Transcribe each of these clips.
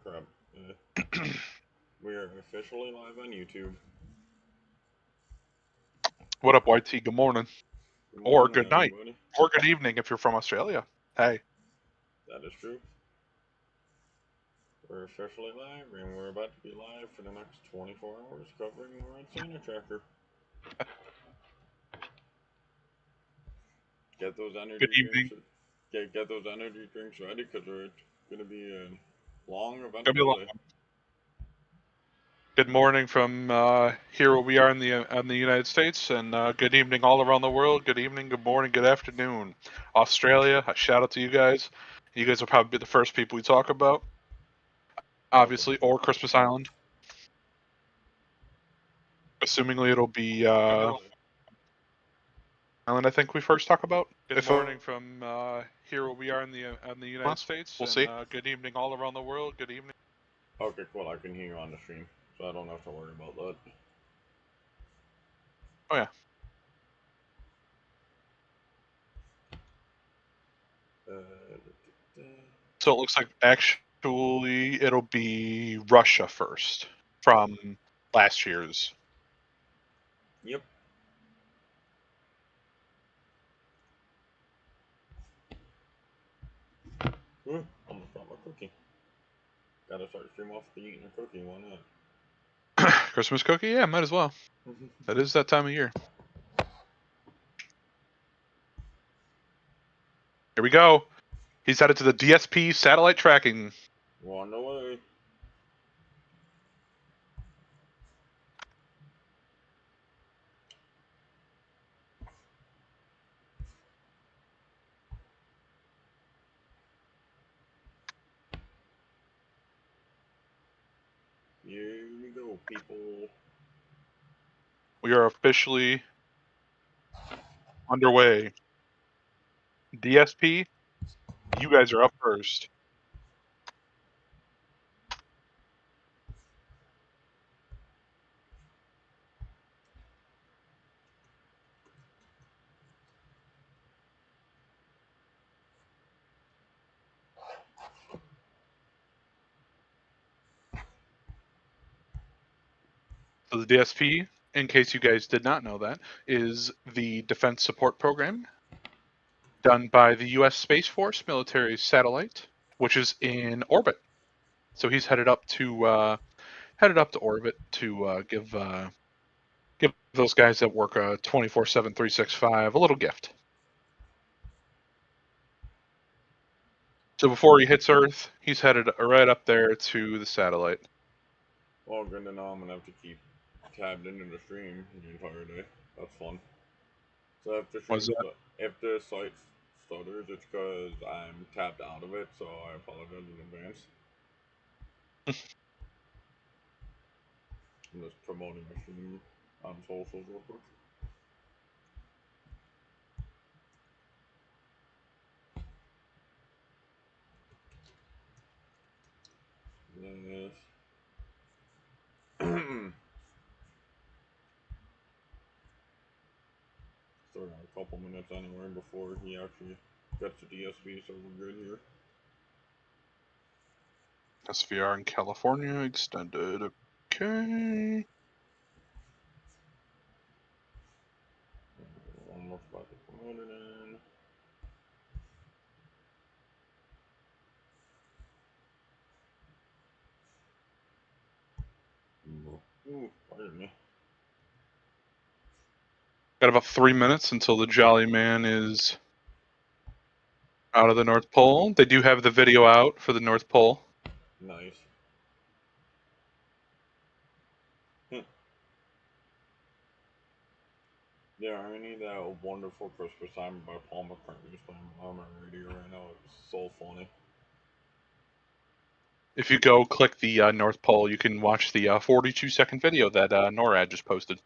crap. We are officially live on YouTube. What up, YT? Good morning. Good Or morning, good night. everybody. Or good evening if you're from Australia. Hey. That is true. We're officially live, and we're about to be live for the next 24 hours covering NORAD Santa Tracker. Get those energy Good evening. drinks. Get those energy drinks ready, because it's going to be a long, Gonna eventful be a long day. one. Good morning from here where we are in the United States, and good evening all around the world. Good evening, good morning, good afternoon. Australia, a shout out to you guys. You guys will probably be the first people we talk about, obviously, or Christmas Island. Assumingly it'll be Island, I think we first talk about. Good morning from here where we are in the United States. We'll and, see. Good evening all around the world. Good evening. Okay, cool. I can hear you on the stream, so I don't have to worry about that. Oh yeah. So it looks like actually it'll be Russia first from last year's. Yep. Almost got my cookie. Gotta start stream off the eating a cookie, why not? Christmas cookie? Yeah, might as well. That is that time of year. Here we go. He's headed to the DSP satellite tracking. We're on the way. Here we go, people. We are officially underway. DSP, you guys are up first. So the DSP, in case you guys did not know that, is the Defense Support Program done by the U.S. Space Force military satellite, which is in orbit. So he's headed up to orbit to give those guys that work 24/7, 365 a little gift. So before he hits Earth, he's headed right up there to the satellite. Well, good to know I'm gonna have to keep tabbed into the stream the entire day. That's fun. So if the site stutters, it's because I'm tapped out of it, so I apologize in advance. I'm just promoting my stream on socials real quick. Yes. Still got a couple minutes anyway before he actually gets to DSP, so we're good here. SVR in California extended. Okay. Almost about to promote it in. Ooh, pardon me. Got about 3 minutes until the Jolly Man is out of the North Pole. They do have the video out for the North Pole. Nice. Yeah, I need that wonderful Christmas time by Paul McCartney is playing on my radio right now. It's so funny. If you go click the North Pole, you can watch the 42-second video that NORAD just posted.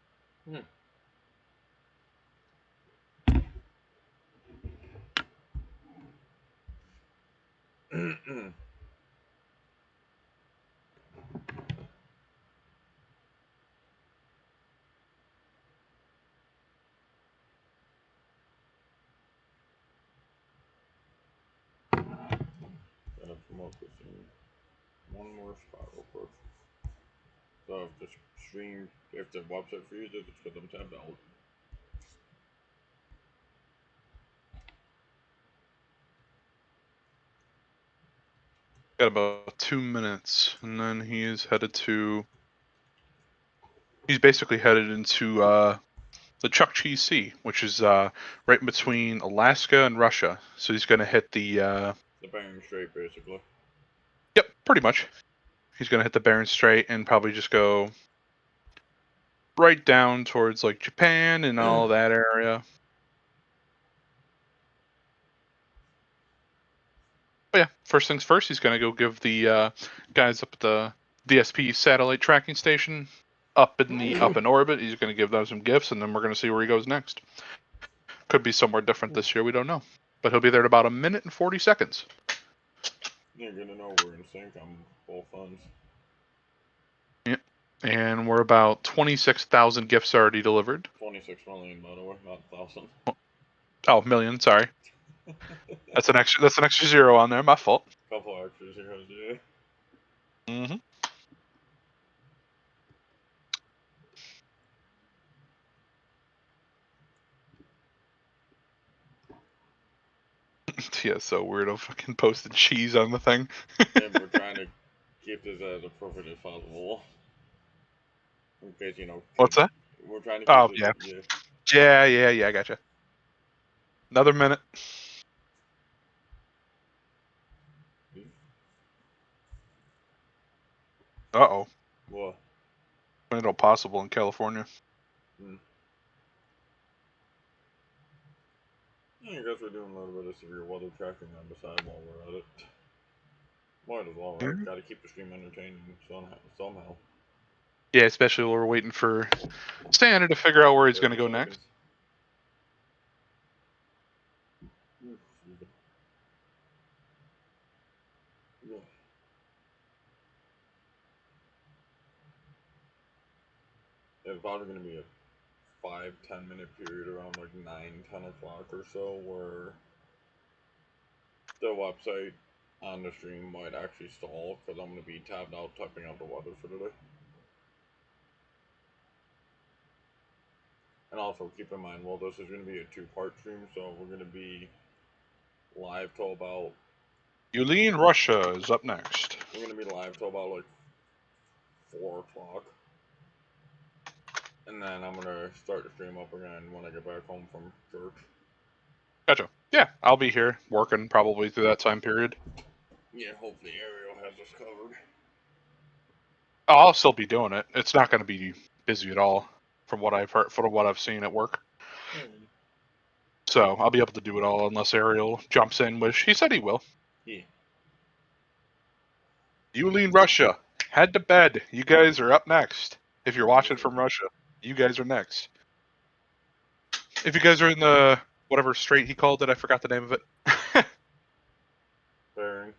Gotta promote this thing. one more spot real quick. So if the stream, if the website freezes, it's because I'm tabbed out. Got about 2 minutes, and then he is headed to. He's basically headed into the Chukchi Sea, which is right in between Alaska and Russia. So he's going to hit the. The Bering Strait, basically. Yep, pretty much. He's going to hit the Bering Strait and probably just go right down towards like Japan and all that area. But yeah, first things first, he's going to go give the guys up at the DSP satellite tracking station up in orbit. He's going to give them some gifts, and then we're going to see where he goes next. Could be somewhere different this year. We don't know, but he'll be there in about 1 minute and 40 seconds. You're gonna know we're in sync on both ends. Yeah, and we're about 26,000 gifts already delivered. 26 million, by the way, not 1,000. Oh, million. Sorry, that's an extra. That's an extra zero on there. My fault. Couple extras here, yeah. Mm-hmm. Yeah, so weird. I fucking posted cheese on the thing. Yeah, we're trying to keep this as appropriate as possible. In case, you know, What's kids. that? We're trying to keep Oh this, yeah, yeah. yeah. I gotcha. Another minute. Uh-oh. What? Tornado possible in California. Hmm. I guess we're doing a little bit of severe weather tracking on the side while we're at it. Might as well, right? Mhm. Gotta keep the stream entertaining somehow. Yeah, especially while we're waiting for Santa to figure out where he's going to 30 go seconds. next. Yeah. It's probably gonna be a 5-10 minute period around like 9-10 o'clock or so where the website on the stream might actually stall because I'm gonna be tabbed out typing out the weather for today. And also keep in mind, well, this is gonna be a two-part stream, so we're gonna be live till about. Yulin, Russia is up next. We're gonna be live till about like 4 o'clock, and then I'm gonna start the stream up again when I get back home from church. Gotcha. Yeah, I'll be here working probably through that time period. Yeah, hopefully Ariel has us covered. Oh, I'll still be doing it. It's not going to be busy at all, from what I've heard, from what I've seen at work. So I'll be able to do it all unless Ariel jumps in, which he said he will. Yeah. Yulin, Russia, head to bed. You guys are up next. If you're watching from Russia, you guys are next. If you guys are in the whatever strait he called it, I forgot the name of it. Bering.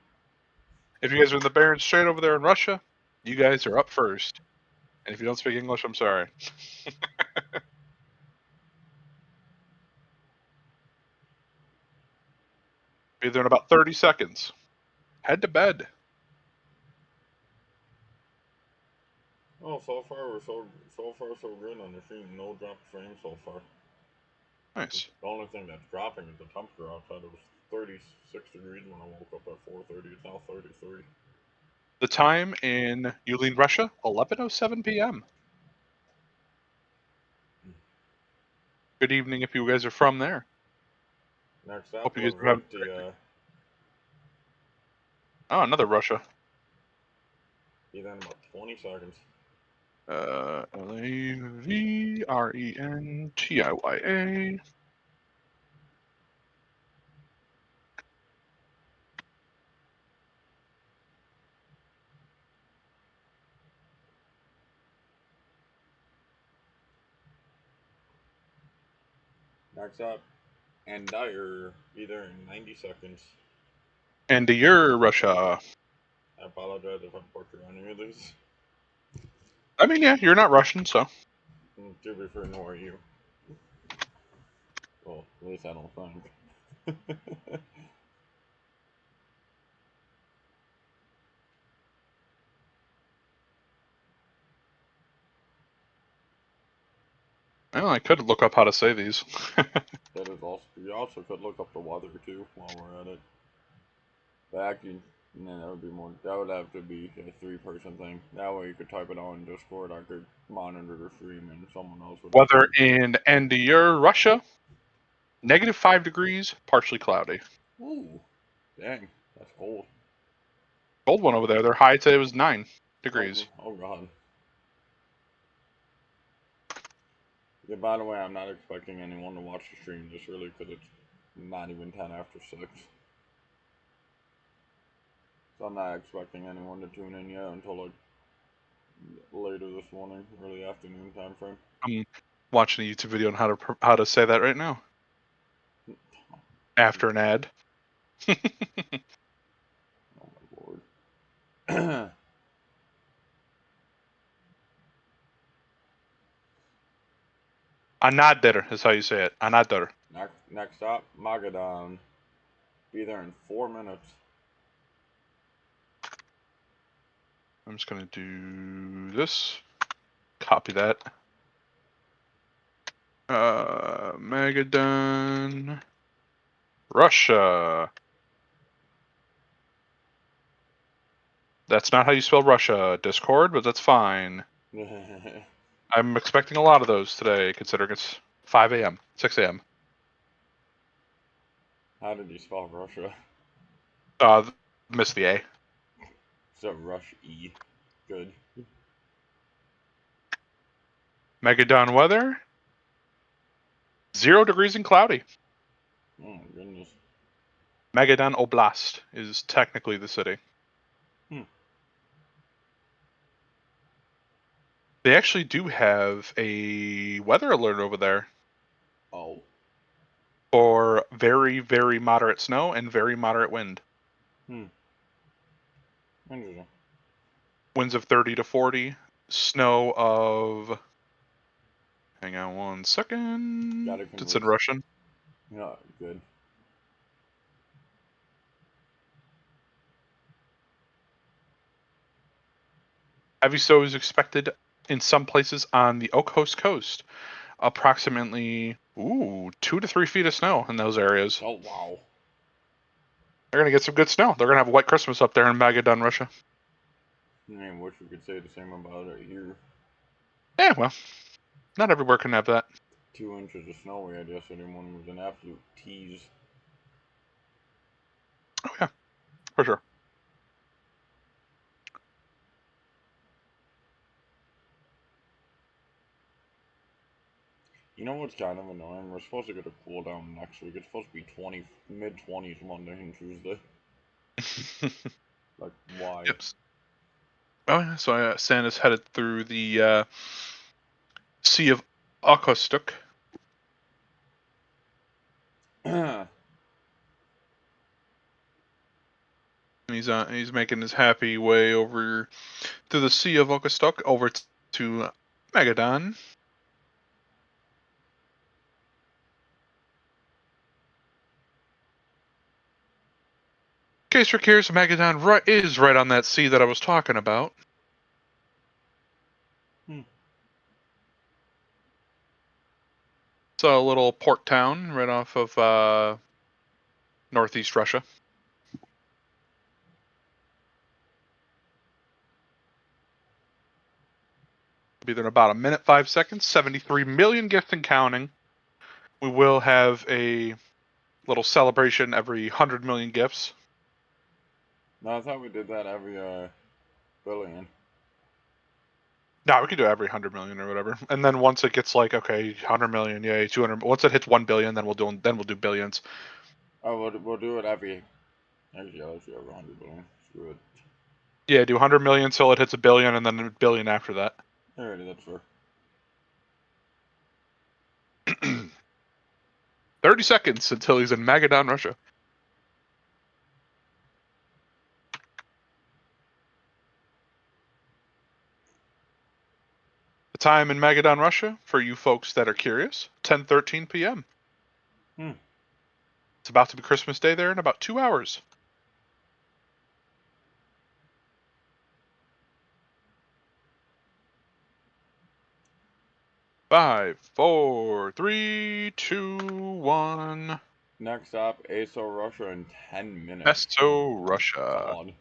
If you guys are in the Bering Strait over there in Russia, you guys are up first. And if you don't speak English, I'm sorry. Be there in about 30 seconds. Head to bed. Oh, so far we're so good on the stream. No drop frame so far. Nice. The only thing that's dropping is the temperature outside. It was 36 degrees when I woke up at 4:30. It's now 33. The time in Yulin, Russia, 11:07 p.m. Good evening if you guys are from there. Next up, Hope you we'll guys are having. hit the. Oh, another Russia. Be there in about 20 seconds. Lavrentia. Next up, and Dyer. Be there in 90 seconds. And your Russia. I apologize if I'm butchering any of these. I mean, yeah, you're not Russian, so. To be fair, nor are you. Well, at least I don't think. Well, I could look up how to say these. That is also. You also could look up the weather too while we're at it. But actually, no, that would be more. That would have to be a three-person thing. That way, you could type it on Discord. I could monitor the stream, and someone else would. Weather in Andiur, Russia. -5 degrees, partially cloudy. Ooh, dang, that's cold. Cold one over there. Their high today was 9 degrees. Oh god. Yeah, by the way, I'm not expecting anyone to watch the stream just really because it's not even 10 after 6. So I'm not expecting anyone to tune in yet until like later this morning, early afternoon time frame. I'm watching a YouTube video on how to say that right now. After an ad. Oh my lord. Anader is how you say it. Anader. Next stop, Magadan. Be there in 4 minutes. I'm just gonna do this. Copy that. Magadan. Russia. That's not how you spell Russia, Discord, but that's fine. I'm expecting a lot of those today, considering it's 5 a.m., 6 a.m. How did you spell Russia? Missed the A. So Rush E. Good. Magadan weather. 0 degrees and cloudy. Oh my goodness. Magadan Oblast is technically the city. They actually do have a weather alert over there. Oh. For very, very moderate snow and very moderate wind. Interesting. Winds of 30 to 40. Snow of... Hang on one second. Gotta It's convert. in Russian. Yeah, good. Heavy snow is expected in some places on the Okhotsk coast. Approximately 2 to 3 feet of snow in those areas. Oh wow. They're going to get some good snow. They're going to have a white Christmas up there in Magadan, Russia. I wish we could say the same about it here. Yeah, well, not everywhere can have that. 2 inches of snow we had yesterday morning was an absolute tease. Oh yeah, for sure. You know what's kind of annoying? We're supposed to get a cool down next week. It's supposed to be mid-20s Monday and Tuesday. Like, why? Yep. Oh yeah, so Santa's headed through the Sea of Okhotsk. He's making his happy way over through the Sea of Okhotsk over to Magadan. In case you're curious, Magadan is right on that sea that I was talking about. It's a little port town right off of northeast Russia. Be there in about 1 minute, 5 seconds. 73 million gifts and counting. We will have a little celebration every 100 million gifts. No, I thought we did that every billion. No, we could do every 100 million or whatever. And then once it gets like, okay, 100 million, yay, 200. Once it hits 1 billion, then we'll do billions. Oh, we'll do it every. Actually, yeah, let's do every 100 billion. Screw it. Yeah, do 100 million till it hits a billion, and then a billion after that. Alrighty, that's fair. 30 seconds until he's in Magadan, Russia. The time in Magadan, Russia, for you folks that are curious, 10:13 p.m. It's about to be Christmas Day there in about 2 hours. 5, 4, 3, 2, 1. Next up, ASO Russia in 10 minutes. ESO Russia. God.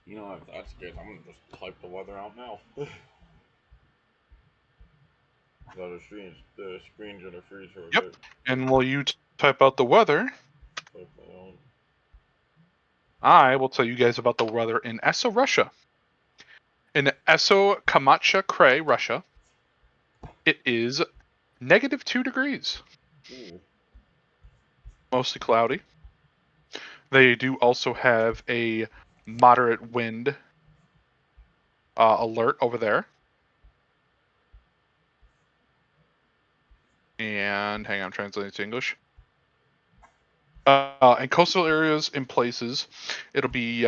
You know, if that's good, I'm gonna just type the weather out now. The screen's gonna freeze for a Yep. bit. And while you type out the weather, Type that out. I will tell you guys about the weather in ESO Russia. In ESO Kamacha Krai, Russia, it is -2 degrees. Ooh. Mostly cloudy. They do also have a moderate wind alert over there. And hang on, I'm translating to English. In coastal areas, in places, it'll be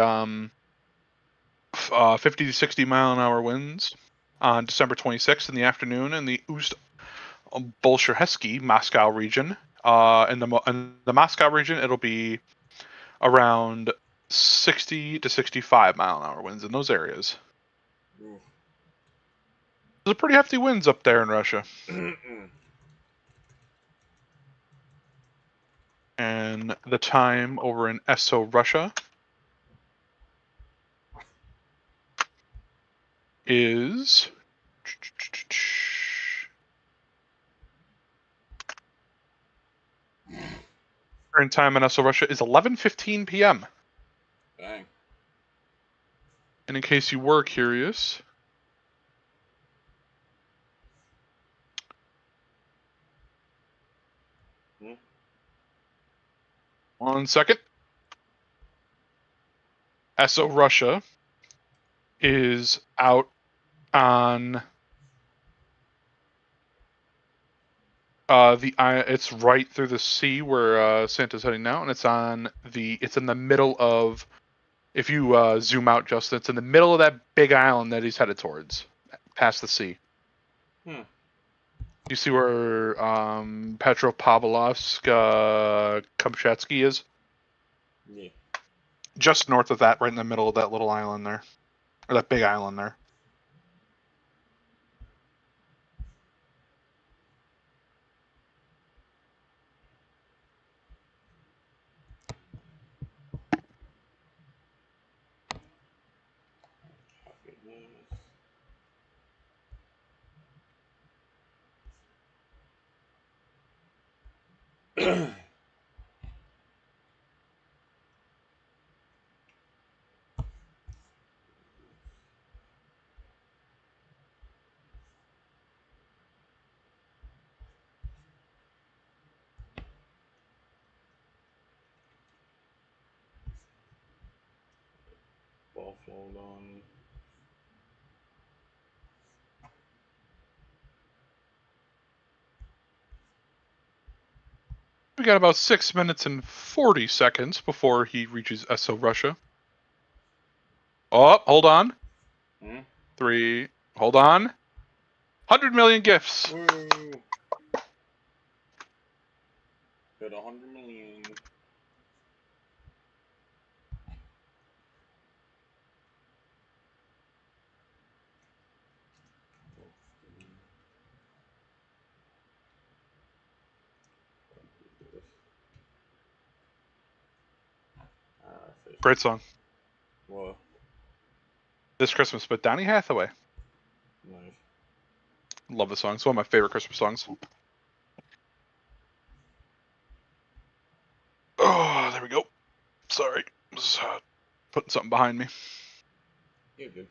50 to 60 mile an hour winds on December 26th in the afternoon in the Ust-Bolshersky Moscow region. In the Moscow region, it'll be around 60 to 65 mile an hour winds in those areas. Ooh. Those are pretty hefty winds up there in Russia. And the time over in ESO Russia is current time in ESO Russia is 11:15 p.m. Dang. And in case you were curious, Hmm? 1 second. ESO Russia is out on it's right through the sea where Santa's heading now, and it's in the middle of, if you zoom out, Justin, it's in the middle of that big island that he's headed towards, past the sea. Hmm. You see where Petropavlovsk Kamchatsky is? Yeah. Just north of that, right in the middle of that little island there, or that big island there. Goodness. Buffalo done. We got about 6 minutes and 40 seconds before he reaches ESO Russia. Oh, hold on. Hmm? 3, hold on. 100 million gifts. Woo! Hit 100 million. Great song. What? This Christmas, but Donny Hathaway. Nice. Love the song. It's one of my favorite Christmas songs. Oh, there we go. Sorry. Just, putting something behind me. Yeah, good.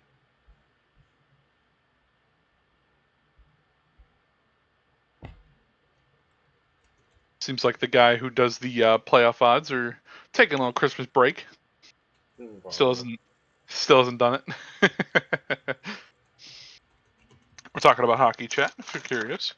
Seems like the guy who does the playoff odds are taking a little Christmas break. Still hasn't done it. We're talking about hockey, chat, if you're curious.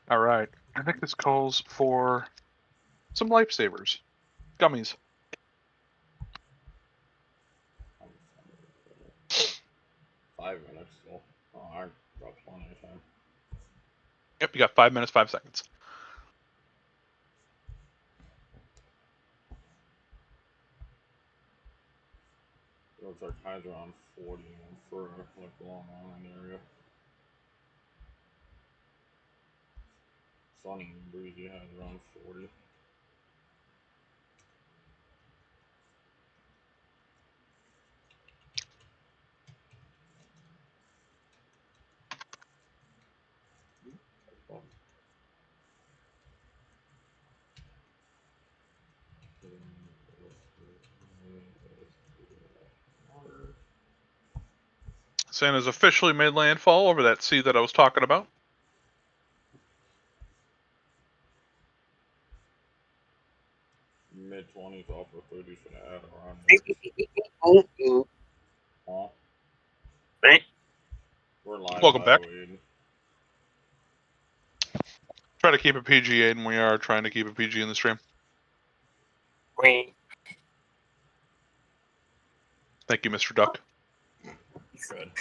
All right. I think this calls for some lifesavers. Gummies. I'm 5 minutes still. Oh, I got plenty of time. Yep, you got 5 minutes, 5 seconds. It looks like highs around 40 for like Long Island area. Sunny and breezy highs around 40. Santa's officially made landfall over that sea that I was talking about. Mid-20s off of 30s for the Adirondack. Huh? We're live, Welcome by the back. way, Aiden. Try to keep it PG, Aiden. We are trying to keep it PG in the stream. Thank you, Mr. Duck. Good.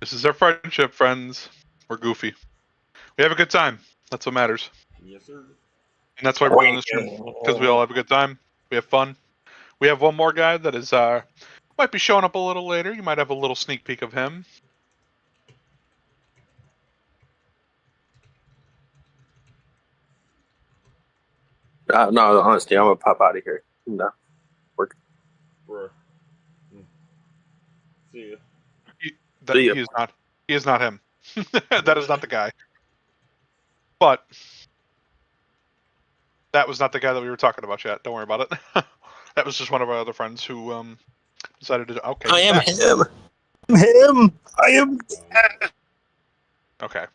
This is our friendship, friends. We're goofy. We have a good time. That's what matters. Yes, sir. And that's why we're doing this stream. Because we all have a good time. We have fun. We have one more guy that is might be showing up a little later. You might have a little sneak peek of him. No, honestly, I'm gonna pop out of here. No, work. Bruh. See ya. He is not. He is not him. That is not the guy. But that was not the guy that we were talking about yet. Don't worry about it. That was just one of our other friends who decided to. Okay. I am him. I'm him. I am. Okay.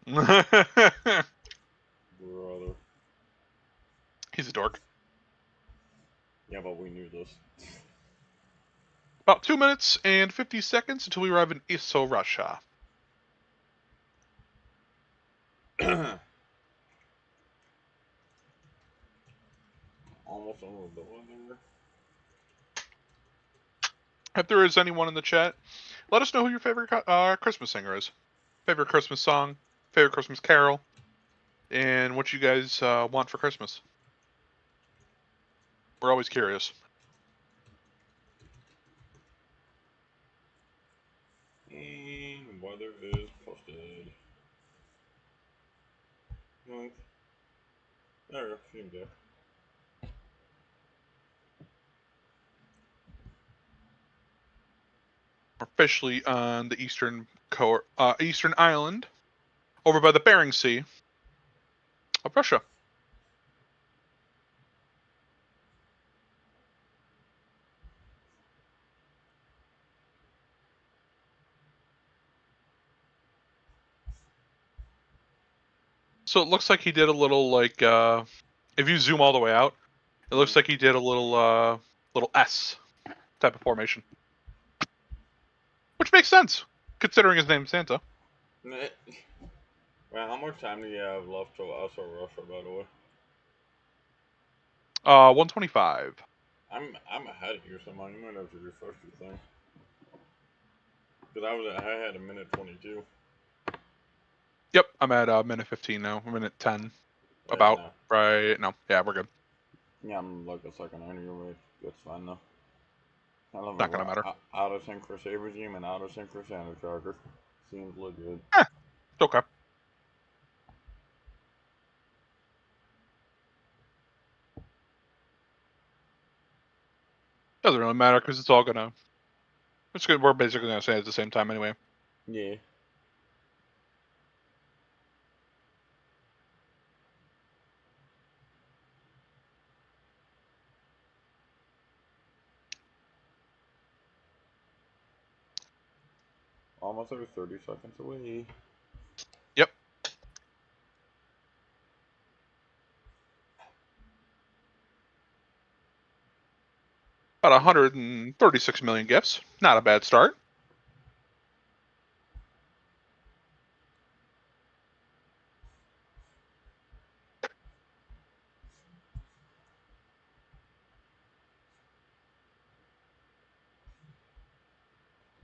Brother. He's a dork. Yeah, but we knew this. About 2 minutes and 50 seconds until we arrive in Isso, Russia. Almost over the weather. If there is anyone in the chat, let us know who your favorite Christmas singer is. Favorite Christmas song, favorite Christmas carol, and what you guys want for Christmas. We're always curious. And weather is posted. No. There, seems there. We're officially on the eastern island, over by the Bering Sea of Russia. So it looks like he did a little like if you zoom all the way out, it looks like he did a little S type of formation, which makes sense considering his name's Santa. Man, how much time do you have left till us or Russia, by the way? 125. I'm ahead of you somehow. You might have to refresh your thing. Because I had a minute 22. Yep, I'm at minute 15 now. I'm minute 10. Right About now. right. No, yeah, we're good. Yeah, I'm like a second anyway. That's fine though. I love Not gonna matter. Out of sync for Saber Team and out of sync for Santa Charger. Seems legit. It's okay. Doesn't really matter because it's all gonna. It's good. We're basically gonna say it at the same time anyway. Yeah. Almost every 30 seconds away. Yep. About 136 million gifts. Not a bad start.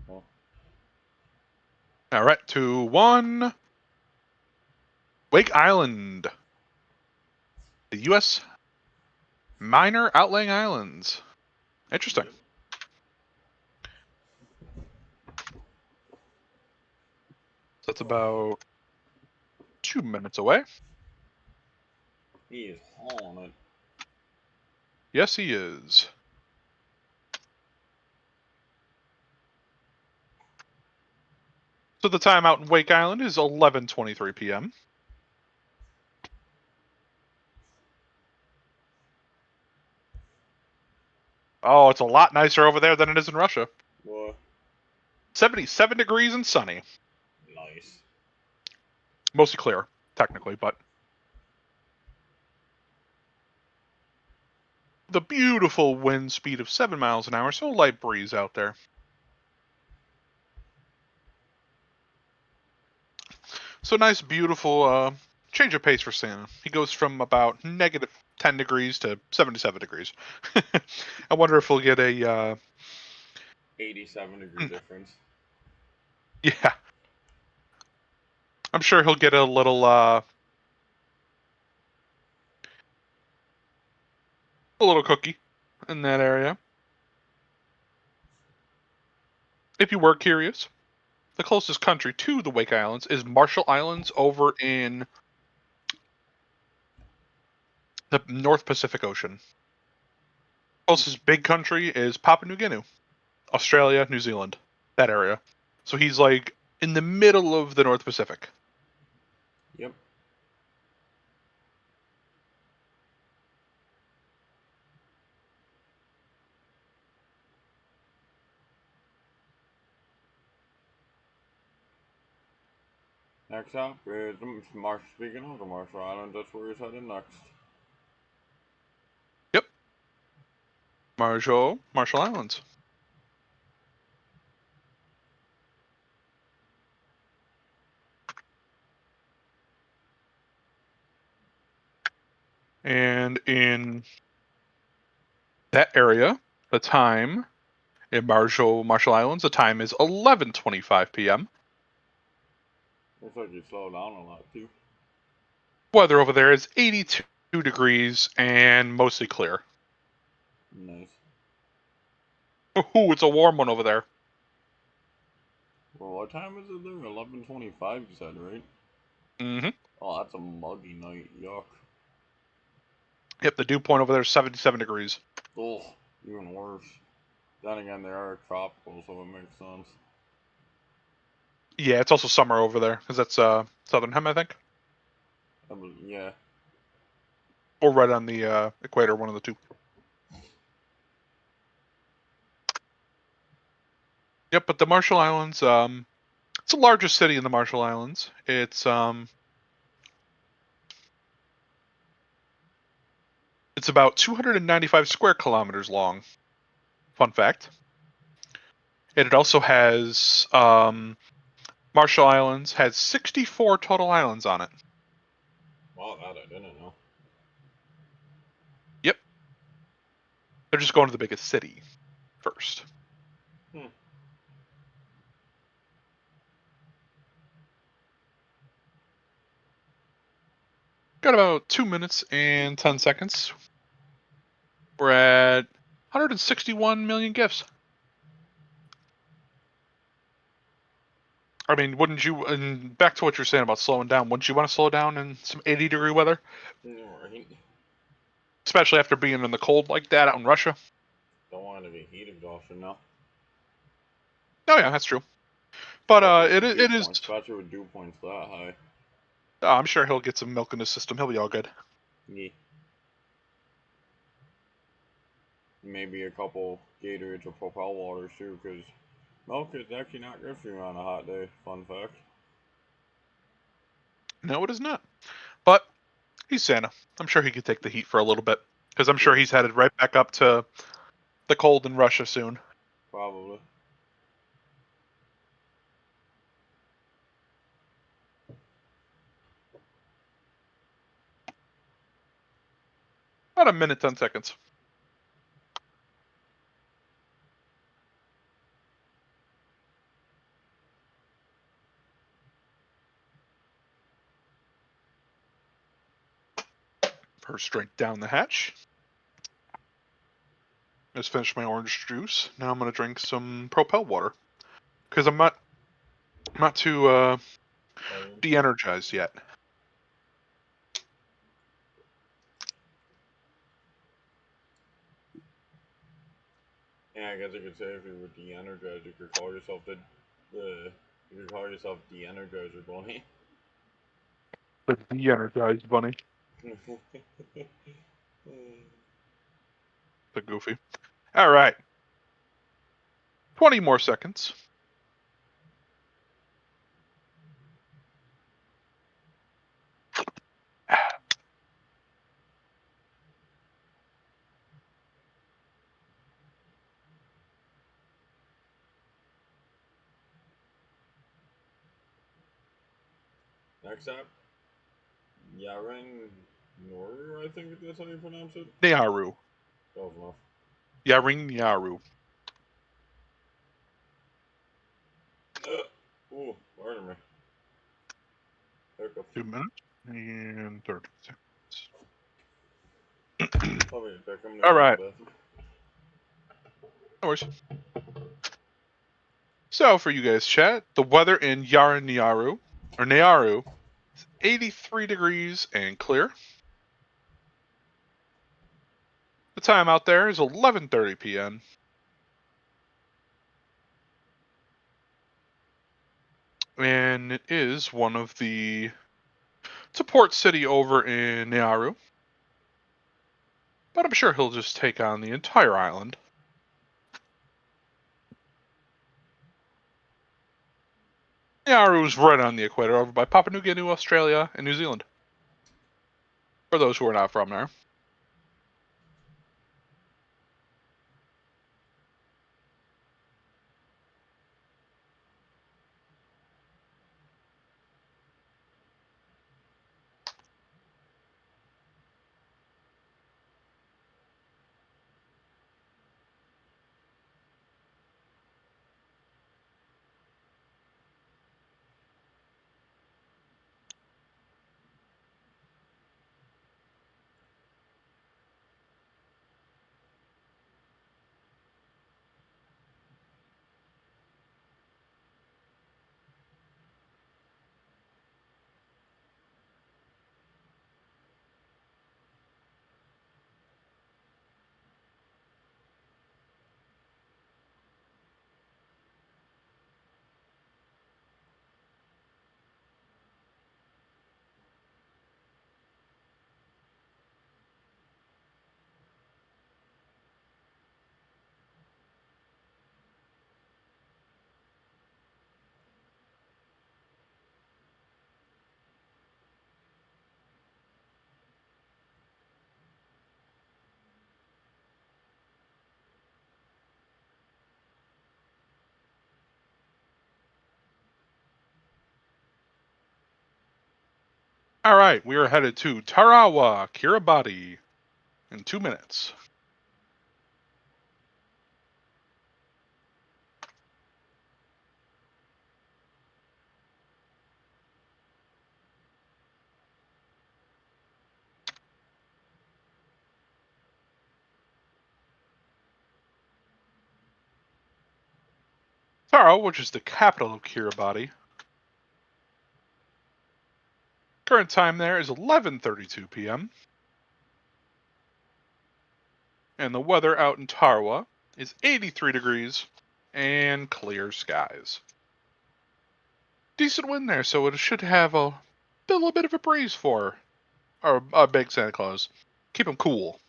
Huh? All right, 2, 1. Wake Island. The U.S. Minor Outlying Islands. Interesting. Yep. So that's about 2 minutes away. He is hauling it. Yes, he is. So the time out in Wake Island is 11:23 p.m. Oh, it's a lot nicer over there than it is in Russia. What? 77 degrees and sunny. Nice. Mostly clear, technically, but the beautiful wind speed of 7 miles an hour, so light breeze out there. So nice, beautiful change of pace for Santa. He goes from about negative 10 degrees to 77 degrees. I wonder if we'll get a 87-degree difference. Yeah. I'm sure he'll get a little cookie in that area. If you were curious, the closest country to the Wake Islands is Marshall Islands over in the North Pacific Ocean. Closest big country is Papua New Guinea, Australia, New Zealand, that area. So he's like in the middle of the North Pacific. Yep. Next up is speaking of the Marshall Islands, that's where he's headed next. Yep. Marshall Islands. And in that area, the time in Marshall Islands, the time is 11:25 p.m. Looks like you slowed down a lot too. Weather over there is 82 degrees and mostly clear. Nice. Ooh, it's a warm one over there. Well, what time is it there? 11:25 you said, right? Mm-hmm. Oh, that's a muggy night. Yuck. Yep, the dew point over there is 77 degrees. Ugh, even worse. Then again, they are tropical, so it makes sense. Yeah, it's also summer over there, because that's Southern Hem, I think. Yeah. Or right on the equator, one of the two. Yep, but the Marshall Islands, it's the largest city in the Marshall Islands. It's about 295 square kilometers long. Fun fact. And it also has Marshall Islands has 64 total islands on it. Wow, that I didn't know. Yep. They're just going to the biggest city first. Got about 2 minutes and 10 seconds. We're at 161 million gifts. I mean, wouldn't you, and back to what you're saying about slowing down, wouldn't you want to slow down in some 80-degree weather? Right. Especially after being in the cold like that out in Russia? Don't want to get heat exhaustion now. Oh yeah, that's true. But it is... Especially with dew points that high. I'm sure he'll get some milk in his system. He'll be all good. Yeah. Maybe a couple Gatorades or Propel waters too, because milk is actually not good for you on a hot day. Fun fact. No, it is not. But he's Santa. I'm sure he could take the heat for a little bit. Because I'm sure he's headed right back up to the cold in Russia soon. Probably. About a minute, 10 seconds. First drink down the hatch. Just finished my orange juice. Now I'm gonna drink some Propel water because I'm not too de-energized yet. Yeah, I guess you could say if you were de-energized, you could call yourself you could call yourself de-energizer bunny. The de-energized bunny. The goofy. All right. 20 more seconds. Next up, Yaren Noru, I think that's how you pronounce it. Nyaru. Close enough. Yaring Nyaru. Ooh, pardon me. Hiccups. 2 minutes and 30 seconds. I'll be back. I'm All gonna right. go to the bathroom. No worries. So for you guys, chat, the weather in Yaring Nyaru, or Nyaru, is 83 degrees and clear. The time out there is 11:30 p.m. And it is one of the support city over in Nyaru. But I'm sure he'll just take on the entire island. Nyaru is right on the equator over by Papua New Guinea, Australia, and New Zealand. For those who are not from there. All right, we are headed to Tarawa, Kiribati, in 2 minutes. Tarawa, which is the capital of Kiribati. Current time there is 11:32 p.m. And the weather out in Tarawa is 83 degrees and clear skies. Decent wind there, so it should have a little bit of a breeze for our big Santa Claus. Keep him cool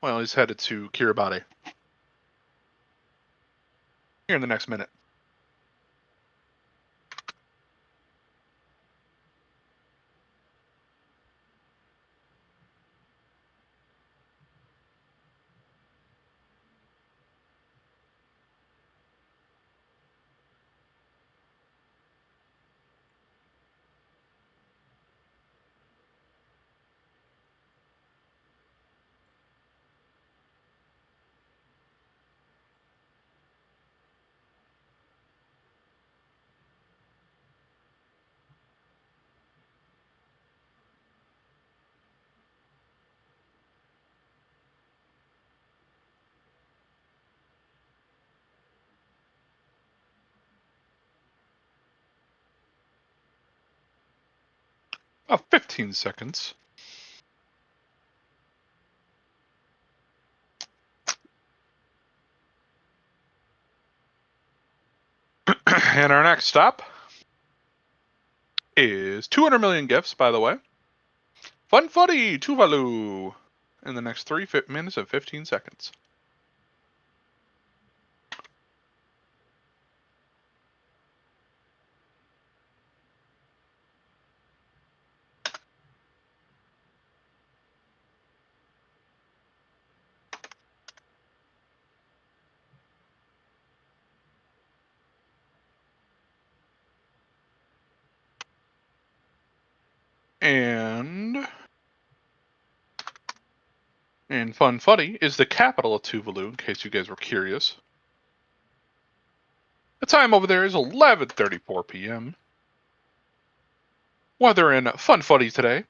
while he's headed to Kiribati. Here in the next minute. of 15 seconds. And our next stop is 200 million gifts, by the way. Fun Footy, Tuvalu, in the next 3 minutes and 15 seconds. And Fun Footy is the capital of Tuvalu, in case you guys were curious. The time over there is 11:34 p.m. Weather in Fun Footy today,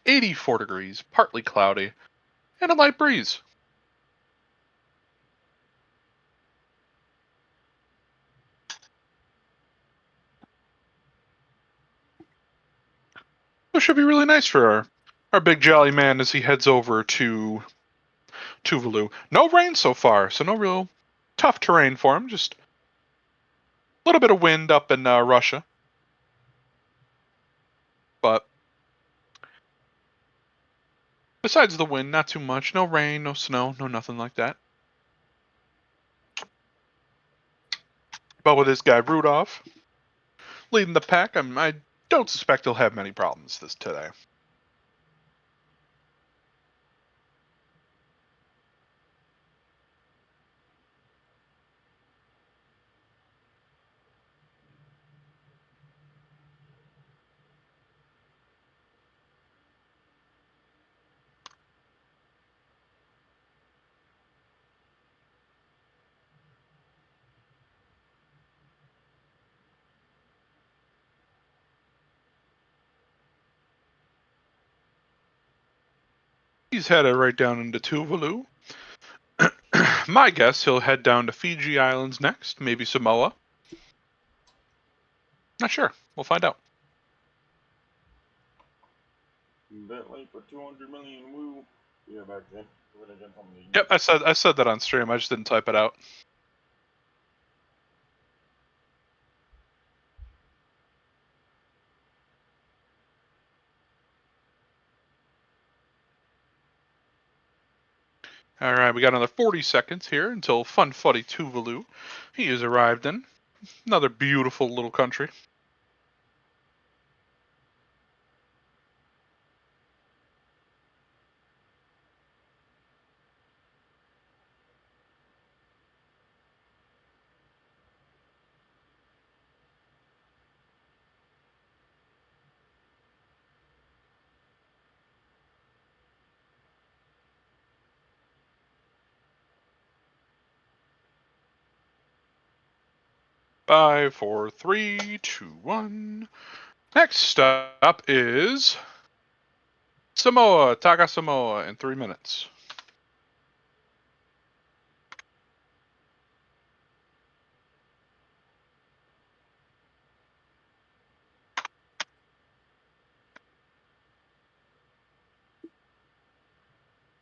84 degrees, partly cloudy, and a light breeze. It should be really nice for our big jolly man as he heads over to Tuvalu. No rain so far, so no real tough terrain for him. Just a little bit of wind up in Russia. But besides the wind, not too much. No rain, no snow, no nothing like that. But with this guy Rudolph leading the pack, I don't suspect he'll have many problems today. He's headed right down into Tuvalu. My guess, he'll head down to Fiji Islands next, maybe Samoa. Not sure. We'll find out. Bet late for 200 million woo. Yeah, back then. Yep, I said that on stream. I just didn't type it out. All right, we got another 40 seconds here until Fun Footy Tuvalu. He has arrived in another beautiful little country. Five, four, three, two, one. Next stop is Samoa, Taka Samoa, in 3 minutes.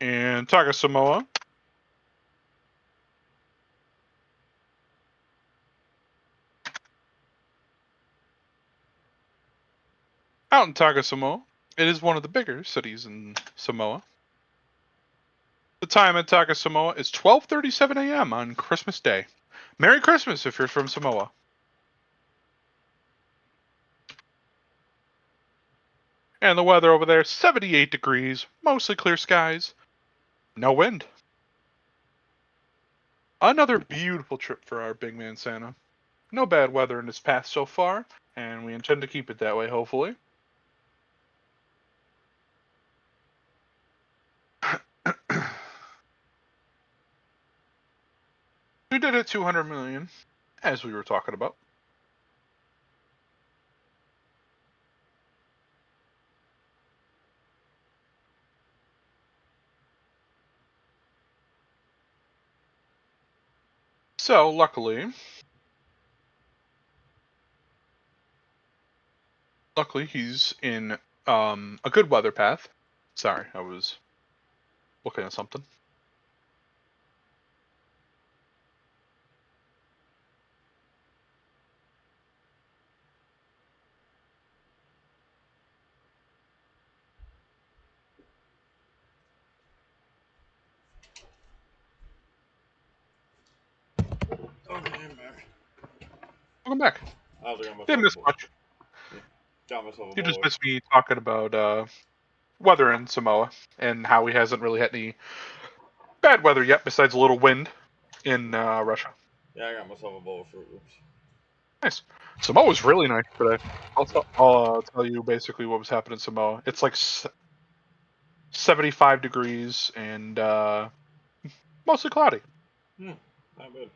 And Taka Samoa. Out in Taka Samoa. It is one of the bigger cities in Samoa. The time in Taka Samoa is 12:37 a.m. on Christmas Day. Merry Christmas if you're from Samoa. And the weather over there, 78 degrees, mostly clear skies, no wind. Another beautiful trip for our big man Santa. No bad weather in his path so far, and we intend to keep it that way, hopefully. We did hit 200 million, as we were talking about. So, luckily he's in a good weather path. Sorry, I was looking at something. Okay, I'm back. Welcome back. I also got myself Didn't a miss bowl. much. Got myself a You just bowl. missed me talking about weather in Samoa and how he hasn't really had any bad weather yet, besides a little wind in Russia. Yeah, I got myself a bowl of Fruit Loops. Nice. Samoa's really nice today. I'll tell you basically what was happening in Samoa. It's like 75 degrees and mostly cloudy. Not bad.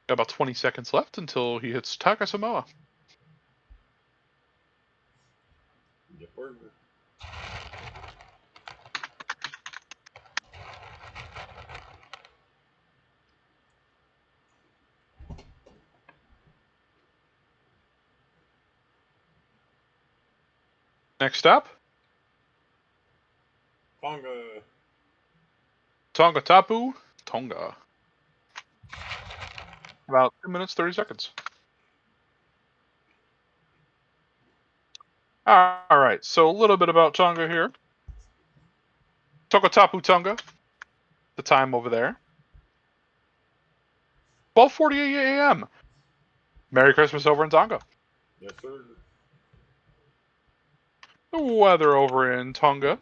Got about 20 seconds left until he hits Taka Samoa. Your burger. Next up, Conga. Tonga Tapu, Tonga. About 2 minutes, 30 seconds. Alright, so a little bit about Tonga here. Tonga Tapu Tonga. The time over there. 12:48 a.m. Merry Christmas over in Tonga. Yes, sir. The weather over in Tonga.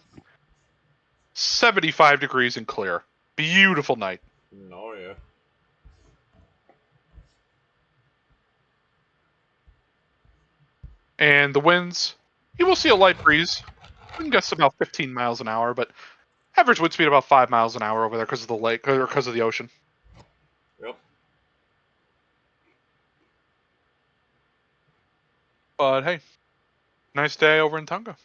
75 degrees and clear. Beautiful night. Oh, yeah. And the winds, you will see a light breeze. I can guess about 15 miles an hour, but average wind speed about 5 miles an hour over there because of the lake or because of the ocean. Yep. But hey, nice day over in Tonga.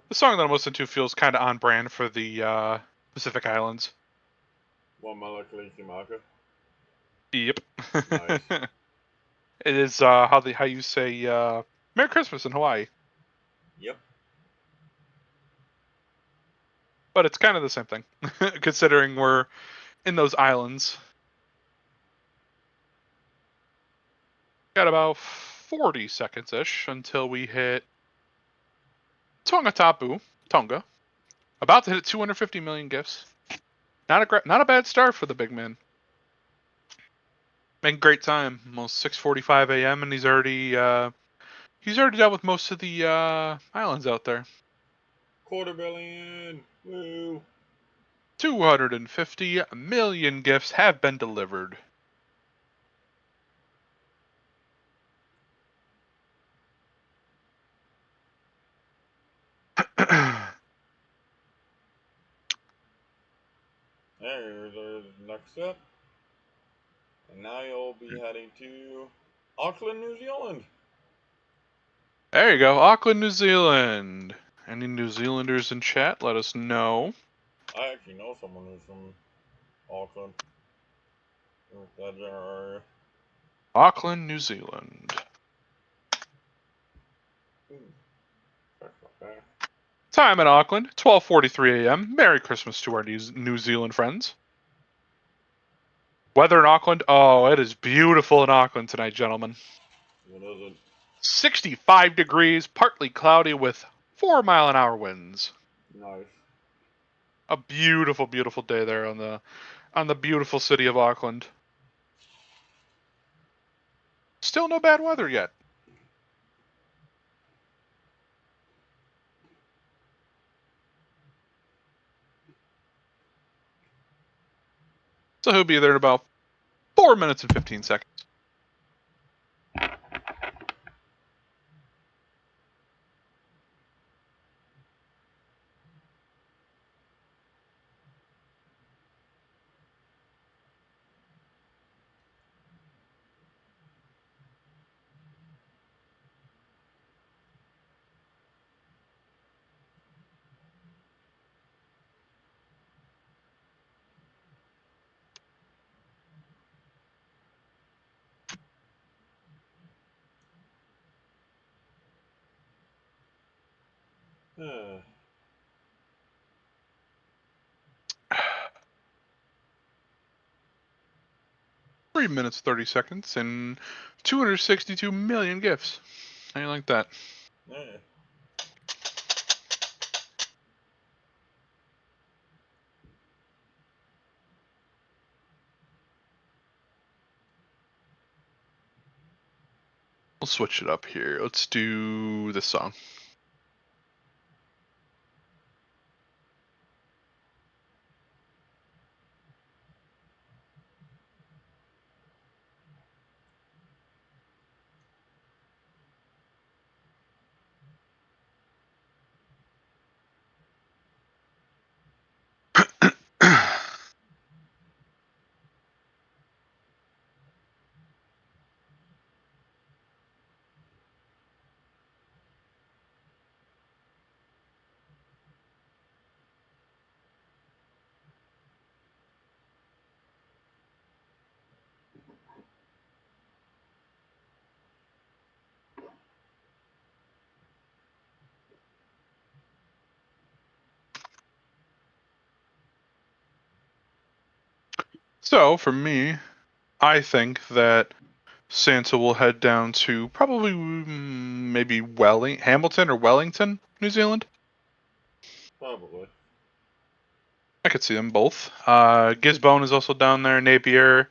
The song that I'm listening to feels kind of on brand for the Pacific Islands. One Malakali Kimaka. Yep. Nice. It is how you say Merry Christmas in Hawaii. Yep. But it's kind of the same thing, considering we're in those islands. Got about 40 seconds-ish until we hit Tonga Tapu, Tonga. About to hit 250 million gifts. Not a bad start for the big man. Making great time. Almost 6:45 a.m. and he's already done with most of the islands out there. 250 million. Woo. 250 million gifts have been delivered. There's our next step. And now you'll be heading to Auckland, New Zealand. There you go, Auckland, New Zealand. Any New Zealanders in chat? Let us know. I actually know someone who's from Auckland. That general area. Auckland, New Zealand. Okay. Time in Auckland, 12:43 a.m. Merry Christmas to our New Zealand friends. Weather in Auckland, oh, it is beautiful in Auckland tonight, gentlemen. What is it? 65 degrees, partly cloudy with 4-mile-an-hour winds. Nice. A beautiful, beautiful day there on the beautiful city of Auckland. Still no bad weather yet. So he'll be there in about 4 minutes and 15 seconds. Uh, 3 minutes 30 seconds and 262 million gifts. How do you like that? yeah. We'll switch it up here. Let's do this song. So, for me, I think that Santa will head down to probably maybe Hamilton or Wellington, New Zealand. Probably. I could see them both. Gisborne is also down there. Napier.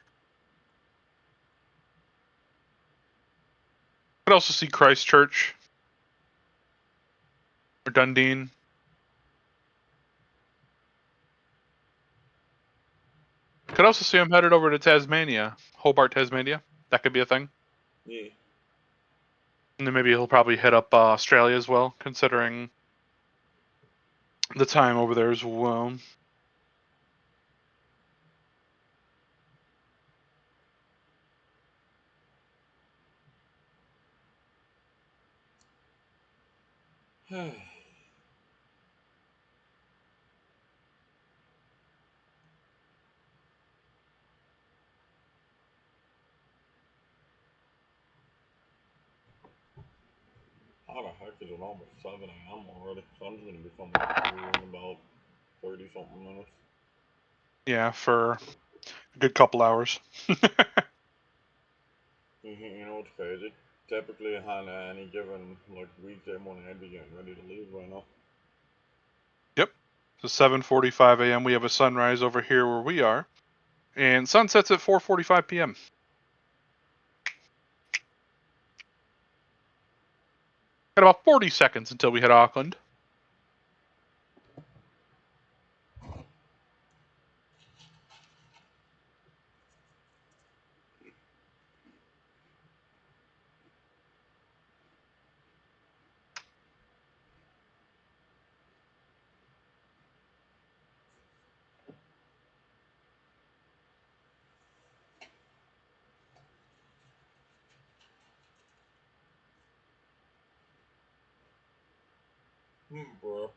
Could also see Christchurch or Dundee. Could also see him headed over to Tasmania, Hobart, Tasmania. That could be a thing. Yeah. And then maybe he'll probably hit up Australia as well, considering the time over there as well. How the heck is it almost 7 a.m. already? Sun's gonna be coming up here in about 30 something minutes. Yeah, for a good couple hours. You know what's crazy? Typically, on any given like weekday morning, I'd be getting ready to leave right now. Yep. So 7:45 a.m. We have a sunrise over here where we are, and sunsets at 4:45 p.m. Got about 40 seconds until we hit Auckland. Bro.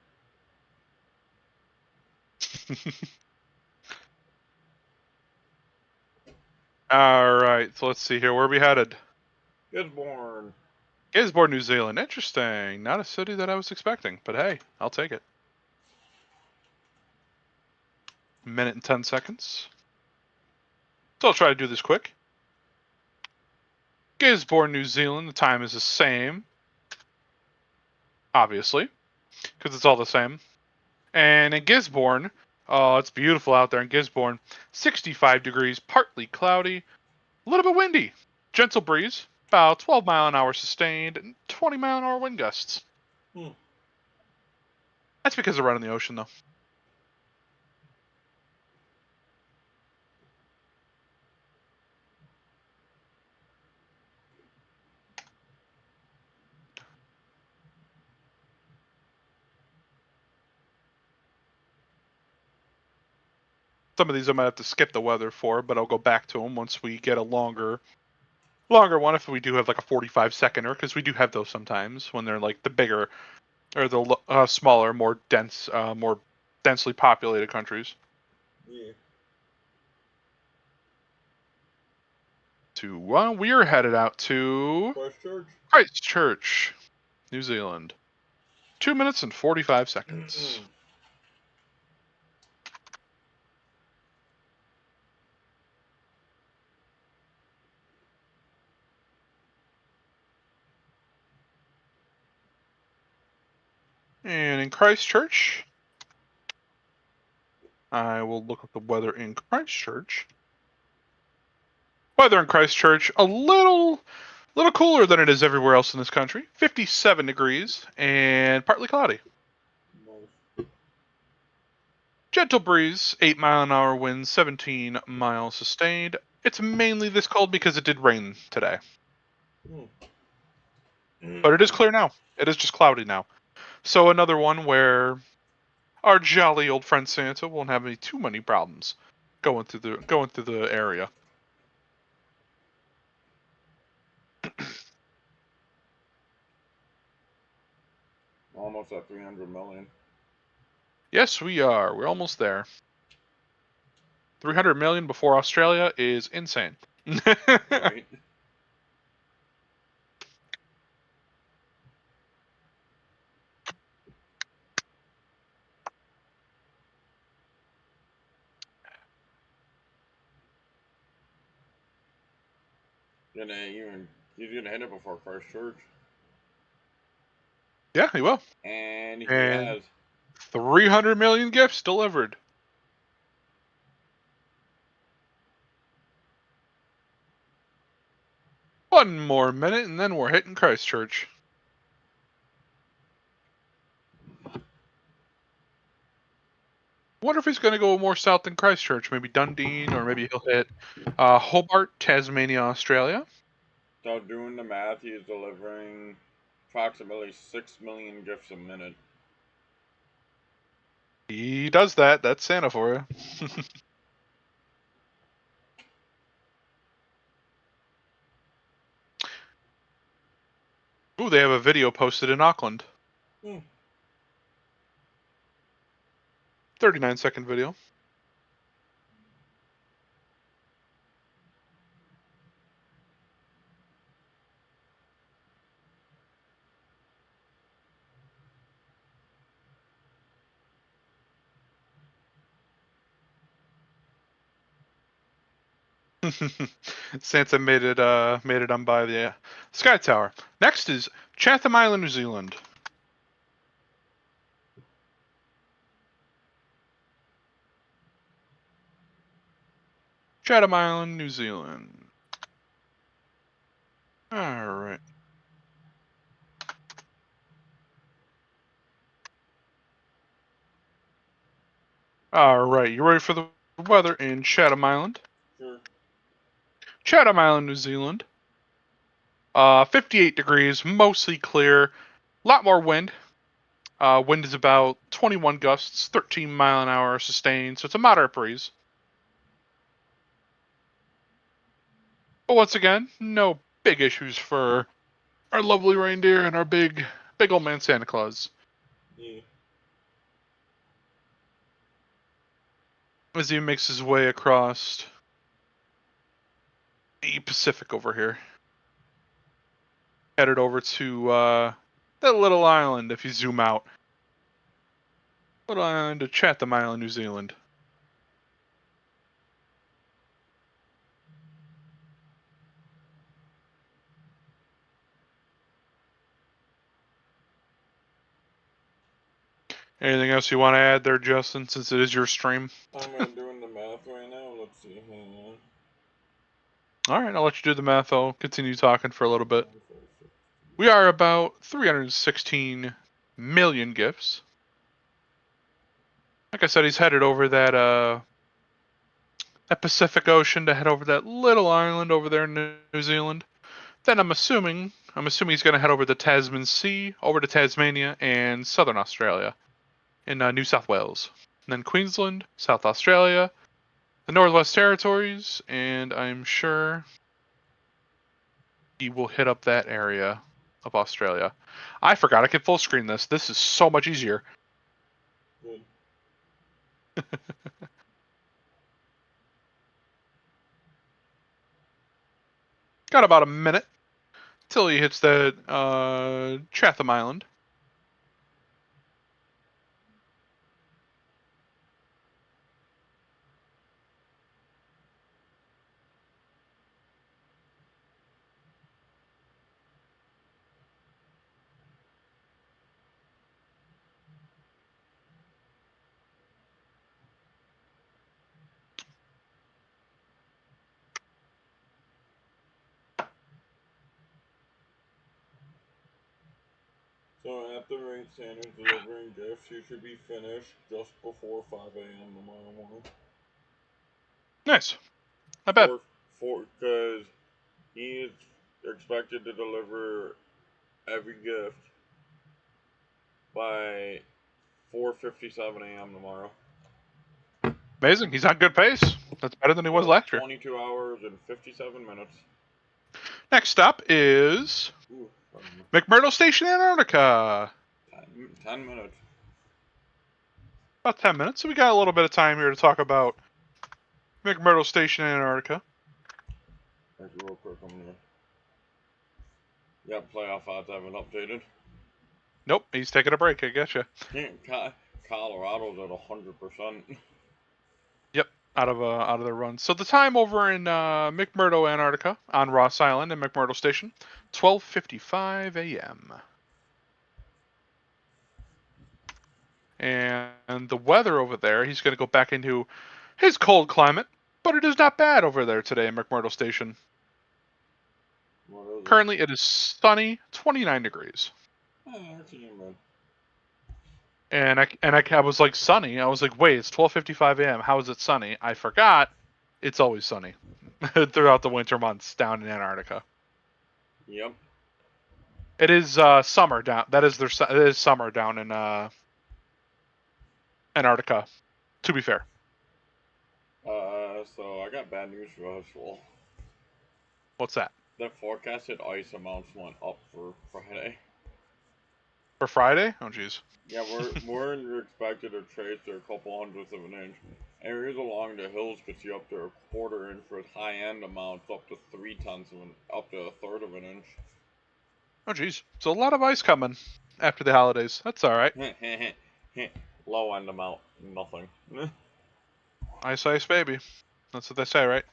All right, so let's see here. Where are we headed? Gisborne. Gisborne, New Zealand. Interesting. Not a city that I was expecting, but hey, I'll take it. Minute and 10 seconds. So I'll try to do this quick. Gisborne, New Zealand. The time is the same. Obviously, because it's all the same. And in Gisborne, oh, it's beautiful out there in Gisborne. 65 degrees, partly cloudy, a little bit windy. Gentle breeze, about 12 mile an hour sustained, and 20 mile an hour wind gusts. That's because they're right on the ocean, though. Some of these I might have to skip the weather for, but I'll go back to them once we get a longer one. If we do have like a 45-seconder, because we do have those sometimes when they're like the bigger or the smaller, more densely populated countries. Yeah. We are headed out to Christchurch. Christchurch, New Zealand. 2 minutes and 45 seconds. And in Christchurch, I will look at the weather in Christchurch. Weather in Christchurch, a little cooler than it is everywhere else in this country. 57 degrees and partly cloudy. Gentle breeze, 8-mile-an-hour winds, 17 miles sustained. It's mainly this cold because it did rain today. But it is clear now. It is just cloudy now. So another one where our jolly old friend Santa won't have too many problems going through the area. Almost at 300 million. Yes, we are. We're almost there. 300 million before Australia is insane. Right? He's gonna hit it before Christchurch. Yeah, he will. And he And has 300 million gifts delivered. One more minute and then we're hitting Christchurch. Wonder if he's going to go more south than Christchurch. Maybe Dundee, or maybe he'll hit Hobart, Tasmania, Australia. So doing the math, he is delivering approximately 6 million gifts a minute. He does that. That's Santa for you. Ooh, they have a video posted in Auckland. 39-second video. Santa made it on by the Sky Tower. Next is Chatham Island, New Zealand. Chatham Island, New Zealand. Alright. Alright, you ready for the weather in Chatham Island? Sure. Chatham Island, New Zealand. 58 degrees, mostly clear. A lot more wind. Wind is about 21 gusts, 13 mile an hour sustained, so it's a moderate breeze. But once again, no big issues for our lovely reindeer and our big old man Santa Claus. Yeah. As he makes his way across the Pacific over here. Headed over to that little island if you zoom out. Little island of Chatham Island, New Zealand. Anything else you want to add there, Justin, since it is your stream? I'm doing the math right now. Let's see. Alright, I'll let you do the math. I'll continue talking for a little bit. We are about 316 million gifts. Like I said, he's headed over that Pacific Ocean to head over that little island over there in New Zealand. Then I'm assuming he's going to head over the Tasman Sea, over to Tasmania and Southern Australia in New South Wales. And then Queensland, South Australia, the Northwest Territories, and I'm sure he will hit up that area of Australia. I forgot I could full screen this. This is so much easier. Good. Got about a minute till he hits that Chatham Island. So at the rate Santa's delivering gifts, he should be finished just before 5 a.m. tomorrow morning. Nice. Not bad. Because he's expected to deliver every gift by 4:57 a.m. tomorrow. Amazing. He's on good pace. That's better than he was last year. 22 hours and 57 minutes. Next up is McMurdo Station, Antarctica. 10 minutes. About 10 minutes. So we got a little bit of time here to talk about McMurdo Station, Antarctica. Actually, real quick, I'm gonna. Yep, playoff odds haven't updated. Nope, he's taking a break. I getcha. Colorado's at 100%. Yep, out of their run. So the time over in McMurdo, Antarctica, on Ross Island and McMurdo Station, 12:55 a.m. And the weather over there, he's going to go back into his cold climate, but it is not bad over there today in McMurdo Station. Currently, it is sunny, 29 degrees. And I was like, sunny. I was like, wait, it's 12:55 a.m. How is it sunny? I forgot. It's always sunny throughout the winter months down in Antarctica. Yep. It is summer down. It is summer down in Antarctica. To be fair. So I got bad news for us all. What's that? The forecasted ice amounts went up for Friday. For Friday? Oh, jeez. Yeah, we're expected to trace to a couple hundredths of an inch. Areas along the hills could see up to a quarter inch with high-end amounts up to 3/10 of up to a third of an inch. Oh, jeez. So a lot of ice coming after the holidays. That's all right. Low-end amount, nothing. Ice, ice, baby. That's what they say, right?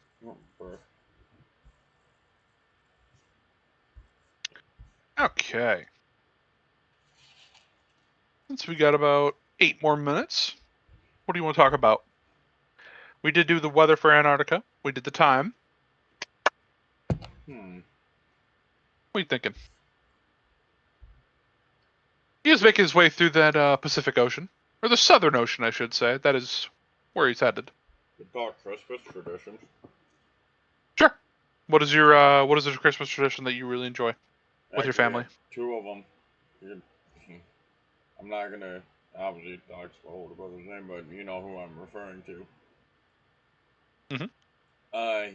Okay. Since we got about 8 more minutes, what do you want to talk about? We did do the weather for Antarctica. We did the time. What are you thinking? He is making his way through that Pacific Ocean. Or the Southern Ocean, I should say. That is where he's headed. The dark Christmas traditions. Sure. What is your Christmas tradition that you really enjoy with your family? 2 of them. I'm not gonna obviously talk about older brother's name, but you know who I'm referring to.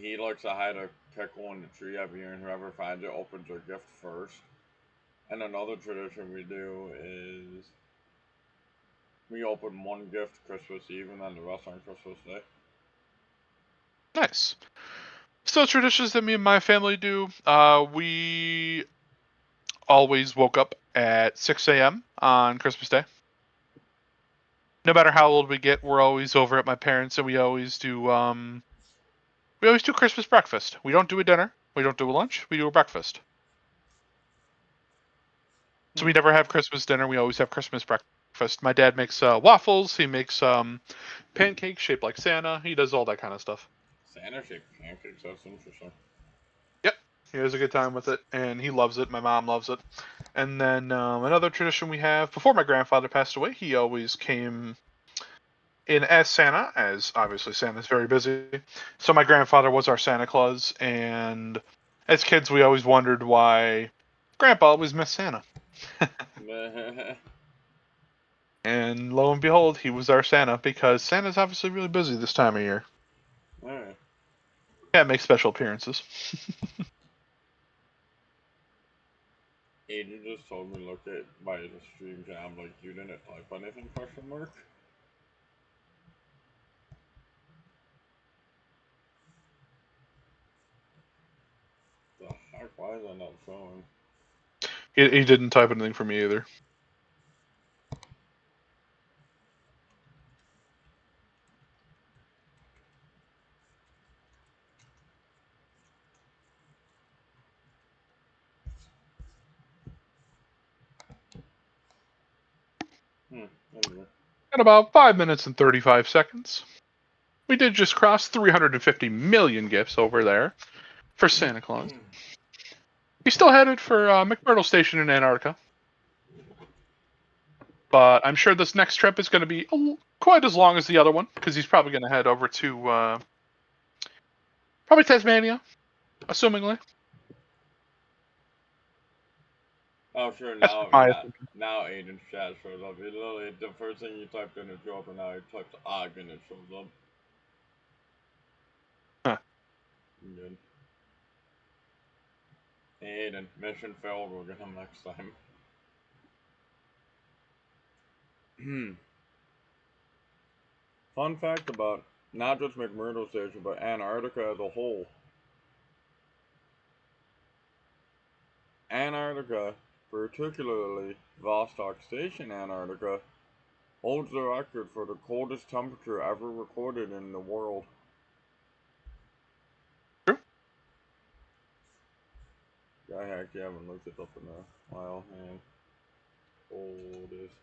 He likes to hide a pickle in the tree every year, and whoever finds it opens their gift first. And another tradition we do is we open one gift Christmas Eve and then the rest on Christmas Day. Nice. Still traditions that me and my family do. We always woke up at 6 a.m. on Christmas Day. No matter how old we get, we're always over at my parents', and we always do Christmas breakfast. We don't do a dinner. We don't do a lunch. We do a breakfast. So we never have Christmas dinner. We always have Christmas breakfast. My dad makes waffles. He makes pancakes shaped like Santa. He does all that kind of stuff. Santa-shaped pancakes, that's interesting. Yep. He has a good time with it, and he loves it. My mom loves it. And then another tradition we have, before my grandfather passed away, he always came in as Santa, as obviously Santa's very busy. So my grandfather was our Santa Claus, and as kids we always wondered why Grandpa always missed Santa. And lo and behold, he was our Santa, because Santa's obviously really busy this time of year. Alright. Can't make special appearances. Aiden just told me look at my stream cam like you didn't type anything ? The heck, why is that not showing? He didn't type anything for me either. Anyway. In about 5 minutes and 35 seconds, we did just cross 350 million gifts over there for Santa Claus. He's still headed for McMurdo Station in Antarctica. But I'm sure this next trip is going to be quite as long as the other one, because he's probably going to head over to probably Tasmania, assumingly. Oh, sure. That's Now, my now, opinion. now Aiden's chat shows up. It literally, the first thing you typed in is job, and now he types AG and it shows up. Huh. Good. Hey, Aiden, mission failed. We'll get him next time. Fun fact about not just McMurdo Station, but Antarctica as a whole. Antarctica, particularly Vostok Station, Antarctica, holds the record for the coldest temperature ever recorded in the world. True. I actually haven't looked it up in a while, man. Coldest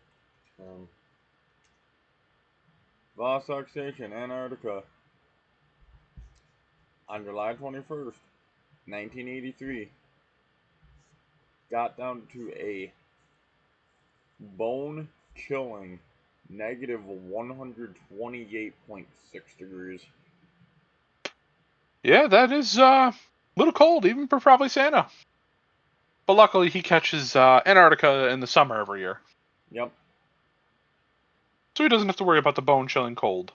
temp. Vostok Station, Antarctica, on July 21st, 1983, got down to a bone-chilling negative 128.6 degrees. Yeah, that is a little cold, even for probably Santa. But luckily, he catches Antarctica in the summer every year. Yep. So he doesn't have to worry about the bone-chilling cold.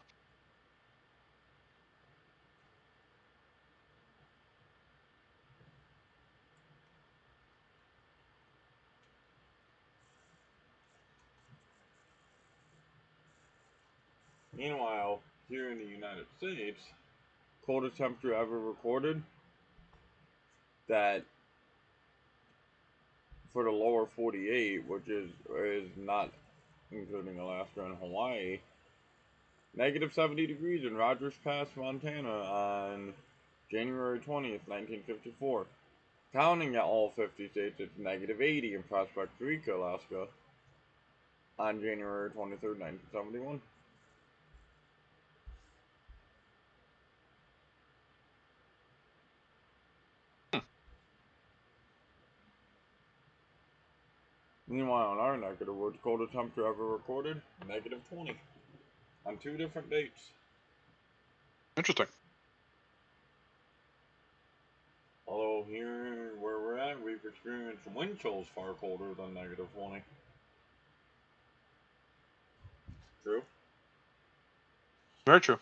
Meanwhile, here in the United States, coldest temperature ever recorded, that for the lower 48, which is not including Alaska and Hawaii, negative 70 degrees in Rogers Pass, Montana on January 20th, 1954. Counting at all 50 states, it's negative 80 in Prospect Creek, Alaska on January 23rd, 1971. Meanwhile, in our neck of the woods, coldest temperature ever recorded, negative 20 on 2 different dates. Interesting. Although here where we're at, we've experienced wind chills far colder than negative 20. True? Very true.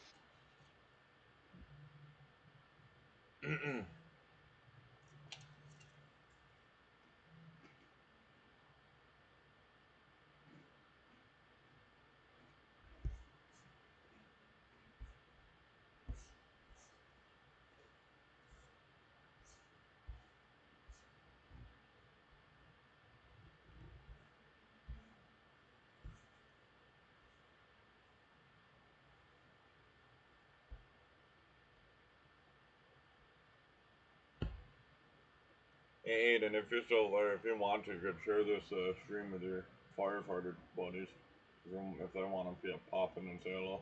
Hey, Aiden, if you're still there, if you want to, you could share this stream with your firefighter buddies. If they want to pop in and say hello.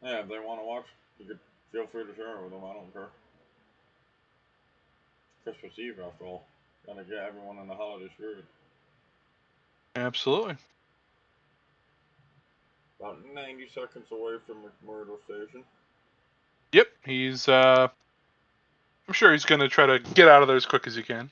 Yeah, if they want to watch, you could feel free to share it with them. I don't care. Christmas Eve, after all. Gotta get everyone in the holiday spirit. Absolutely. About 90 seconds away from McMurdo Station. Yep, he's I'm sure he's going to try to get out of there as quick as he can.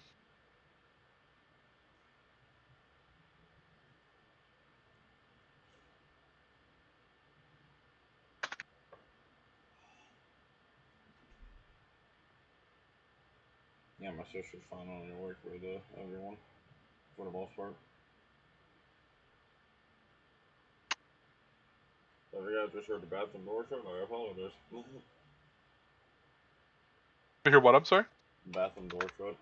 Yeah, my sister's finally awake with everyone, for the most part. So if you guys just heard the bathroom door shut, I apologize. You hear what? I'm sorry? Bathroom door shut.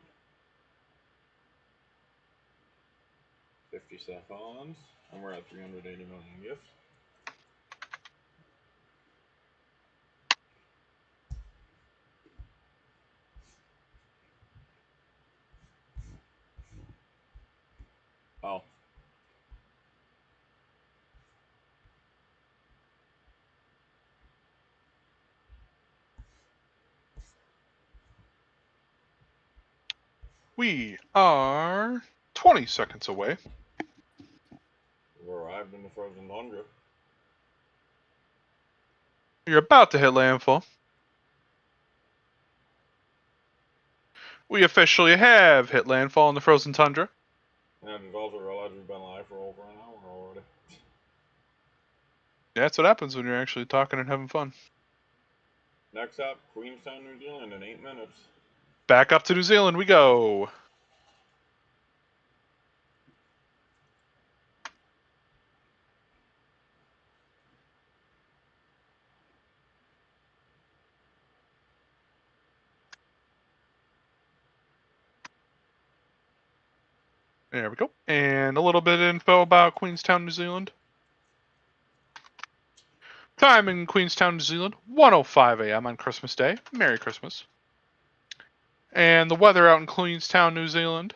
50 seconds. And we're at 380 million gifts. Oh. We are 20 seconds away. We arrived in the frozen tundra. You're about to hit landfall. We officially have hit landfall in the frozen tundra. And I just also realized we've been live for over an hour already. Yeah, that's what happens when you're actually talking and having fun. Next up, Queenstown, New Zealand in 8 minutes. Back up to New Zealand we go. There we go. And a little bit of info about Queenstown, New Zealand. Time in Queenstown, New Zealand, 1:05 a.m. on Christmas Day. Merry Christmas. And the weather out in Queenstown, New Zealand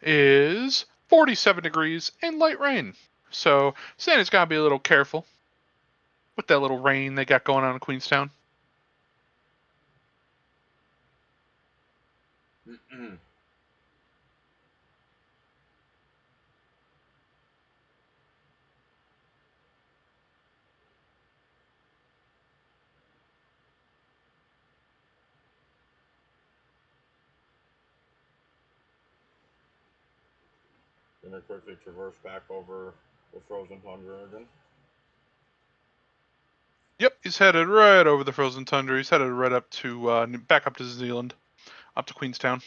is 47 degrees and light rain. So Santa's got to be a little careful with that little rain they got going on in Queenstown. Gonna quickly traverse back over the frozen tundra again. Yep, he's headed right over the frozen tundra. He's headed right up to back up to New Zealand, up to Queenstown.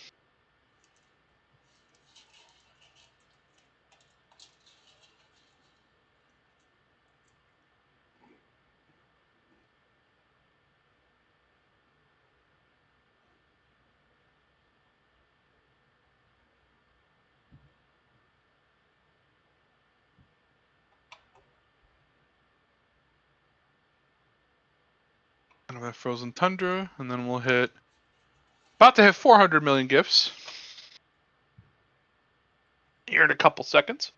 And that frozen tundra, and then we'll hit about to hit 400 million gifts here in a couple seconds.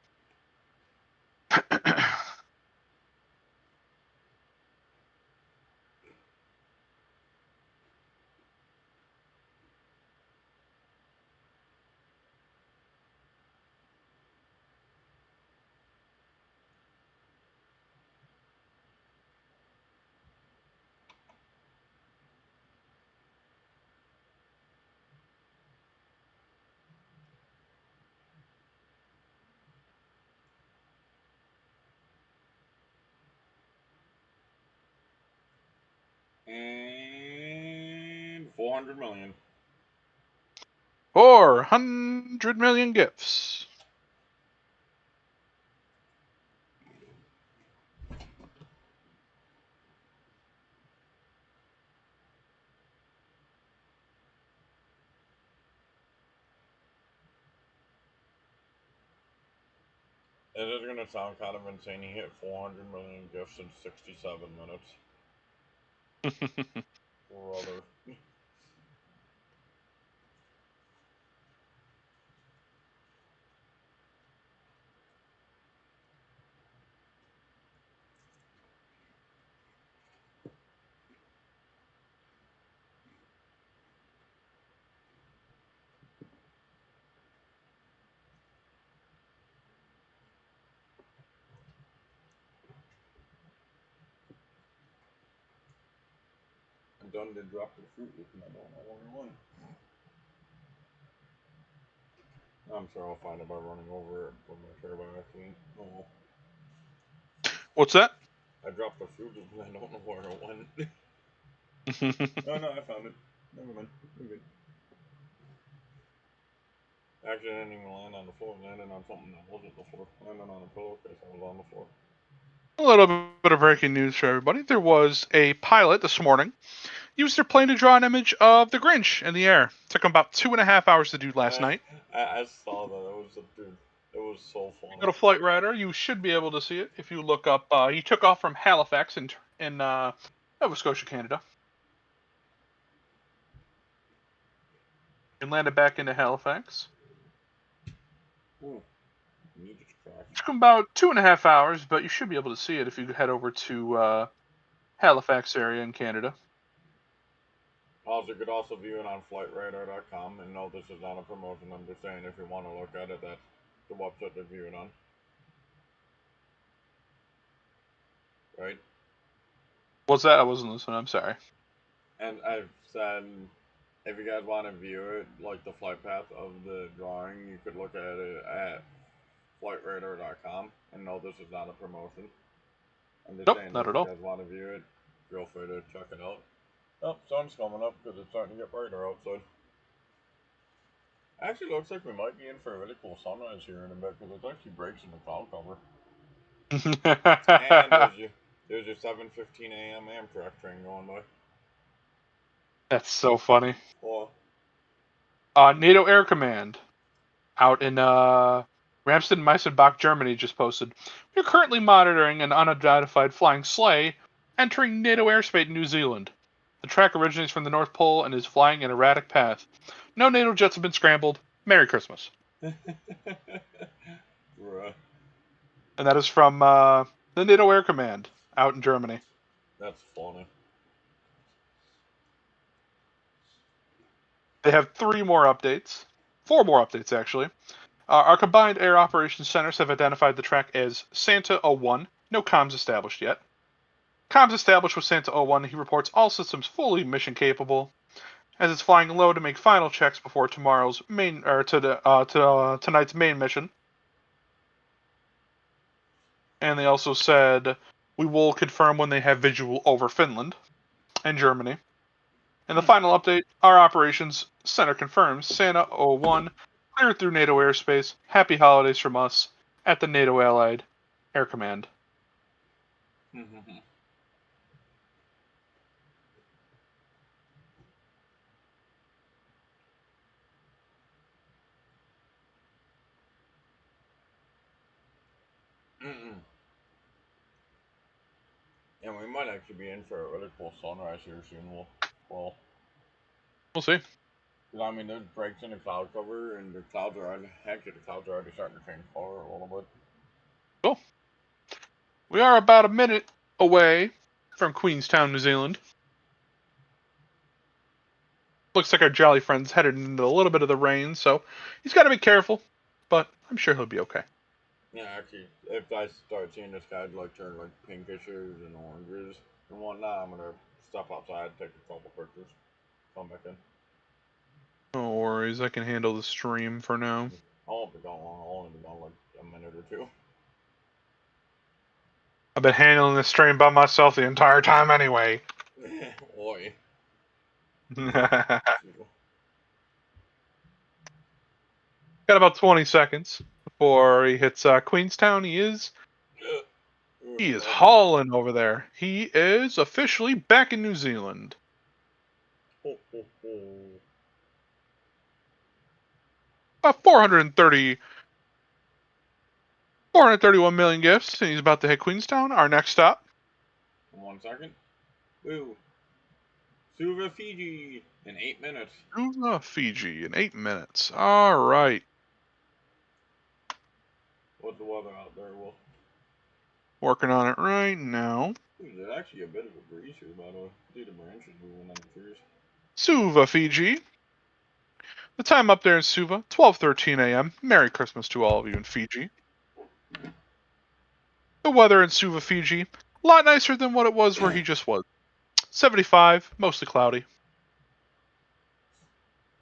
And 400 million. 400 million gifts. It is going to sound kind of insane. He hit 400 million gifts in 67 minutes. Brother. I'm done to drop the fruit loop and I don't know where it went. I'm sure I'll find it by running over it from my chair by accident. Oh. What's that? I dropped the fruit loop and I don't know where it went. No, I found it. Never mind. We're good. Actually, I didn't even land on the floor. I landed on something that wasn't the floor. I landed on a pillowcase that was on the floor. A little bit of breaking news for everybody. There was a pilot this morning used their plane to draw an image of the Grinch in the air. It took him about 2.5 hours to do last night. I saw that. It was so funny. Got a flight radar. You should be able to see it if you look up. He took off from Halifax in Nova Scotia, Canada, and landed back into Halifax. Ooh, music's cracked. It took him about 2.5 hours, but you should be able to see it if you head over to Halifax area in Canada. Also, you could also view it on flightradar.com, and no, this is not a promotion. I'm just saying if you want to look at it, that's the website to view it on. Right? What's that? I wasn't listening. I'm sorry. And I've said if you guys want to view it, like the flight path of the drawing, you could look at it at flightradar.com, and no, this is not a promotion. I'm just Nope, saying not if at you all. guys want to view it, feel free to check it out. Oh, sun's coming up because it's starting to get brighter outside. Actually, looks like we might be in for a really cool sunrise here in a bit because it actually breaks in the cloud cover. And there's your 7:15 a.m. Amtrak train going by. That's so funny. Well, NATO Air Command out in Ramstein-Meisenbach, Germany, just posted. We're currently monitoring an unidentified flying sleigh entering NATO airspace in New Zealand. The track originates from the North Pole and is flying an erratic path. No NATO jets have been scrambled. Merry Christmas. bruh, And that is from the NATO Air Command out in Germany. that's funny. They have 4 more updates, actually. Our combined air operations centers have identified the track as Santa 01. No comms established yet. Comms established with Santa 01. He reports all systems fully mission capable, as it's flying low to make final checks before tonight's main mission. And they also said we will confirm when they have visual over Finland and Germany. And the final update, our operations center confirms Santa 01 cleared through NATO airspace. Happy holidays from us at the NATO Allied Air Command. And we might actually be in for a really cool sunrise here soon. We'll see. I mean, there's breaks in the cloud cover, and the clouds are already starting to change color a little bit. Cool. We are about a minute away from Queenstown, New Zealand. Looks like our jolly friend's headed into a little bit of the rain, so he's got to be careful, but I'm sure he'll be okay. Yeah, actually, if I start seeing the sky like turn like pinkishes and oranges and whatnot, I'm gonna step outside, take a couple pictures, come back in. No worries, I can handle the stream for now. I won't be gone long. I'll only be gone like a minute or two. I've been handling this stream by myself the entire time anyway. Oi. Got about 20 seconds before he hits Queenstown. He is hauling over there. He is officially back in New Zealand. About 431 million gifts, and he's about to hit Queenstown. Our next stop. 1 second. Woo. Suva, Fiji in 8 minutes. Suva, Fiji in 8 minutes. All right. What's the weather out there, Will? Working on it right now. There's actually a bit of a breeze here, by the way. See the branches moving on the trees. Suva, Fiji. The time up there in Suva, 12:13 a.m. Merry Christmas to all of you in Fiji. The weather in Suva, Fiji, a lot nicer than what it was where he just was. 75, mostly cloudy.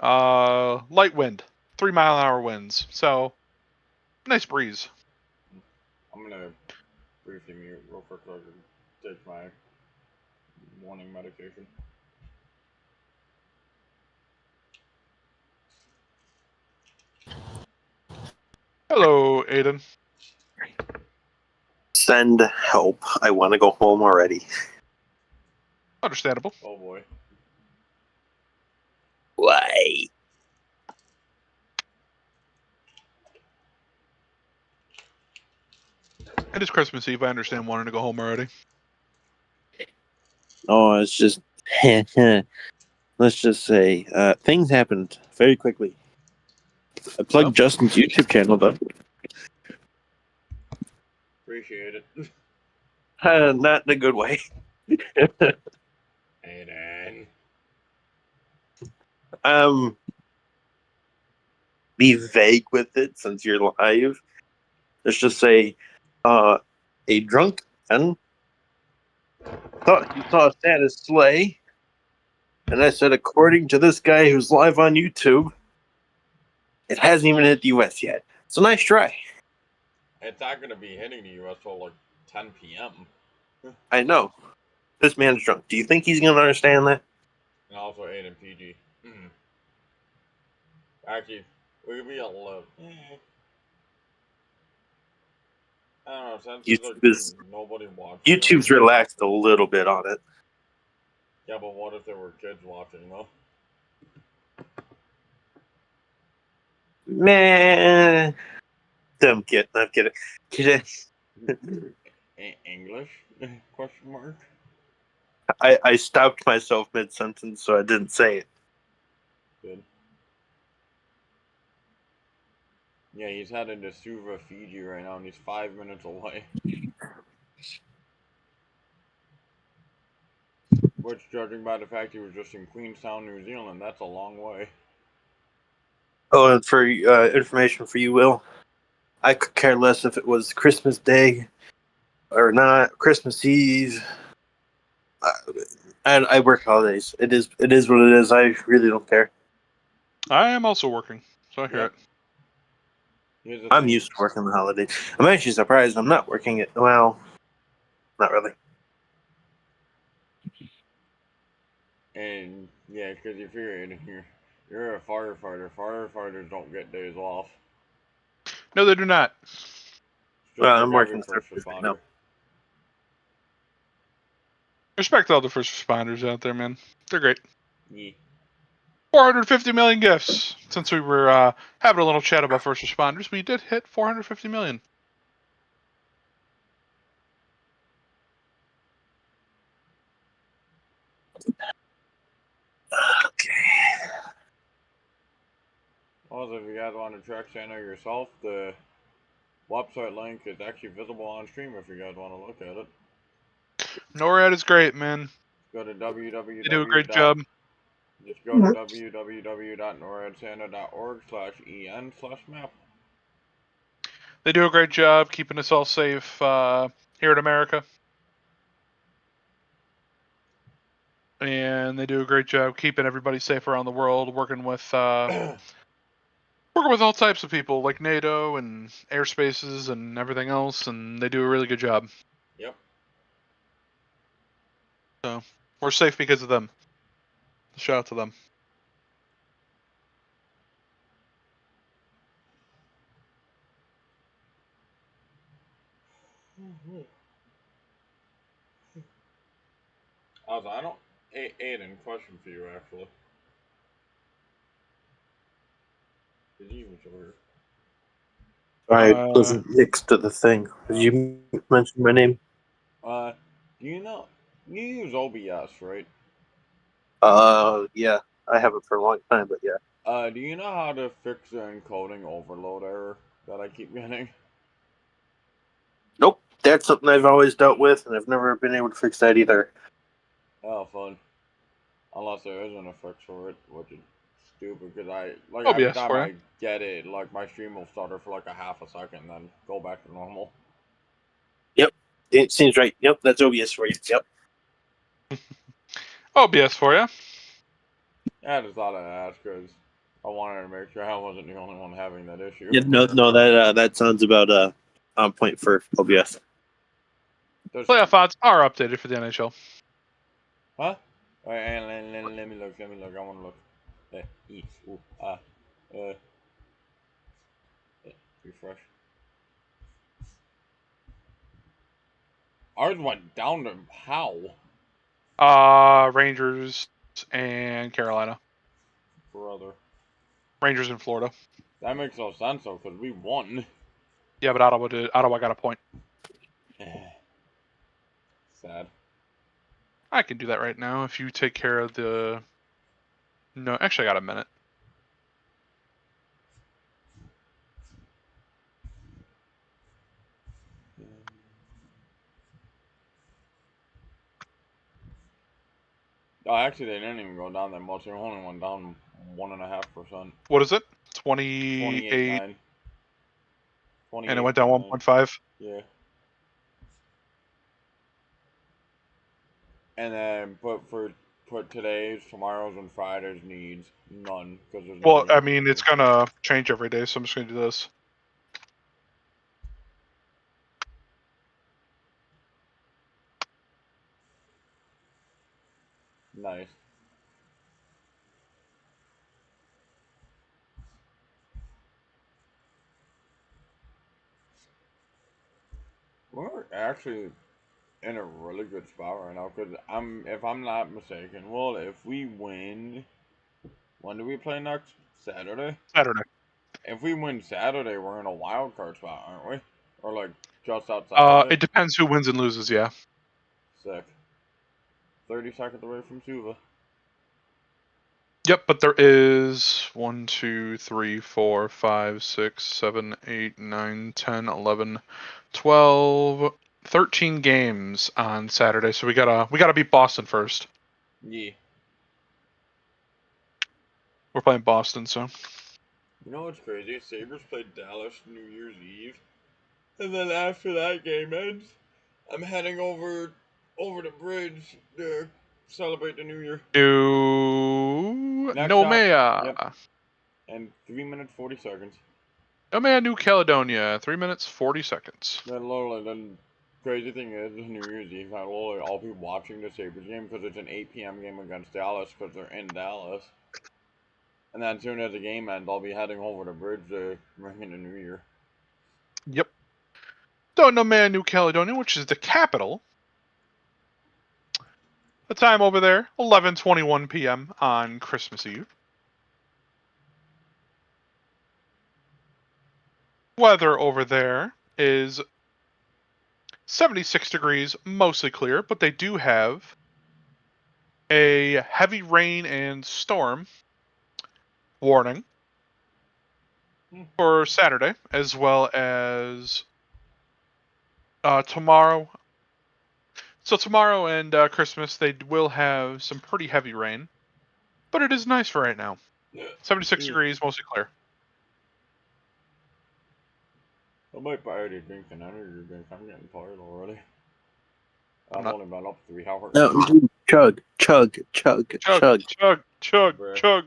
Light wind, 3-mile-an-hour winds. So, nice breeze. I'm gonna briefly mute real quick so I can take my morning medication. Hello, Aiden. Send help. I want to go home already. Understandable. Oh boy. Why? It is Christmas Eve. I understand wanting to go home already. Oh, it's just... Let's just say, things happened very quickly. I plugged Justin's YouTube channel, though. Appreciate it. Not in a good way. Aiden. be vague with it since you're live. Let's just say, a drunk man thought he saw Santa's sleigh, and I said, according to this guy who's live on YouTube, it hasn't even hit the U.S. yet. So nice try. It's not going to be hitting the U.S. till like 10 p.m. I know. This man's drunk. Do you think he's going to understand that? And also 8 and PG. Actually, we could be at 11. I don't know, since it's like nobody watching. YouTube's relaxed a little bit on it. Yeah, but what if there were kids watching, though? Man. I'm kidding. English? Question mark? I stopped myself mid-sentence, so I didn't say it. Good. Yeah, he's heading to Suva, Fiji right now, and he's 5 minutes away. Which, judging by the fact he was just in Queenstown, New Zealand, that's a long way. Oh, and for information for you, Will, I could care less if it was Christmas Day or not, Christmas Eve. I work holidays. It is what it is. I really don't care. I am also working, so I hear it. I'm used to working the holidays. I'm actually surprised I'm not working it. Well, not really. And yeah, because if you're a firefighter, firefighters don't get days off. No, they do not. Just I'm like every working first Thursdays right responder. now. Respect all the first responders out there, man. They're great. Yeah. 450 million gifts. Since we were having a little chat about first responders, we did hit 450 million. Okay. Also, if you guys want to track Santa yourself, the website link is actually visible on stream if you guys want to look at it. NORAD is great, man. Go to www. They do a great job. Just go to www.noradsanta.org/en/map. They do a great job keeping us all safe here in America. And they do a great job keeping everybody safe around the world, working with all types of people like NATO and airspaces and everything else, and they do a really good job. Yep. So we're safe because of them. Shout out to them. Also, I don't. Aiden, question for you actually. Did you even show her? I wasn't next to the thing. Did you mention my name? Do you know you use OBS, right? Yeah. I haven't for a long time, but yeah. Do you know how to fix the encoding overload error that I keep getting? Nope. That's something I've always dealt with, and I've never been able to fix that either. Oh, fun. Unless there isn't a fix for it, which is stupid because every OBS time for I you. get it, like my stream will stutter for like a half a second and then go back to normal. Yep. It seems right. Yep, that's OBS for you. Yep. OBS for you. I just thought I'd ask because I wanted to make sure I wasn't the only one having that issue. Yeah, no, that sounds about on point for OBS. Playoff odds are updated for the NHL. Huh? Alright, let me look. I want to look. Refresh. Ours went down to how? Rangers and Carolina. Brother. Rangers in Florida. That makes no sense though, because we won. Yeah, but Ottawa did. Ottawa got a point. Sad. I can do that right now if you take care of the. No, actually, I got a minute. Oh, actually, they didn't even go down that much. They only went down 1.5%. What is it? 28, 28.9. and it went down 28.9. 1.5. Yeah. And then put today's, tomorrow's, and Friday's needs none because there's no Well, I games mean, it's today. gonna change every day, so I'm just gonna do this. Nice. We're actually in a really good spot right now because if I'm not mistaken, well, if we win, when do we play next? Saturday. Saturday. If we win Saturday, we're in a wild card spot, aren't we? Or like just outside of It it. depends who wins and loses. Yeah. Sick. 30 seconds away from Suva. Yep, but there is 1, 2, 3, 4, 5, 6, 7, 8, 9, 10, 11, 12, 13 games on Saturday. So we gotta beat Boston first. Yeah. We're playing Boston, so You know what's crazy? Sabres played Dallas New Year's Eve. And then after that game ends, I'm heading over the bridge to celebrate the New Year. Next stop. Nomea. Yep. And 3 minutes 40 seconds. Nomea, New Caledonia. 3 minutes 40 seconds. Then literally, then crazy thing is New Year's Eve. I'll be watching the Sabres game because it's an 8 p.m. game against Dallas because they're in Dallas. And then as soon as the game ends, I'll be heading over the bridge to ring in the New Year. Yep. So Nomea, New Caledonia, which is the capital. The time over there, 11:21 p.m. on Christmas Eve. Weather over there is 76 degrees, mostly clear, but they do have a heavy rain and storm warning for Saturday, as well as tomorrow. So tomorrow and Christmas, they will have some pretty heavy rain, but it is nice for right now. 76 degrees, mostly clear. I might buy a drink and energy drink. I'm getting tired already. I've Not... only been up 3 hours. No, chug, chug, chug, chug, chug, chug, Bruh. chug.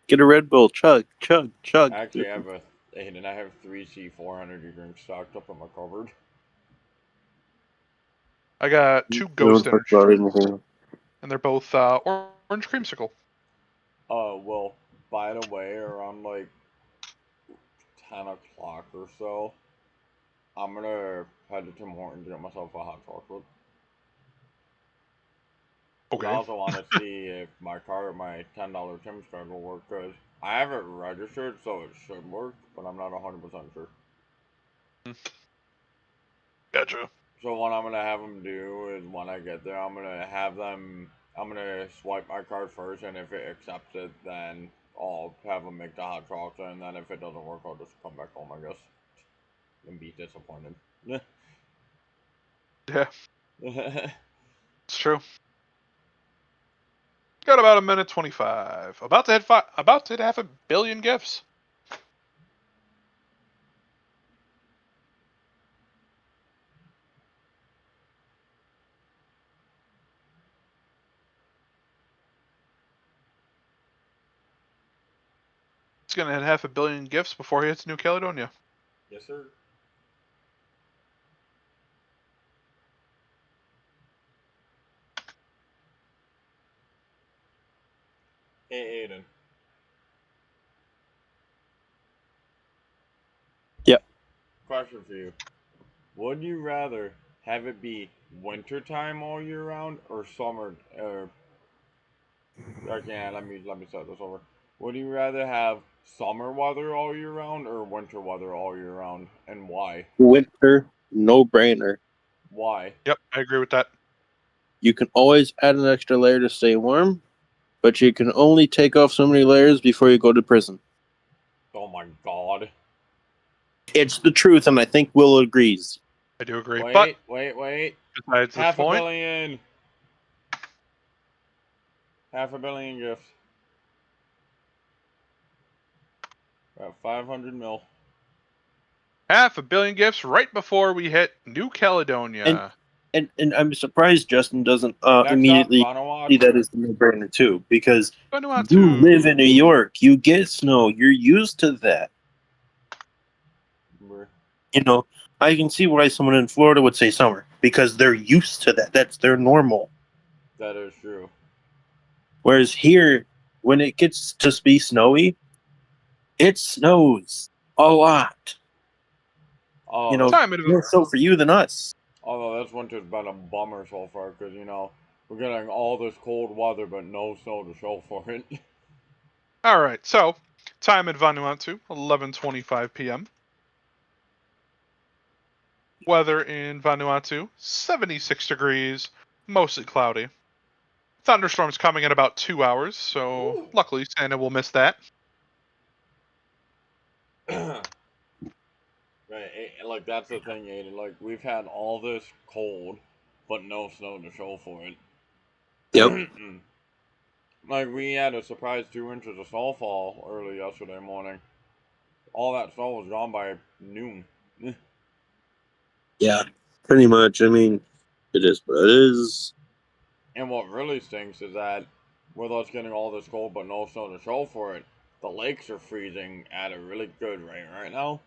Get a Red Bull, chug, chug, chug. Actually, I have 3 C4 energy drinks stocked up in my cupboard. I got 2 We Ghost don't talk energy about drinks, anything. and they're both orange creamsicle. Well, by the way, around like 10 o'clock or so, I'm gonna head to Tim Hortons to get myself a hot chocolate. And I Okay. also want to see if my $10 Tim's card will work, because I have it registered, so it should work, but I'm not 100% sure. Gotcha. So what I'm gonna have them do is when I get there, I'm gonna swipe my card first, and if it accepts it, then I'll have them make the hot chocolate, and then if it doesn't work, I'll just come back home, I guess, and be disappointed. Yeah, it's true. Got about 1:25. About to hit about to hit 500 million gifts. He's gonna hit 500 million gifts before he hits New Caledonia. Yes, sir. Hey, Aiden. Yep. Question for you. Would you rather have it be winter time all year round or summer? Okay, let me start this over. Would you rather have summer weather all year round or winter weather all year round, and why? Winter, no brainer. Why? Yep, I agree with that. You can always add an extra layer to stay warm, but you can only take off so many layers before you go to prison. Oh my god. It's the truth, and I think Will agrees. I do agree. Wait, But wait. besides this Half a point, billion. 500 million gifts. Got 500 mil. 500 million gifts right before we hit New Caledonia. And I'm surprised Justin doesn't Next immediately up, see that Vanuatu. as the no-brainer too, because Vanuatu. you live in New York, you get snow, you're used to that. You know, I can see why someone in Florida would say summer because they're used to that. That's their normal. That is true. Whereas here, when it gets to be snowy, it snows a lot. Oh, You know, more so for you than us. although this winter's been a bummer so far because, you know, we're getting all this cold weather but no snow to show for it. All right, so time in Vanuatu, 11:25 p.m. Weather in Vanuatu, 76 degrees, mostly cloudy. Thunderstorms coming in about 2 hours, so Ooh. luckily Santa will miss that. Right, like that's the thing, Aiden. Like we've had all this cold, but no snow to show for it. Yep. Like we had a surprise 2 inches of snowfall early yesterday morning. All that snow was gone by noon. Yeah, pretty much. I mean, it is what it is. And what really stinks is that with us getting all this cold but no snow to show for it, the lakes are freezing at a really good rate right now.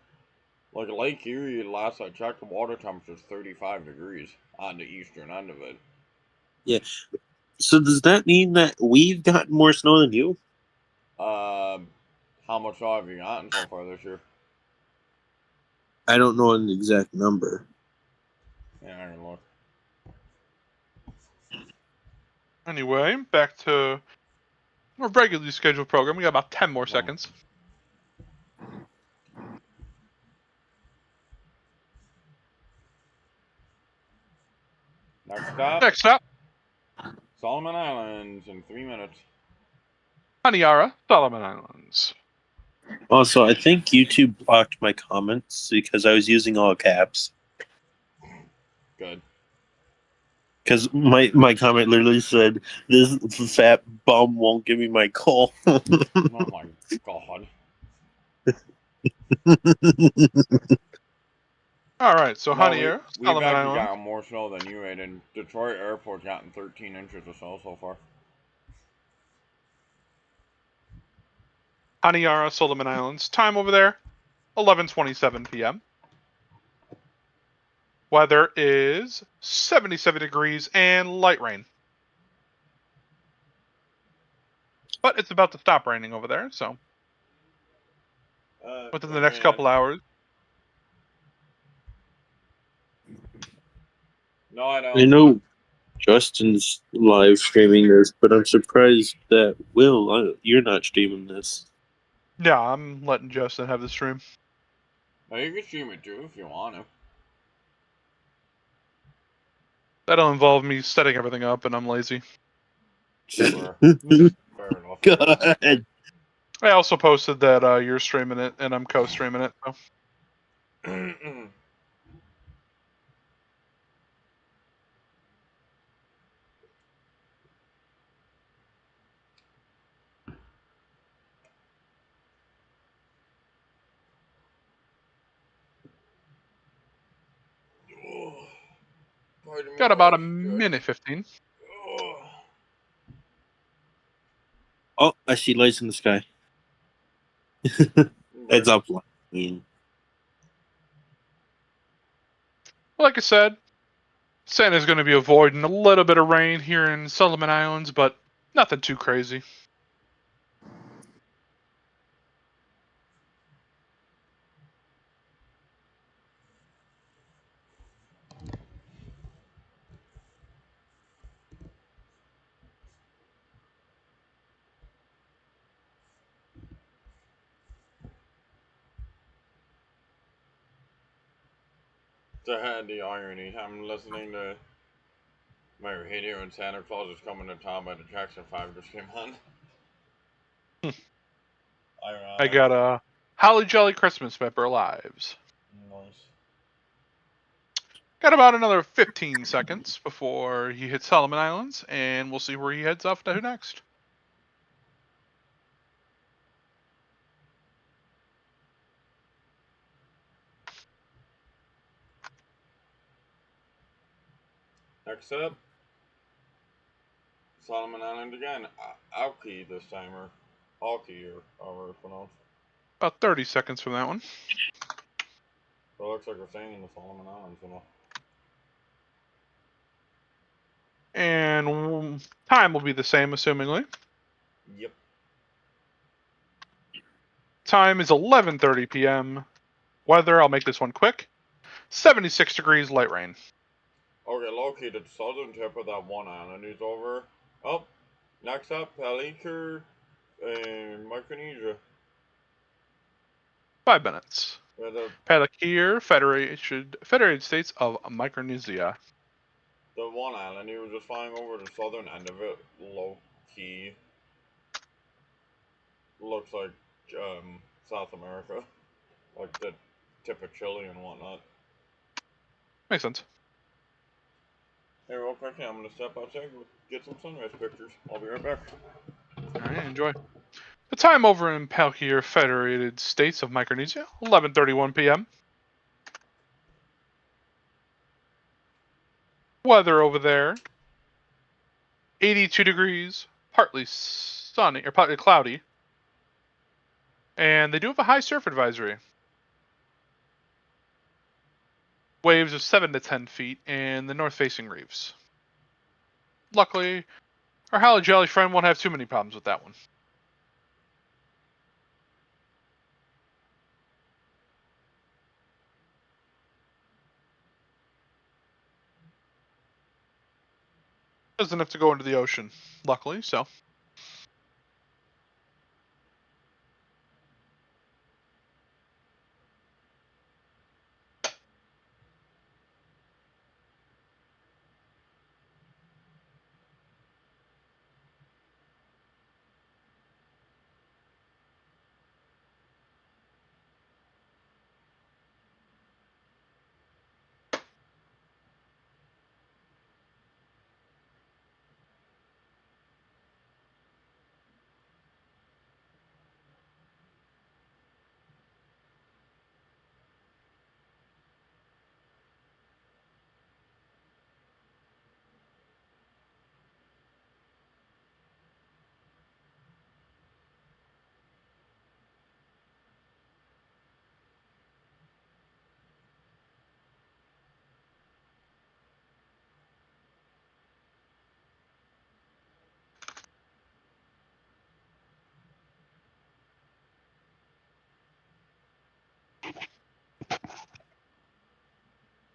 Like Lake Erie, last I checked, the water temperature is 35 degrees on the eastern end of it. Yeah. So does that mean that we've gotten more snow than you? How much snow have you gotten so far this year? I don't know an exact number. Yeah, I can look. Anyway, back to our regularly scheduled program. We got about 10 more seconds. Next up, Solomon Islands in 3 minutes. Honiara, Solomon Islands. Also, I think YouTube blocked my comments because I was using all caps. Good. Because my comment literally said, "This fat bum won't give me my coal." Oh my god. All right, so No, Honiara, we've Solomon actually Islands. gotten more snow than you had, and Detroit Airport's gotten 13 inches of snow so far. Honiara, Solomon Islands. Time over there, 11:27 p.m. Weather is 77 degrees and light rain. But it's about to stop raining over there, so within the next couple hours. No, I don't. I know Justin's live streaming this, but I'm surprised that you're not streaming this. Yeah, I'm letting Justin have the stream. No, you can stream it too if you want to. That'll involve me setting everything up, and I'm lazy. Fair enough. God. I also posted that you're streaming it, and I'm co-streaming it. So. Got about a minute 15. Oh, I see lights in the sky. Heads up. Like I said, Santa's going to be avoiding a little bit of rain here in Solomon Islands, but nothing too crazy. To add the irony, I'm listening to my radio and Santa Claus is Coming to Town by the Jackson 5 just came on. I got a Holly Jolly Christmas Pepper Lives. Nice. Got about another 15 seconds before he hits Solomon Islands, and we'll see where he heads off to next. Next up, Solomon Island again. Alki this time, or Alki, or however it's pronounced. About 30 seconds from that one. So it looks like we're staying in the Solomon Islands, you know. And time will be the same, assumingly. Yep. Time is 11:30 p.m. Weather, I'll make this one quick. 76 degrees, light rain. Okay, located southern tip of that one island is over. Oh, next up, Palikir in Micronesia. 5 minutes. Where the Palikir, Federated States of Micronesia. one island, he was just flying over the southern end of it, low key. Looks like South America, like the tip of Chile and whatnot. Makes sense. Hey, real quickly, I'm gonna step outside and get some sunrise pictures. I'll be right back. Alright, enjoy. The time over in Palikir, Federated States of Micronesia, 11:31 p.m. Weather over there, 82 degrees, partly sunny or partly cloudy. And they do have a high surf advisory. Waves of 7 to 10 feet in the north-facing reefs. Luckily, our Holly Jolly friend won't have too many problems with that one. Doesn't have to go into the ocean, luckily, so.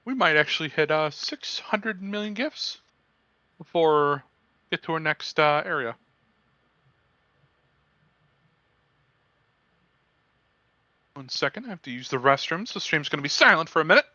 We might actually hit 600 million gifts before we get to our next area. One second, I have to use the restroom, so the stream's going to be silent for a minute.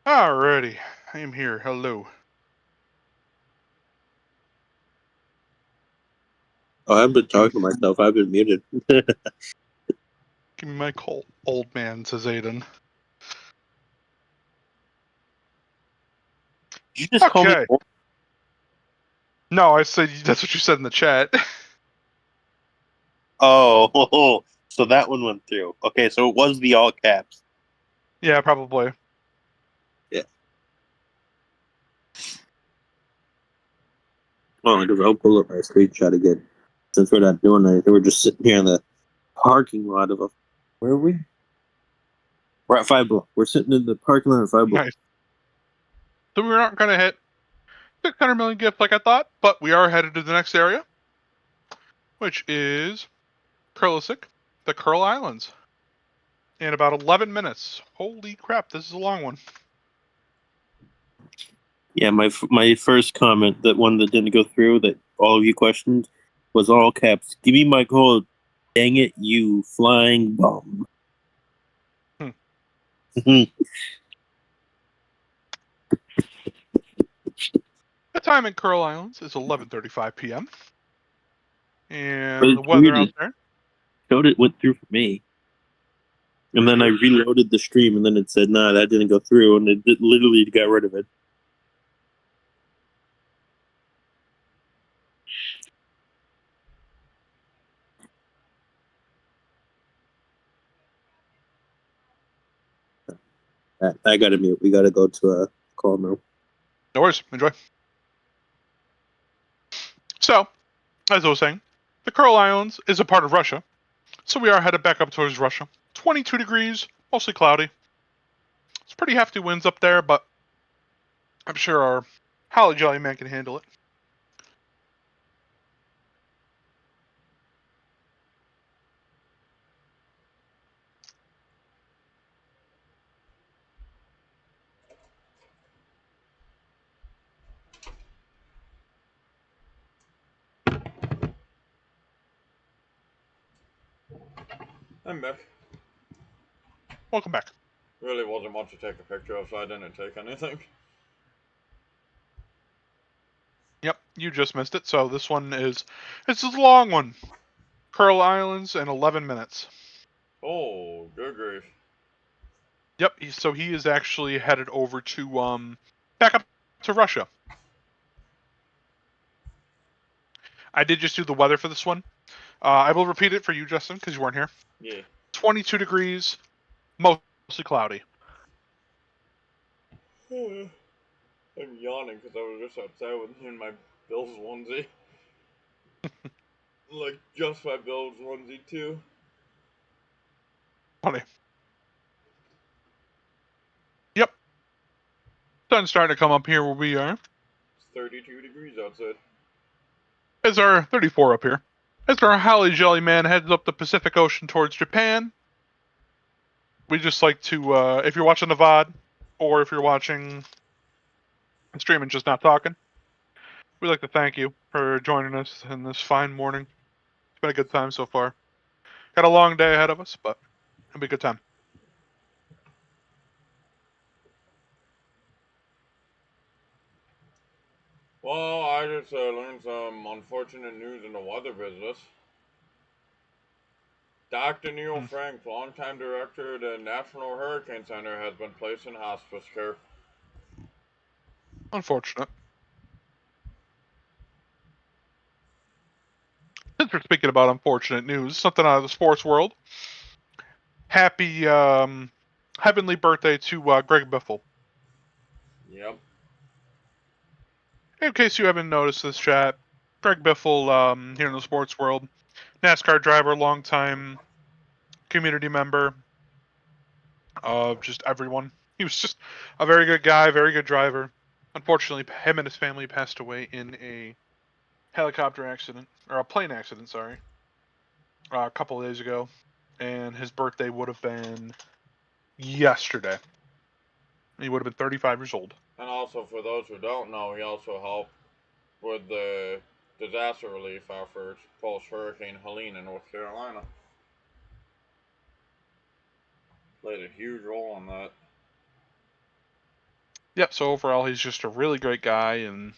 Alrighty, I am here. Hello. Oh, I've been talking to myself. I've been muted. Give me my call, old man, says Aiden. Did you just call me Okay. old? No, I said that's what you said in the chat. Oh, so that one went through. Okay, so it was the all caps. Yeah, probably. Yeah. Well, because I'll pull up my screenshot again. Since we're not doing anything, we're just sitting here in the parking lot of a. Where are we? We're at Five Below. We're sitting in the parking lot of Five Below. Nice. So we aren't going to hit 600 million gifts like I thought, but we are headed to the next area, which is Kurlisik, the Kurl Islands, in about 11 minutes. Holy crap, this is a long one. Yeah, my first comment, that one that didn't go through, that all of you questioned, was all caps. Give me my code. Dang it, you flying bum. The time in Kurl Islands is 11:35 p.m. But And the it's weather weird. out It there. showed it went through for me. And then I reloaded the stream, and then it said, nah, that didn't go through, and it literally got rid of it. I gotta mute. We gotta go to a call now. No worries. Enjoy. So, as I was saying, the Kurl Islands is a part of Russia. So we are headed back up towards Russia. 22 degrees, mostly cloudy. It's pretty hefty winds up there, but I'm sure our Holly Jolly Man can handle it. I'm back. Welcome back. Really wasn't much to take a picture of, so I didn't take anything. Yep, you just missed it. So this one is, it's a long one. Kurl Islands in 11 minutes. Oh, good grief. Yep, so he is actually headed over to, back up to Russia. I did just do the weather for this one. I will repeat it for you, Justin, because you weren't here. Yeah. 22 degrees, mostly cloudy. I'm yawning because I was just outside in my Bills onesie. Like, just my Bills onesie, too. Funny. Yep. Sun's starting to come up here where we are. It's 32 degrees outside. It's our 34 up here. As our Holly Jolly Man heads up the Pacific Ocean towards Japan, we just like to, if you're watching the VOD, or if you're watching the stream and just not talking, we'd like to thank you for joining us in this fine morning. It's been a good time so far. Got a long day ahead of us, but it'll be a good time. Well, I just learned some unfortunate news in the weather business. Dr. Neil Frank, longtime director of the National Hurricane Center, has been placed in hospice care. Unfortunate. Since we're speaking about unfortunate news, something out of the sports world. Happy heavenly birthday to Greg Biffle. Yep. In case you haven't noticed this chat, Greg Biffle, here in the sports world, NASCAR driver, longtime community member of just everyone. He was just a very good guy, very good driver. Unfortunately, him and his family passed away in a helicopter accident, or a plane accident, sorry, a couple of days ago. And his birthday would have been yesterday. He would have been 35 years old. And also, for those who don't know, he also helped with the disaster relief efforts post Hurricane Helene in North Carolina. Played a huge role in that. Yep, so overall, he's just a really great guy, and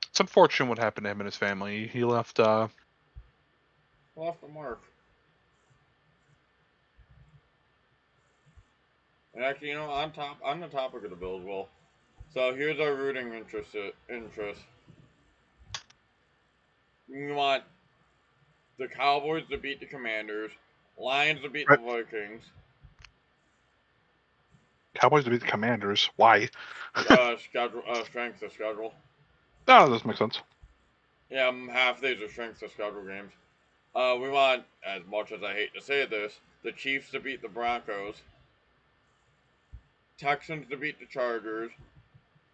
it's unfortunate what happened to him and his family. He left, Left a mark. And actually, you know, on the topic of the Bills, well, so here's our rooting interest. We want the Cowboys to beat the Commanders, Lions to beat the Right. Vikings, Cowboys to beat the Commanders. Why? strength of schedule. Oh, that doesn't make sense. Yeah, half these are strength of schedule games. We want, as much as I hate to say this, the Chiefs to beat the Broncos, Texans to beat the Chargers,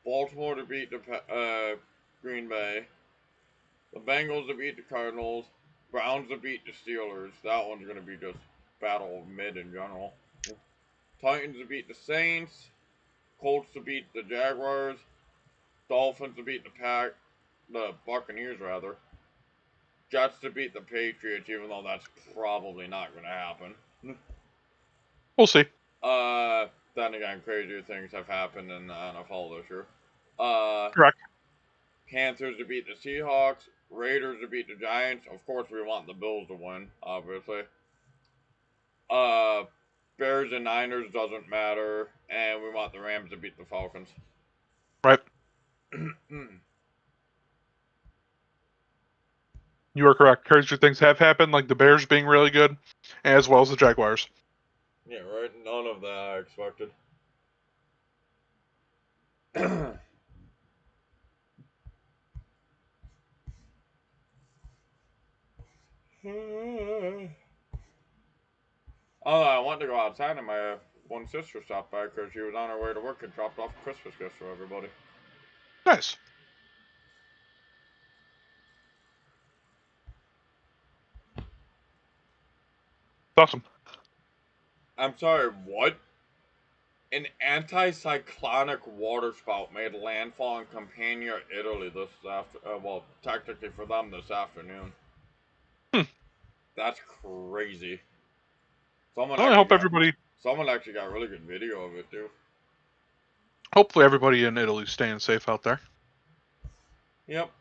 Baltimore to beat the Green Bay, the Bengals to beat the Cardinals, Browns to beat the Steelers. That one's going to be just battle of mid in general. Titans to beat the Saints, Colts to beat the Jaguars, Dolphins to beat the Buccaneers rather, Jets to beat the Patriots, even though that's probably not going to happen. We'll see. Then again, crazier things have happened in the NFL this year. Correct. Panthers to beat the Seahawks, Raiders to beat the Giants. Of course, we want the Bills to win, obviously. Uh, Bears and Niners doesn't matter, and we want the Rams to beat the Falcons. Right. You are correct. Crazier things have happened, like the Bears being really good, as well as the Jaguars. Yeah, right. None of that I expected. Oh, I wanted to go outside, and my one sister stopped by because she was on her way to work and dropped off Christmas gifts for everybody. Nice. Awesome. I'm sorry, what? An anticyclonic waterspout made landfall in Campania, Italy this well, technically for them this afternoon. Hmm. That's crazy. Well, I hope everybody. Someone actually got really good video of it too. Hopefully, everybody in Italy's staying safe out there. Yep.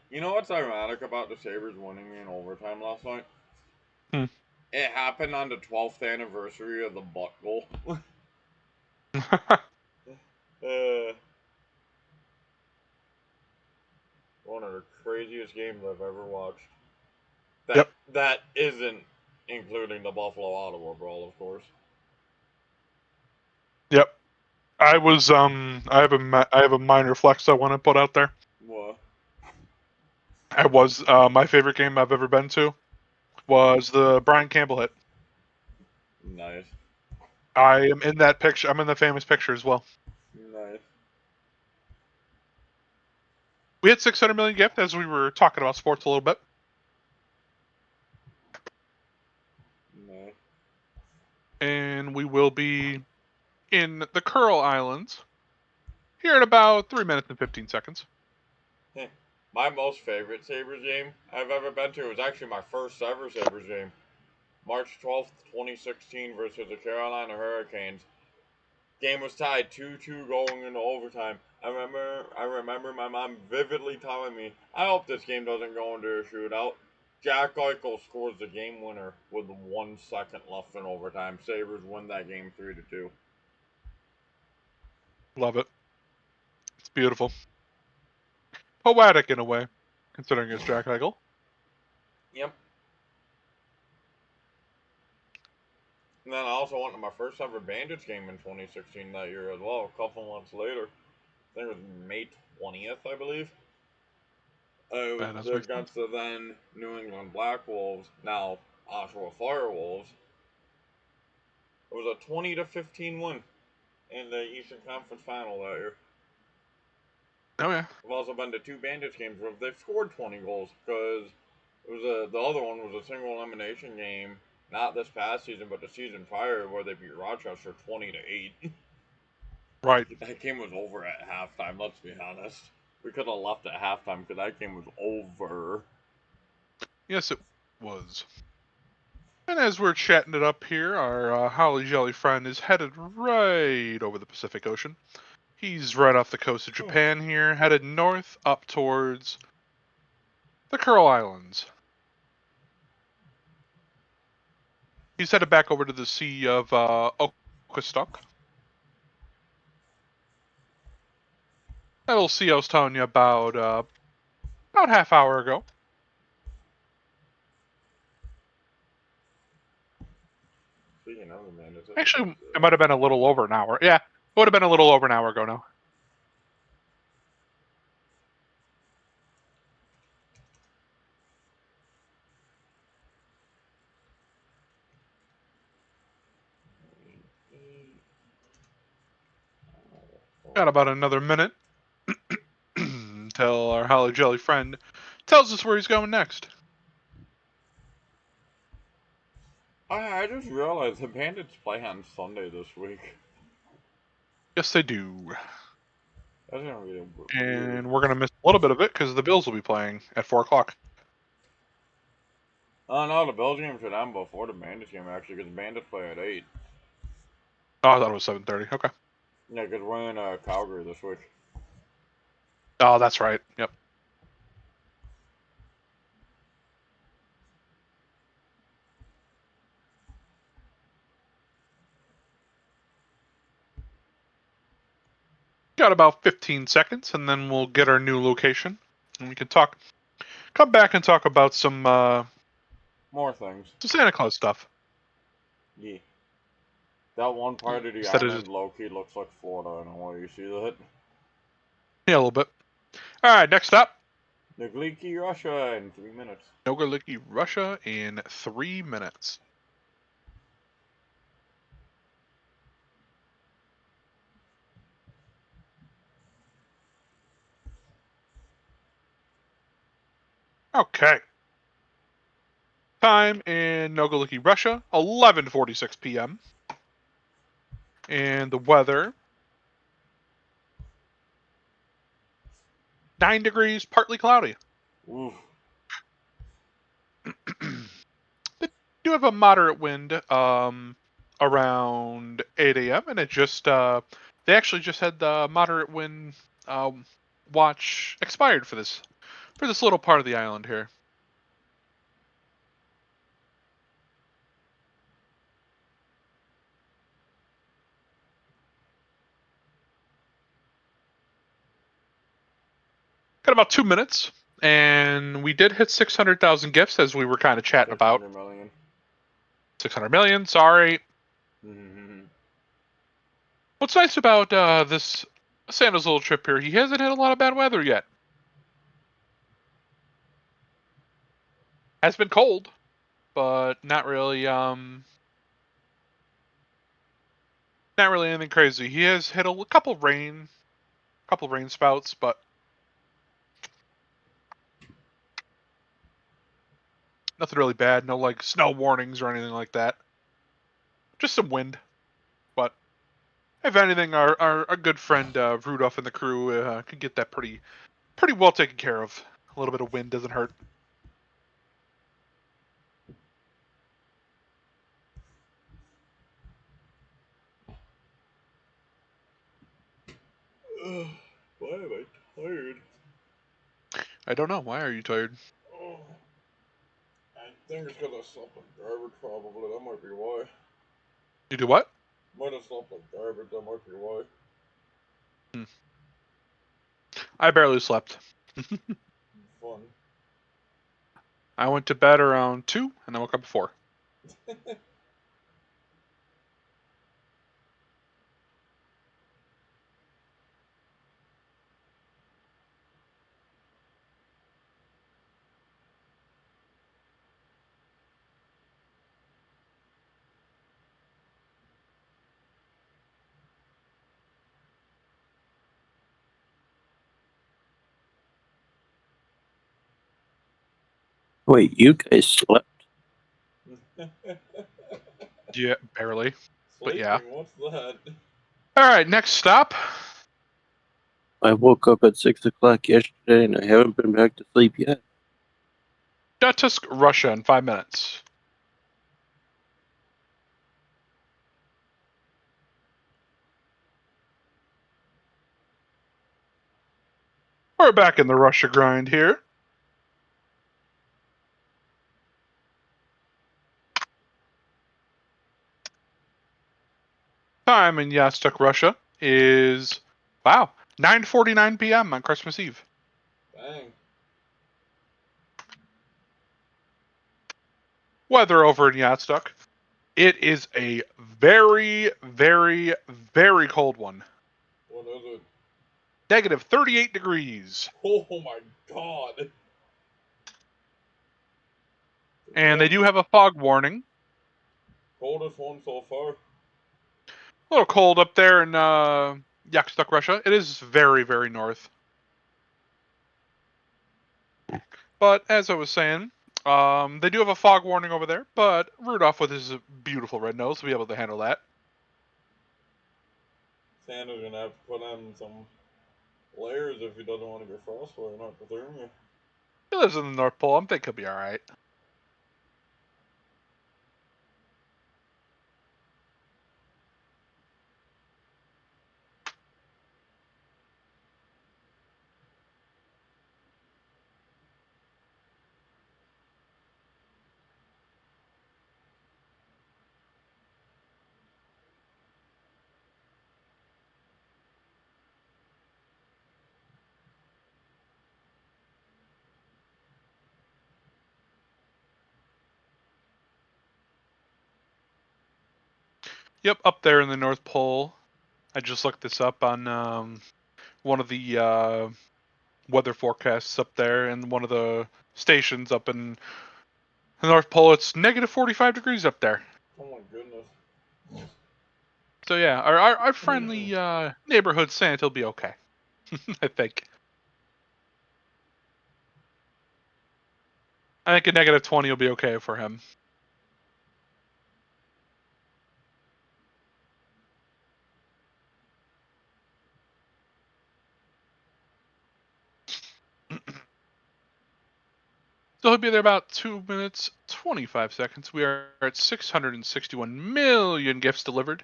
You know what's ironic about the Sabres winning in overtime last night? Hmm. It happened on the 12th anniversary of the butt goal. One of the craziest games I've ever watched. Yep. That isn't including the Buffalo Ottawa brawl, of course. Yep. I was I have a minor flex I want to put out there. What? I was my favorite game I've ever been to was the Brian Campbell hit. Nice. I am in that picture. I'm in the famous picture as well. Nice. We had 600 million gift as we were talking about sports a little bit. Nice. And we will be in the Curl Islands here in about 3 minutes and 15 seconds. My most favorite Sabres game I've ever been to was actually my first ever Sabres game. March 12th, 2016 versus the Carolina Hurricanes. Game was tied 2-2 going into overtime. I remember my mom vividly telling me, I hope this game doesn't go into a shootout. Jack Eichel scores the game winner with 1 second left in overtime. Sabres win that game 3-2. Love it. It's beautiful. Poetic in a way, considering it's Jack Eichel. Yep. And then I also went to my first ever Bandits game in 2016 that year as well, a couple months later. I think it was May 20th, I believe. It That does was make sense. against the then New England Black Wolves, now Oshawa Fire Wolves. It was a 20-15 win in the Eastern Conference Final that year. Oh yeah. I've also been to 2 Bandits games where they've scored 20 goals because it was the other one was a single elimination game, not this past season, but the season prior where they beat Rochester 20-8. Right. That game was over at halftime. Let's be honest. We could have left at halftime because that game was over. Yes, it was. And as we're chatting it up here, our Holly Jolly friend is headed right over the Pacific Ocean. He's right off the coast of Japan here, headed north up towards the Curl Islands. He's headed back over to the Sea of Okostock. That little sea I was telling you about half hour ago. Speaking of the man, Actually, it might have been a little over an hour. Yeah, it would have been a little over an hour ago now. Got about another minute until our Holly Jelly friend tells us where he's going next. I just realized the Bandits play on Sunday this week. Yes, they do. That's not really And weird. we're going to miss a little bit of it because the Bills will be playing at 4 o'clock. Oh no, the Bills game should end before the Bandits game actually, because the Bandits play at 8. Oh, I thought it was 7:30. Okay. Yeah, because we're in Calgary this week. Oh, that's right. Yep. Got about 15 seconds, and then we'll get our new location, and we can come back and talk about some More things. Santa Claus stuff. Yeah. That one part of the Instead of island low-key looks like Florida. I don't know why you see that. yeah, a little bit. All right, next up, Negliki, Russia in 3 minutes. Nogaliki, Russia in 3 minutes. Okay. Time in Nogaliki, Russia, 11:46 p.m. And the weather, 9 degrees, partly cloudy. Oof. They do have a moderate wind around 8 a.m. and it just they actually just had the moderate wind watch expired for this little part of the island here. Got about 2 minutes, and we did hit 600,000 gifts as we were kind of chatting about. 600 million. 600 million. Sorry. Mm-hmm. What's nice about this Santa's little trip here? He hasn't had a lot of bad weather yet. Has been cold, but not really anything crazy. He has hit a couple rain spouts, but nothing really bad. No like snow warnings or anything like that. Just some wind. But if anything, our good friend Rudolph and the crew can get that pretty well taken care of. A little bit of wind doesn't hurt. Why am I tired? I don't know. Why are you tired? Oh, I think it's because I slept like garbage, probably. That might be why. You do what? Might have slept like garbage. That might be why. I barely slept. Fun. I went to bed around 2 and I woke up at 4. Wait, you guys slept? Yeah, barely. But yeah. What's that? All right, next stop. I woke up at 6 o'clock yesterday and I haven't been back to sleep yet. Datisk, Russia in 5 minutes. We're back in the Russia grind here. Time in Yastuk, Russia is, wow, 9:49 p.m. on Christmas Eve. Dang. Weather over in Yachtstuck. It is a very, very, very cold one. What is it? Negative 38 degrees. Oh my god. And they do have a fog warning. Coldest one so far. A little cold up there in Yachtstuck, Russia. It is very, very north. But as I was saying, they do have a fog warning over there. But Rudolph, with his beautiful red nose, will be able to handle that. Santa's gonna have to put on some layers if he doesn't want to get frostbite or hypothermia. He lives in the North Pole. I think he'll be all right. Yep, up there in the North Pole. I just looked this up on one of the weather forecasts up there, and one of the stations up in the North Pole. It's negative 45 degrees up there. Oh my goodness. So yeah, our friendly neighborhood Santa will be okay. I think. I think a negative 20 will be okay for him. So he'll be there about 2 minutes, 25 seconds. We are at 661 million gifts delivered.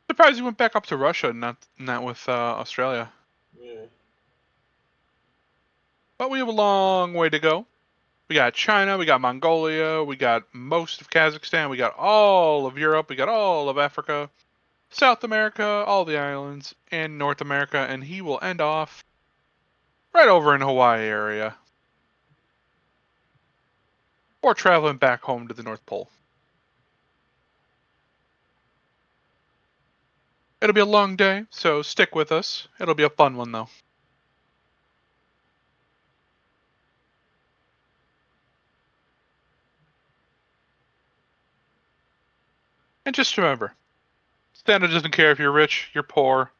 Surprised he went back up to Russia, not with Australia. Yeah. But we have a long way to go. We got China, we got Mongolia, we got most of Kazakhstan, we got all of Europe, we got all of Africa, South America, all the islands, and North America, and he will end off right over in Hawaii area. Or traveling back home to the North Pole. It'll be a long day, so stick with us. It'll be a fun one, though. And just remember, Santa doesn't care if you're rich, you're poor,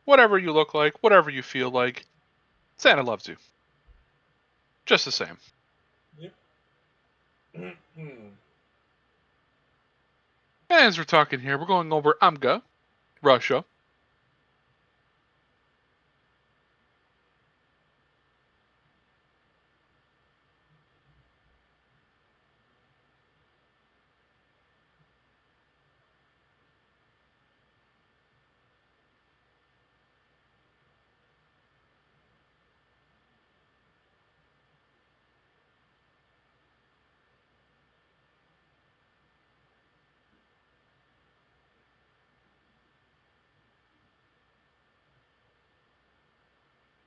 whatever you look like, whatever you feel like. Santa loves you. Just the same. Yep. As we're talking here, we're going over Amga, Russia.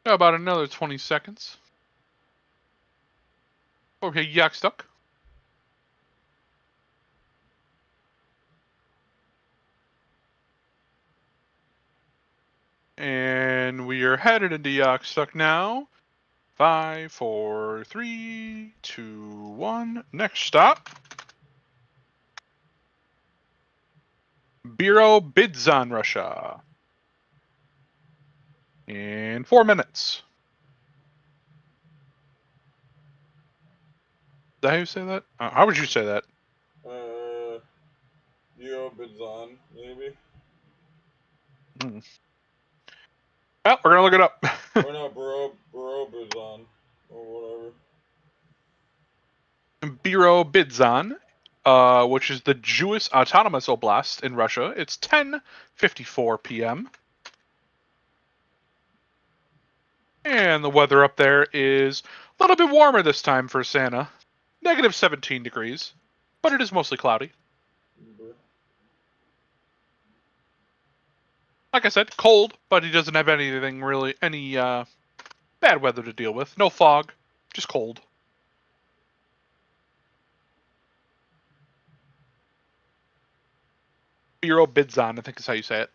About another 20 seconds. Okay, yak stuck. And we are headed into Yakstuck now. 5, 4, 3, 2, 1. Next stop. Biro Bidzhan, Russia. In 4 minutes. Is that how you say that? How would you say that? Bidzhan, maybe? Well, we're gonna look it up. Or not, Bidzhan, or whatever. Birobidzhan, which is the Jewish Autonomous Oblast in Russia. It's 10:54 p.m. And the weather up there is a little bit warmer this time for Santa. Negative 17 degrees, but it is mostly cloudy. Like I said, cold, but he doesn't have anything really, any bad weather to deal with. No fog, just cold. Birobidzhan, I think is how you say it.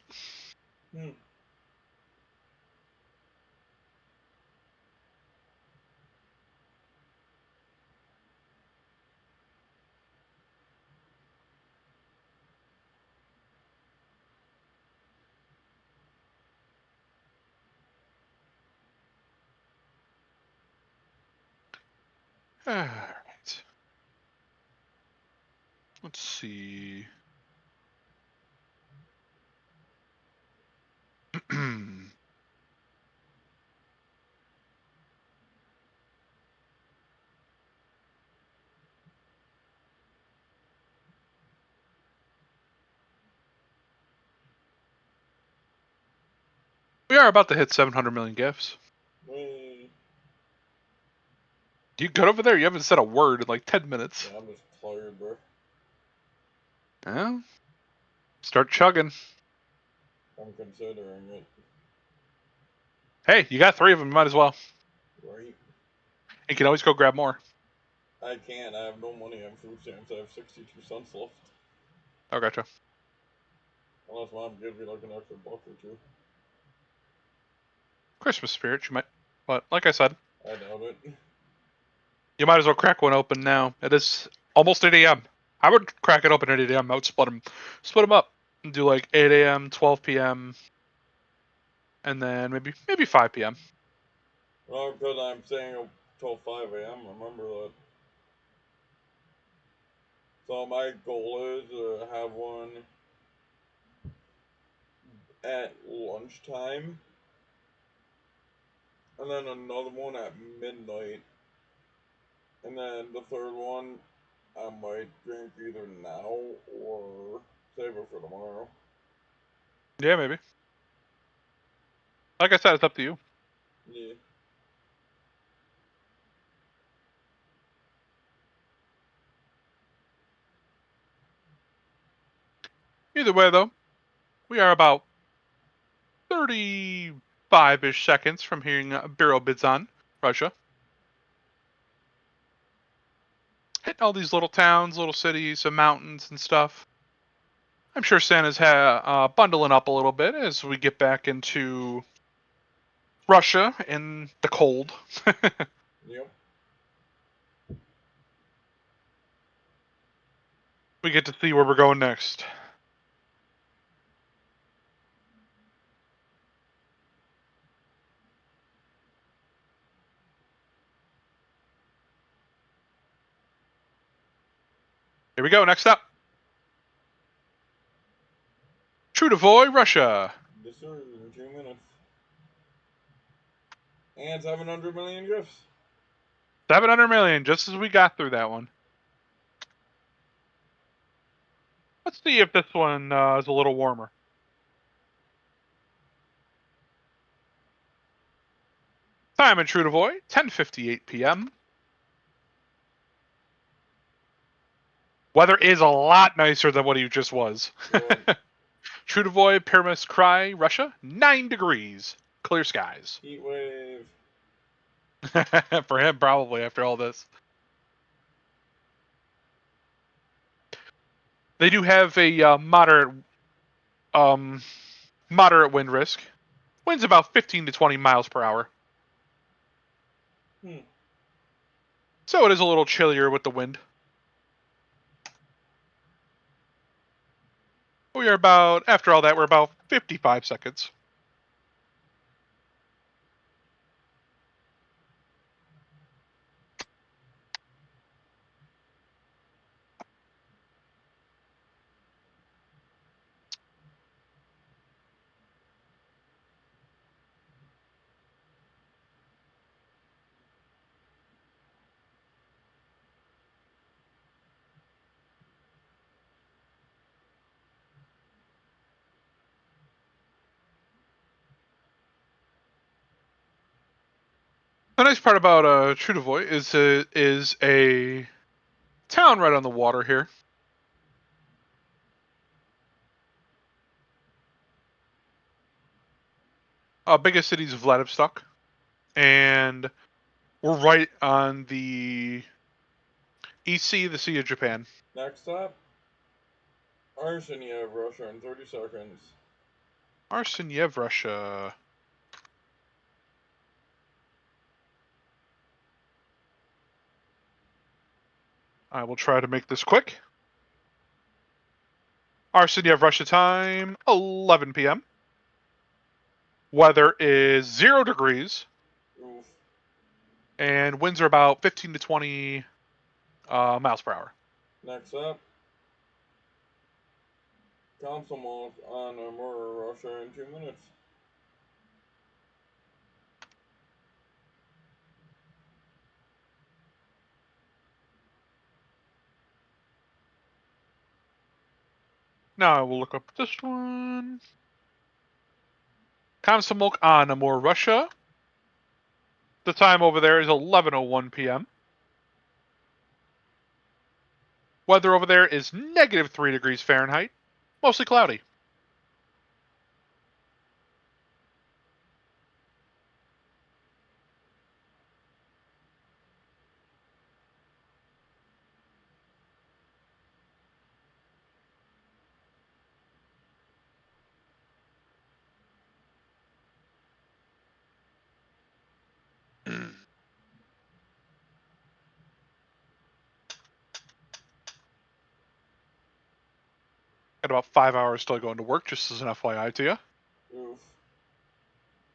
Alright. Let's see. We are about to hit 700 million gifts. You good over there? You haven't said a word in like 10 minutes. Yeah, I'm just tired, bro. Yeah. Start chugging. I'm considering it. Hey, you got 3 of them. You might as well. Right? You can always go grab more. I can't. I have no money on food stamps. I have 62 cents left. Oh, gotcha. Unless Mom gives me like an extra buck or two. Christmas spirit, you might. But like I said, I doubt it. you might as well crack one open now. It is almost 8 a.m. I would crack it open at 8 a.m. I would split them up and do like 8 a.m., 12 p.m., and then maybe 5 p.m. Well, because I'm staying till 5 a.m. Remember that. So my goal is to have one at lunchtime, and then another one at midnight, and then the third one I might drink either now or save it for tomorrow. Yeah, maybe. Like I said, it's up to you. Yeah. Either way, though, we are about 35-ish seconds from hearing Birobidzhan, Russia. Hitting all these little towns, little cities, some mountains and stuff. I'm sure Santa's bundling up a little bit as we get back into Russia in the cold. Yep. We get to see where we're going next. Here we go. Next up, Trudovoy, Russia. Yes, sir. In 2 minutes. And 700 million gifts. 700 million, just as we got through that one. Let's see if this one is a little warmer. Time in Trudovoy, 10:58 p.m. Weather is a lot nicer than what he just was. Trudovoy, Permis Krai, Russia, 9 degrees. Clear skies. Heat wave. For him, probably, after all this. They do have a moderate wind risk. Winds about 15 to 20 miles per hour. So it is a little chillier with the wind. We are about, after all that, we're about 55 seconds. The nice part about Trudevoy is a town right on the water here. Biggest city is Vladivostok, and we're right on the East Sea, the Sea of Japan. Next stop, Arsenyev, Russia, in 30 seconds. Arsenyev, Russia. I will try to make this quick. Arsenyev, Russia time, 11 p.m. Weather is 0 degrees. Oof. And winds are about 15 to 20 miles per hour. Next up, Komsomolsk on Amur, Russia, in 2 minutes. Now I will look up this one. Komsomolsk on Amur, Russia. The time over there is 11:01 p.m. Weather over there is -3 degrees Fahrenheit, mostly cloudy. Got about 5 hours till going to work, just as an FYI to you. Oof.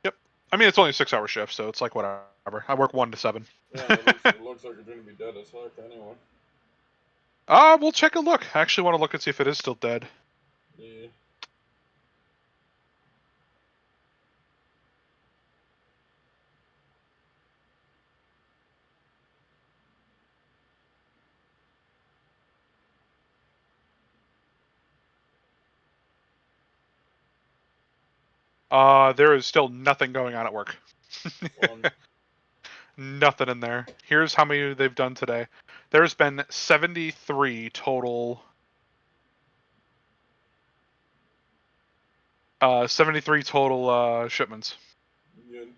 Yep. I mean, it's only a 6-hour shift, so it's like whatever. I work 1 to 7. Yeah, it looks like it's going to be dead as heck anyway. We'll check a look. I actually want to look and see if it is still dead. Yeah. There is still nothing going on at work. Fun. Nothing in there. Here's how many they've done today. There's been 73 total. 73 total shipments. Good.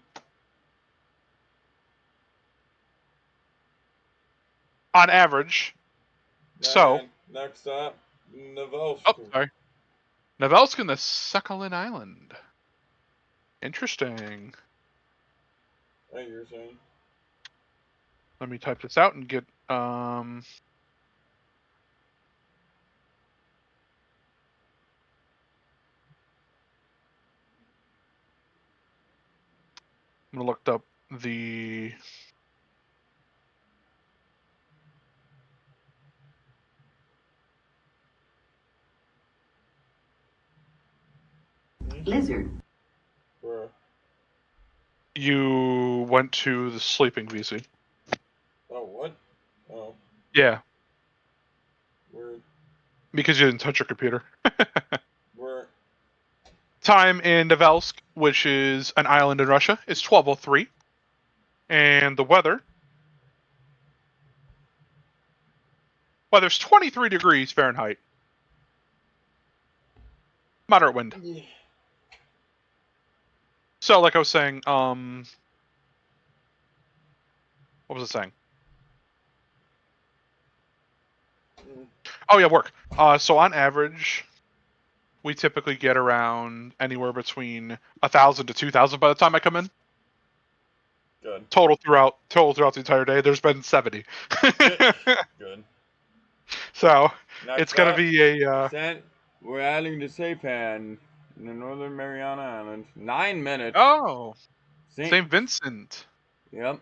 On average. So. Next up, Novelsk. Oh, sorry. Novelsk in the Sakhalin Island. Interesting. Hey, you're saying? Let me type this out and get I'm gonna look up the Lizard. Where? You went to the sleeping VC. Oh, what? Oh. Yeah. Where? Because you didn't touch your computer. Where? Time in Novelsk, which is an island in Russia, is 12:03. And the weather's 23 degrees Fahrenheit. Moderate wind. Yeah. So, like I was saying, what was it saying? Oh yeah, work. So on average, we typically get around anywhere between 1,000 to 2,000 by the time I come in. Good. Total throughout the entire day. There's been 70. Good. So Next it's gonna up, be a. We're adding to Saipan in the Northern Mariana Islands. 9 minutes. Oh, St. Vincent. Yep.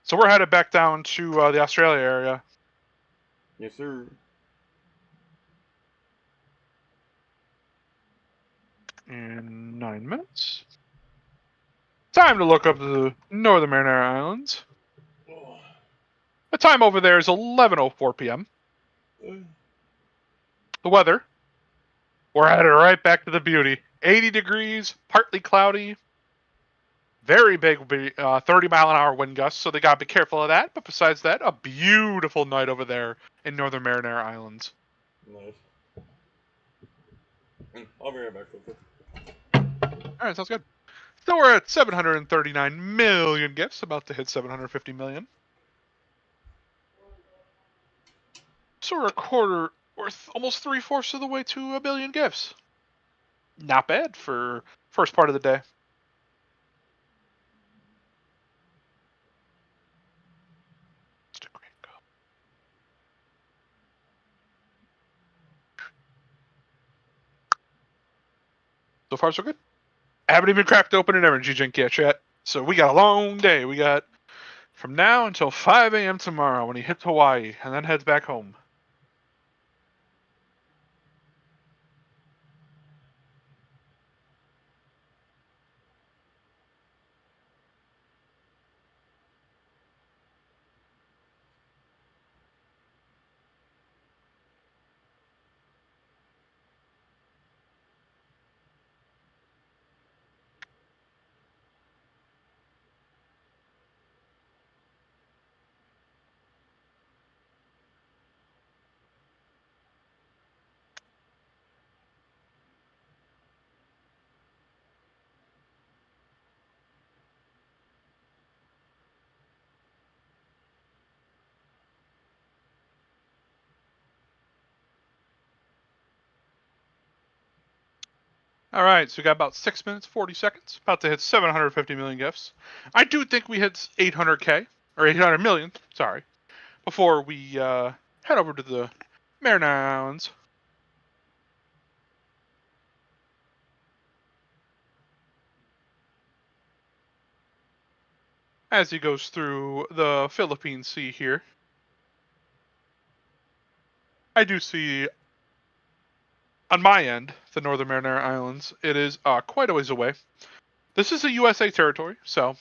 So we're headed back down to the Australia area. Yes, sir. In 9 minutes. Time to look up the Northern Mariana Islands. The time over there is 11:04 p.m. The weather, we're headed right back to the beauty. 80 degrees, partly cloudy. Very big, 30-mile-an-hour wind gusts, so they got to be careful of that. But besides that, a beautiful night over there in Northern Marinara Islands. Nice. I'll be right back real quick. All right, sounds good. So we're at 739 million gifts, about to hit 750 million. So we're a quarter, or almost 3/4 of the way to 1 billion gifts. Not bad for first part of the day. So far, so good. I haven't even cracked open an energy drink yet, chat. So we got a long day. We got from now until 5 a.m. tomorrow when he hits Hawaii and then heads back home. All right, so we got about 6 minutes, 40 seconds. About to hit 750 million gifts. I do think we hit 800K, or 800 million, sorry, before we head over to the Marinara Islands. As he goes through the Philippine Sea here. I do see, on my end, the Northern Marinara Islands. It is quite a ways away. This is a USA territory, so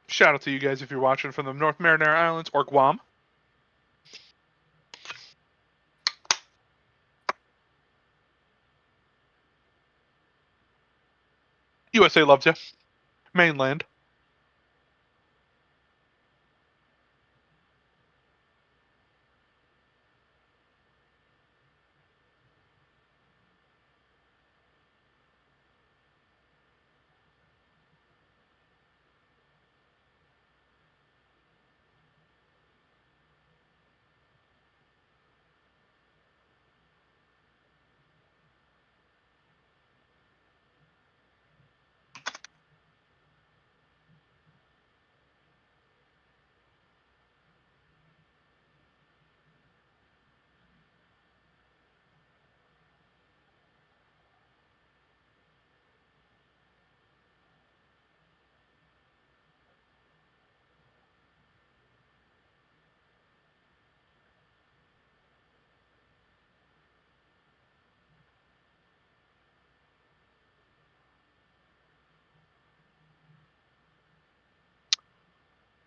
shout out to you guys if you're watching from the North Marinara Islands or Guam. USA loves you. Mainland.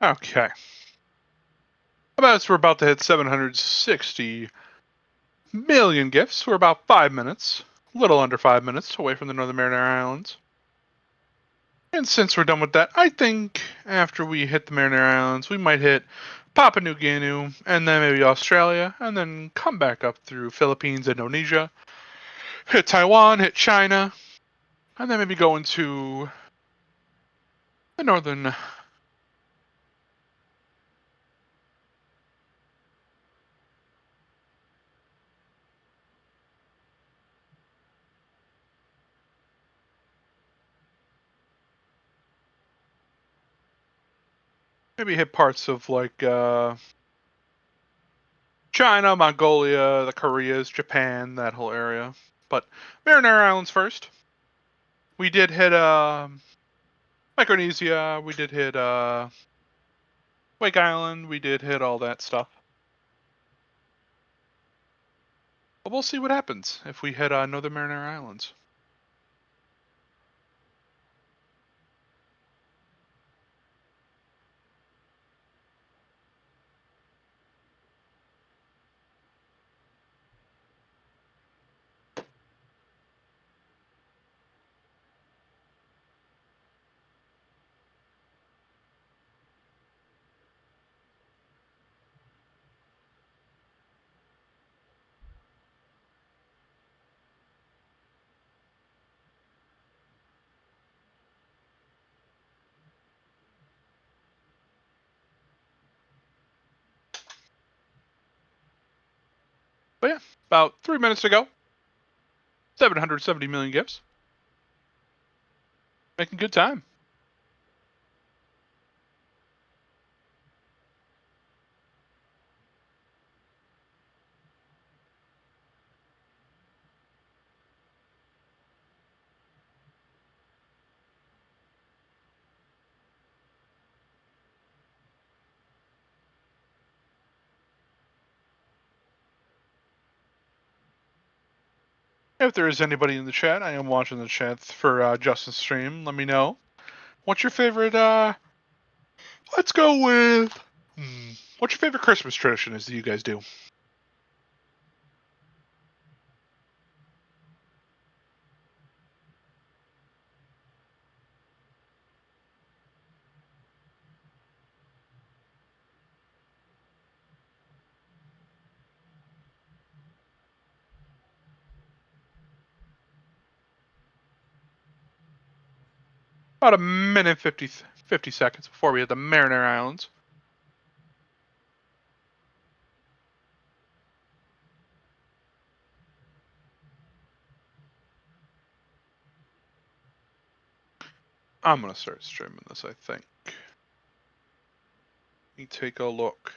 Okay. We're about to hit 760 million gifts. We're about 5 minutes, a little under 5 minutes away from the Northern Marinara Islands. And since we're done with that, I think after we hit the Marinara Islands, we might hit Papua New Guinea, and then maybe Australia, and then come back up through Philippines, Indonesia, hit Taiwan, hit China, and then maybe go into the northern. Maybe hit parts of like China, Mongolia, the Koreas, Japan, that whole area. But Marinara Islands first. We did hit Micronesia. We did hit Wake Island. We did hit all that stuff. But we'll see what happens if we hit Northern Marinara Islands. about 3 minutes ago. 770 million gifts. Making good time. If there is anybody in the chat, I am watching the chat for Justin's stream. Let me know. What's your favorite, let's go with, what's your favorite Christmas tradition is that you guys do? About a minute 50 seconds before we hit the Marinara Islands. I'm going to start streaming this, I think. Let me take a look.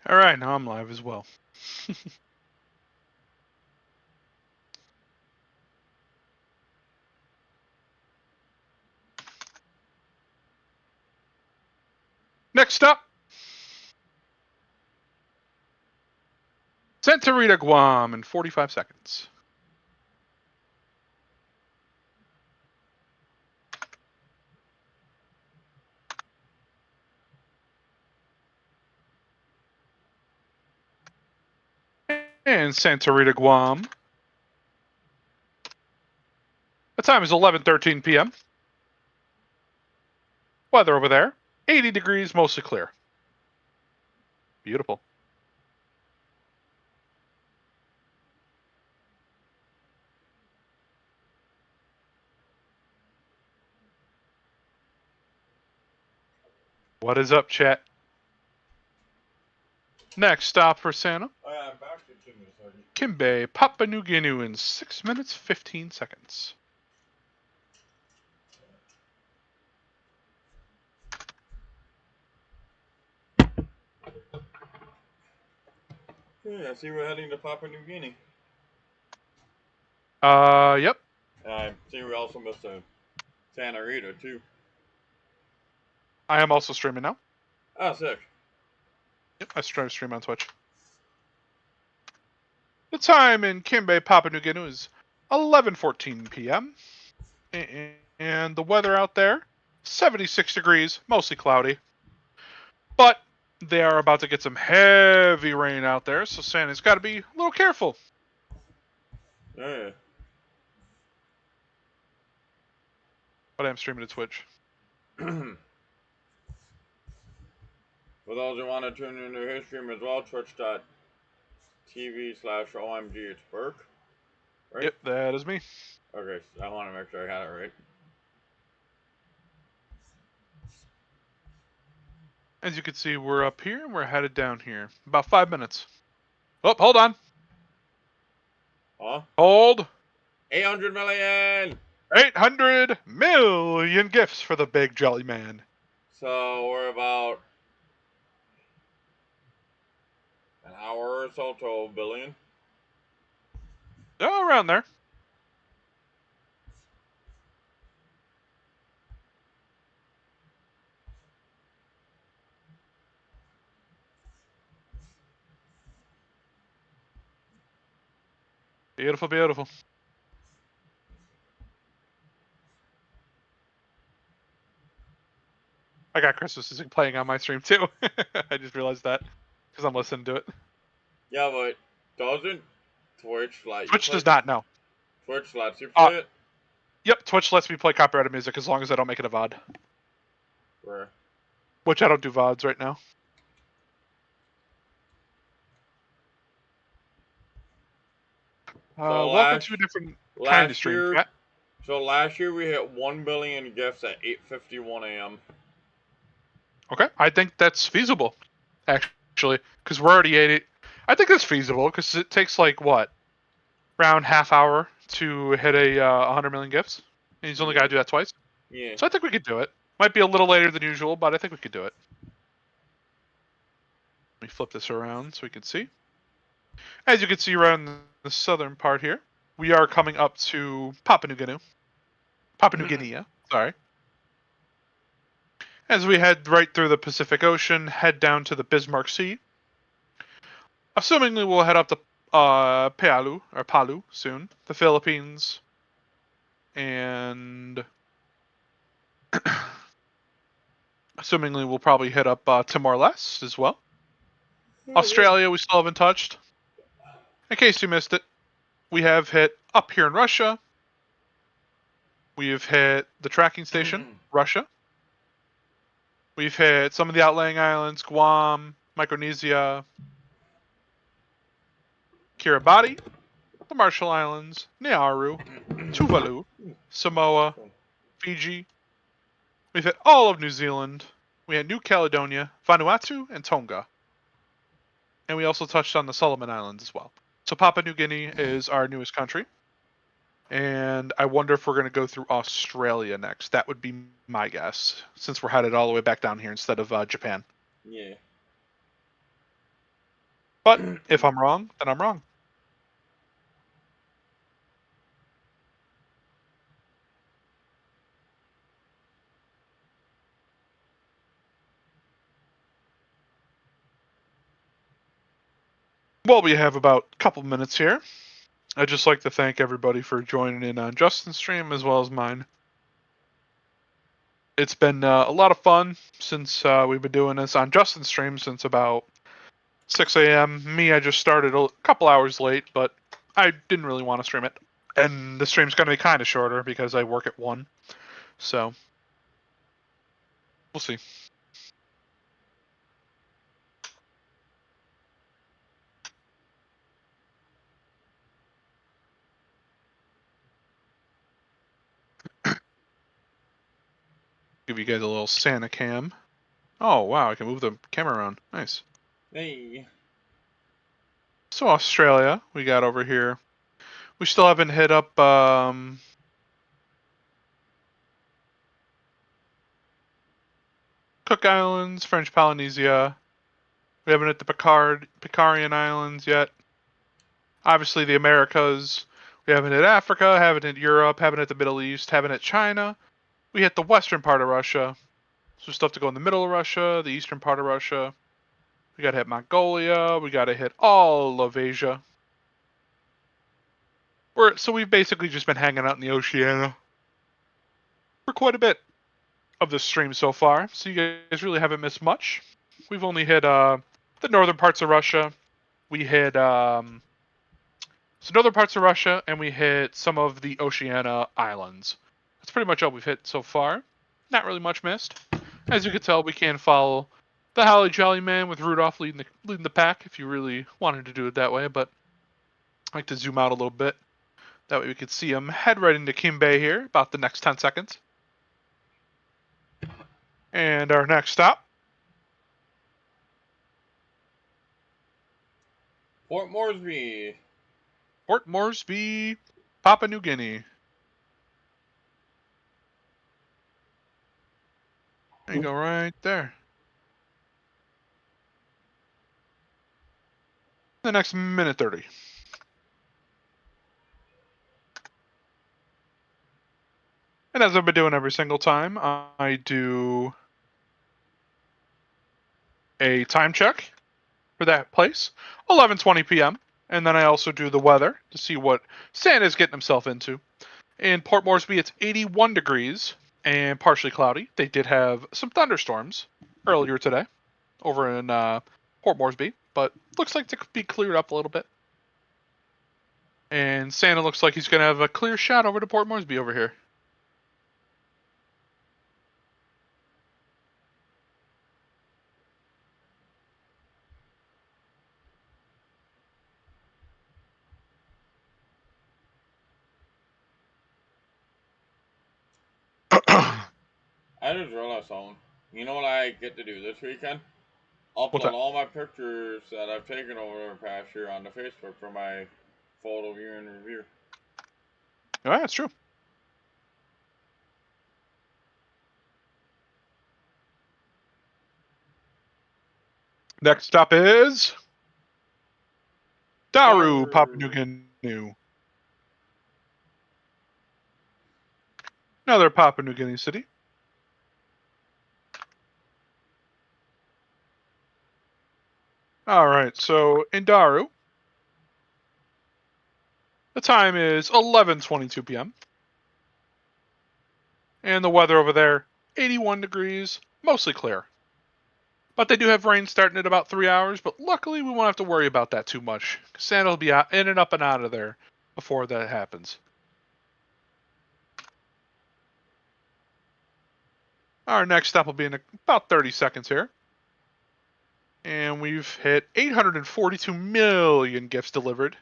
All right, now I'm live as well. Next up, Santa Rita, Guam in 45 seconds. And Santa Rita, Guam. The time is 11:13 p.m. Weather over there, 80 degrees, mostly clear. Beautiful. What is up, chat? Next stop for Santa. Oh, yeah, I'm back to 2 minutes. Kimbe, Papua New Guinea in 6 minutes, 15 seconds. Yeah, I see we're heading to Papua New Guinea. Yep. I see we also missed Santa Rita, too. I am also streaming now. Ah, sick. Yep, I stream on Twitch. The time in Kimbe, Papua New Guinea is 11:14 p.m. And the weather out there, 76 degrees, mostly cloudy. But they are about to get some heavy rain out there, so Santa's got to be a little careful. Yeah. But I'm streaming to Twitch. For those who want to tune into his stream as well, twitch.tv/OMG it's Burke. Right? Yep, that is me. Okay, so I want to make sure I got it right. As you can see, we're up here and we're headed down here. About 5 minutes. Oh, hold on. Huh? Hold. 800 million! 800 million gifts for the big jelly man. So we're about an hour or so to a billion. Oh, around there. Beautiful, beautiful. I got Christmas music playing on my stream too. I just realized that because I'm listening to it. Yeah, but doesn't Twitch let you Twitch play? does not know. Twitch lets you play it? Yep, Twitch lets me play copyrighted music as long as I don't make it a VOD. Where? Which I don't do VODs right now. So Welcome to a different kind of stream, chat. So last year we hit 1 billion gifts at 8:51 a.m. Okay, I think that's feasible, actually, because we're already at it. I think that's feasible because it takes like what, around half hour to hit a 100 million gifts. And he's only got to do that twice. Yeah. So I think we could do it. Might be a little later than usual, but I think we could do it. Let me flip this around so we can see. As you can see right in the southern part here, we are coming up to Papua New Guinea, sorry. As we head right through the Pacific Ocean, head down to the Bismarck Sea. Assumingly we'll head up to Palu soon, the Philippines, and assumingly we'll probably hit up Timor-Leste as well. Australia we still haven't touched. In case you missed it, we have hit up here in Russia. We have hit the tracking station, Russia. We've hit some of the outlying islands, Guam, Micronesia, Kiribati, the Marshall Islands, Nauru, Tuvalu, Samoa, Fiji. We've hit all of New Zealand. We had New Caledonia, Vanuatu, and Tonga. And we also touched on the Solomon Islands as well. So Papua New Guinea is our newest country. And I wonder if we're going to go through Australia next. That would be my guess, since we're headed all the way back down here instead of Japan. Yeah. But if I'm wrong, then I'm wrong. Well, we have about a couple minutes here. I'd just like to thank everybody for joining in on Justin's stream as well as mine. It's been a lot of fun since we've been doing this on Justin's stream since about 6 a.m. Me, I just started a couple hours late, but I didn't really want to stream it. And the stream's going to be kind of shorter because I work at 1. So, we'll see. Give you guys a little Santa cam. Oh, wow, I can move the camera around. Nice. Hey. So Australia, we got over here. We still haven't hit up Cook Islands, French Polynesia. We haven't hit the Picarian Islands yet. Obviously the Americas. We haven't hit Africa, haven't hit Europe, haven't hit the Middle East, haven't hit China. We hit the western part of Russia. So stuff to go in the middle of Russia, the eastern part of Russia. We gotta hit Mongolia. We gotta hit all of Asia. So we've basically just been hanging out in the Oceania for quite a bit of this stream so far. So you guys really haven't missed much. We've only hit the northern parts of Russia. We hit some northern parts of Russia, and we hit some of the Oceania islands. That's pretty much all we've hit so far. Not really much missed. As you can tell, we can follow the Holly Jolly Man with Rudolph leading the pack if you really wanted to do it that way, but I like to zoom out a little bit. That way we could see him head right into Kim Bay here, about the next 10 seconds. And our next stop Port Moresby. Port Moresby, Papua New Guinea. There you go, right there. The next minute 30. And as I've been doing every single time, I do a time check for that place, 11:20 p.m. And then I also do the weather to see what Santa's getting himself into. In Port Moresby, it's 81 degrees and partially cloudy. They did have some thunderstorms earlier today over in Port Moresby, but looks like they could be cleared up a little bit. And Santa looks like he's going to have a clear shot over to Port Moresby over here. I just realized something. You know what I get to do this weekend? What's Upload that? all my pictures that I've taken over the past year onto Facebook for my photo view and review. Yeah, that's true. Next stop is Daru, Papua New Guinea. Another Papua New Guinea city. All right, so in Daru, the time is 11:22 p.m. And the weather over there, 81 degrees, mostly clear. But they do have rain starting in about 3 hours, but luckily we won't have to worry about that too much. Santa will be out, in and up and out of there before that happens. Our next step will be in about 30 seconds here. And we've hit 842 million gifts delivered.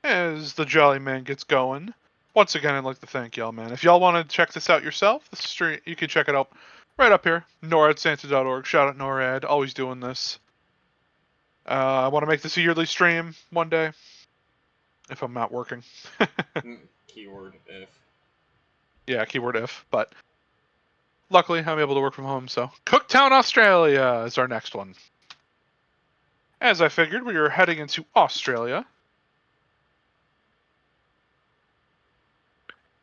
As the Jolly Man gets going. Once again, I'd like to thank y'all, man. If y'all want to check this out yourself, the stream, you can check it out right up here, noradsanta.org. Shout out NORAD, always doing this. I want to make this a yearly stream one day, if I'm not working. Keyword if. Yeah, keyword if, but luckily I'm able to work from home, so. Cooktown, Australia is our next one. As I figured, we are heading into Australia.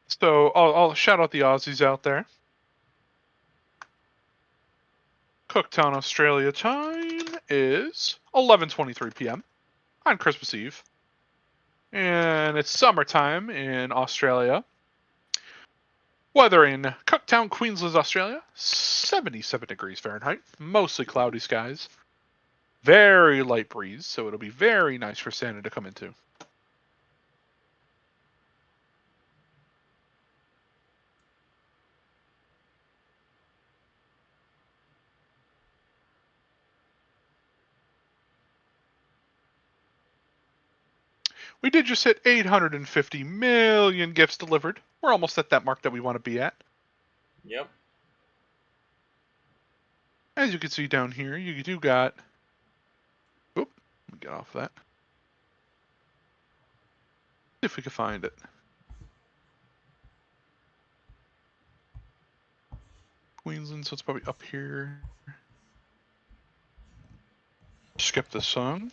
So I'll shout out the Aussies out there. Cooktown, Australia time is 11:23 p.m. on Christmas Eve. And it's summertime in Australia. Weather in Cooktown, Queensland, Australia, 77 degrees Fahrenheit, mostly cloudy skies. Very light breeze, so it'll be very nice for Santa to come into. We did just hit 850 million gifts delivered. We're almost at that mark that we want to be at. Yep. As you can see down here, you do got... Oop, let me get off that. See if we can find it. Queensland, so it's probably up here. Skip this song.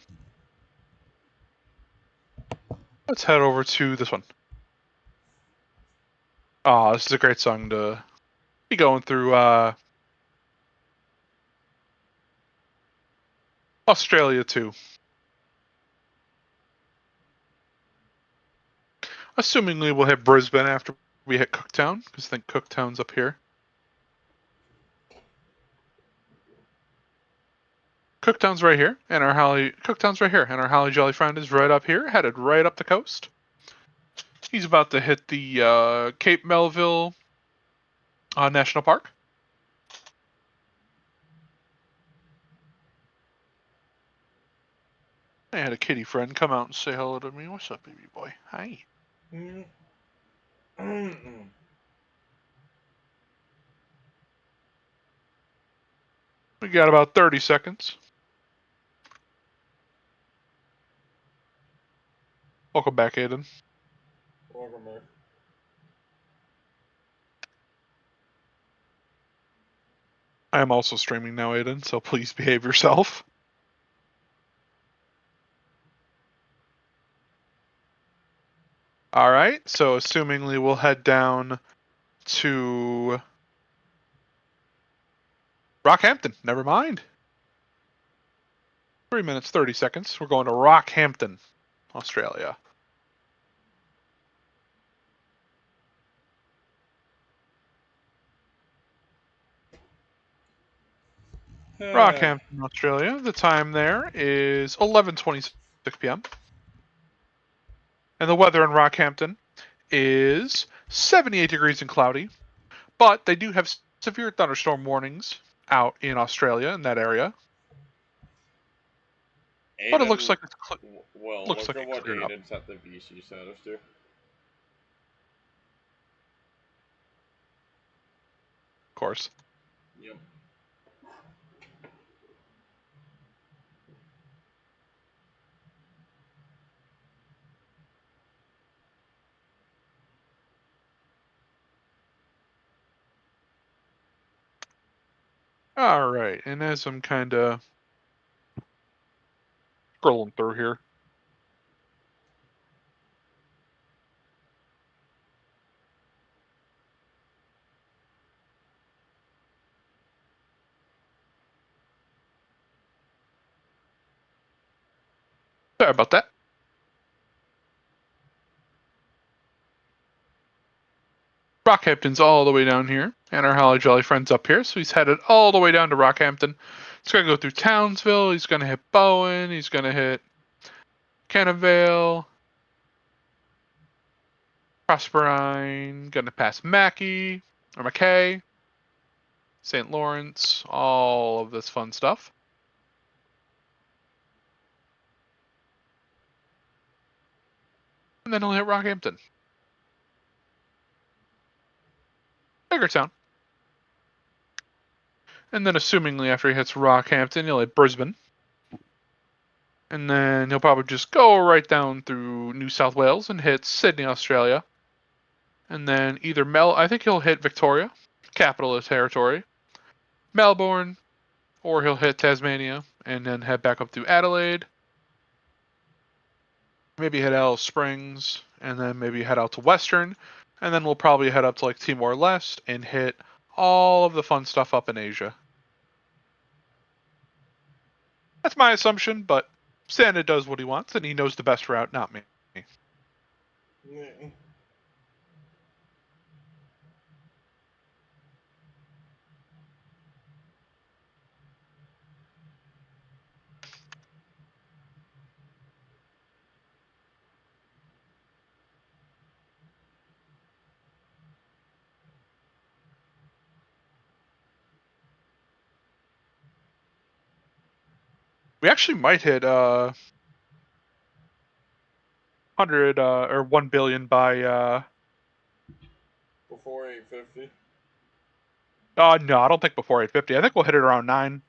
Let's head over to this one. Oh, this is a great song to be going through Australia too. Assumingly we'll hit Brisbane after we hit Cooktown, because I think Cooktown's up here. Cooktown's right here, and Cooktown's right here, and our Holly Jolly friend is right up here, headed right up the coast. He's about to hit the Cape Melville National Park. I had a kitty friend come out and say hello to me. What's up, baby boy? Hi. We got about 30 seconds. Welcome back, Aiden. Welcome back. I am also streaming now, Aiden, so please behave yourself. All right, so assumingly we'll head down to Rockhampton. Never mind. 3 minutes, 30 seconds. We're going to Rockhampton, Australia. Rockhampton, Australia. The time there is 11:26 p.m. And the weather in Rockhampton is 78 degrees and cloudy, but they do have severe thunderstorm warnings out in Australia in that area. Aiden, But it looks like it's well, looks look like at it's what cleared up. Aiden set the VC status to. Of course. Yep. All right, and as I'm kind of scrolling through here, sorry about that. Rockhampton's all the way down here, and our Holly Jolly friend's up here, so he's headed all the way down to Rockhampton. He's going to go through Townsville, he's going to hit Bowen, he's going to hit Canavale, Prosperine, going to pass Mackay, or Mackay, St. Lawrence, all of this fun stuff. And then he'll hit Rockhampton. Bigger town. And then assumingly after he hits Rockhampton, he'll hit Brisbane. And then he'll probably just go right down through New South Wales and hit Sydney, Australia. And then either I think he'll hit Victoria, capital of the territory, Melbourne, or he'll hit Tasmania and then head back up through Adelaide. Maybe head Alice Springs, and then maybe head out to Western. And then we'll probably head up to like Timor-Leste and hit all of the fun stuff up in Asia. That's my assumption, but Santa does what he wants, and he knows the best route, not me. Yeah. We actually might hit 100 or 1 billion by Before 850. no, I don't think before 850. I think we'll hit it around 9.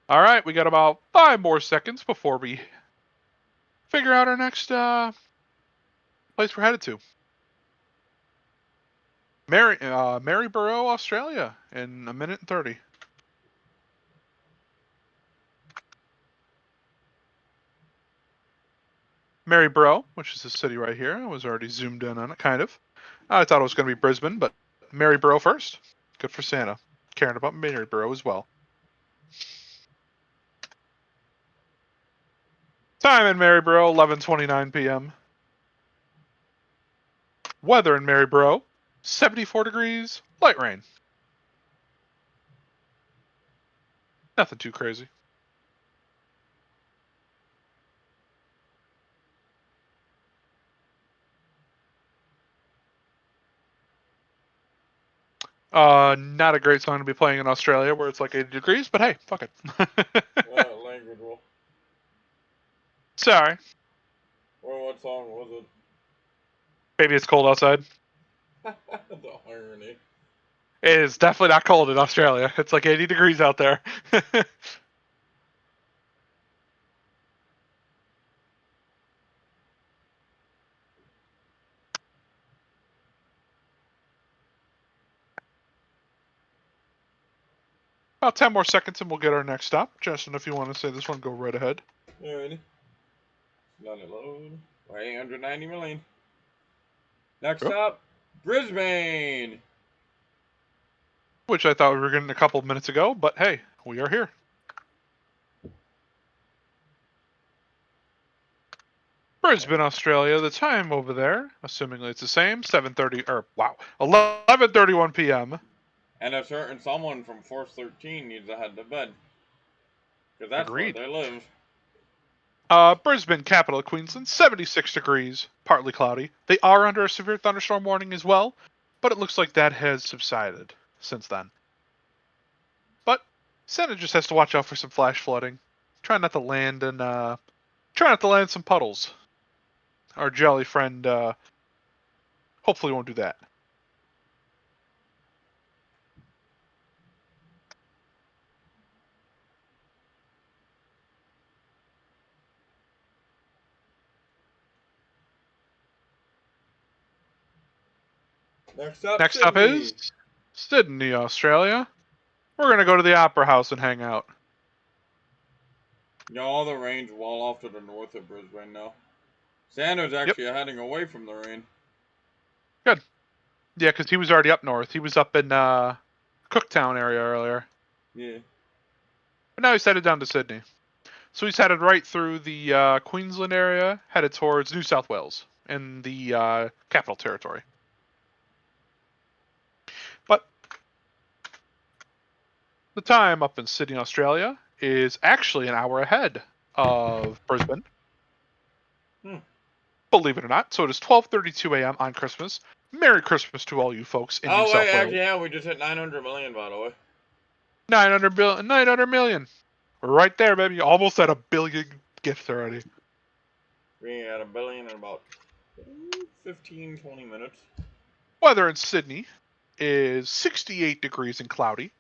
All right, we got about 5 more seconds before we figure out our next place we're headed to. Maryborough, Australia, in 1 minute and 30. Maryborough, which is the city right here. I was already zoomed in on it, kind of. I thought it was going to be Brisbane, but Maryborough first. Good for Santa. Caring about Maryborough as well. Time in Maryborough, 11:29 p.m. Weather in Maryborough, 74 degrees, light rain. Nothing too crazy. Not a great song to be playing in Australia where it's like 80 degrees, but hey, fuck it. Language rule. Sorry. Well, what song was it? Baby, it's cold outside. The irony. It is definitely not cold in Australia. It's like 80 degrees out there. About 10 more seconds and we'll get our next stop. Justin, if you want to say this one, go right ahead. Alrighty. Let it load. 890 million. Next Yep. up, Brisbane. Which I thought we were getting a couple minutes ago, but hey, we are here. Brisbane, Australia. The time over there, assumingly it's the same, 7:30 or wow, 11:31 p.m. And a certain someone from Force 13 needs to head to bed. Because that's where Agreed. they live. Brisbane, capital of Queensland, 76 degrees, partly cloudy. They are under a severe thunderstorm warning as well, but it looks like that has subsided since then. But Santa just has to watch out for some flash flooding. Try not to land in some puddles. Our jelly friend hopefully won't do that. Next up, Next up Sydney. is Sydney, Australia. We're going to go to the Opera House and hang out. All the rain's well off to the north of Brisbane now. Santa's actually heading away from the rain. Good. Yeah, because he was already up north. He was up in Cooktown area earlier. Yeah. But now he's headed down to Sydney. So he's headed right through the Queensland area, headed towards New South Wales in the Capital Territory. But the time up in Sydney, Australia is actually an hour ahead of Brisbane. Believe it or not. So it is 12:32 a.m. on Christmas. Merry Christmas to all you folks in New South Wales. Actually, yeah, we just hit 900 million, by the way. 900 million. We're right there, baby. Almost at a billion gifts already. We're at a billion in about 15, 20 minutes. Weather in Sydney is 68 degrees and cloudy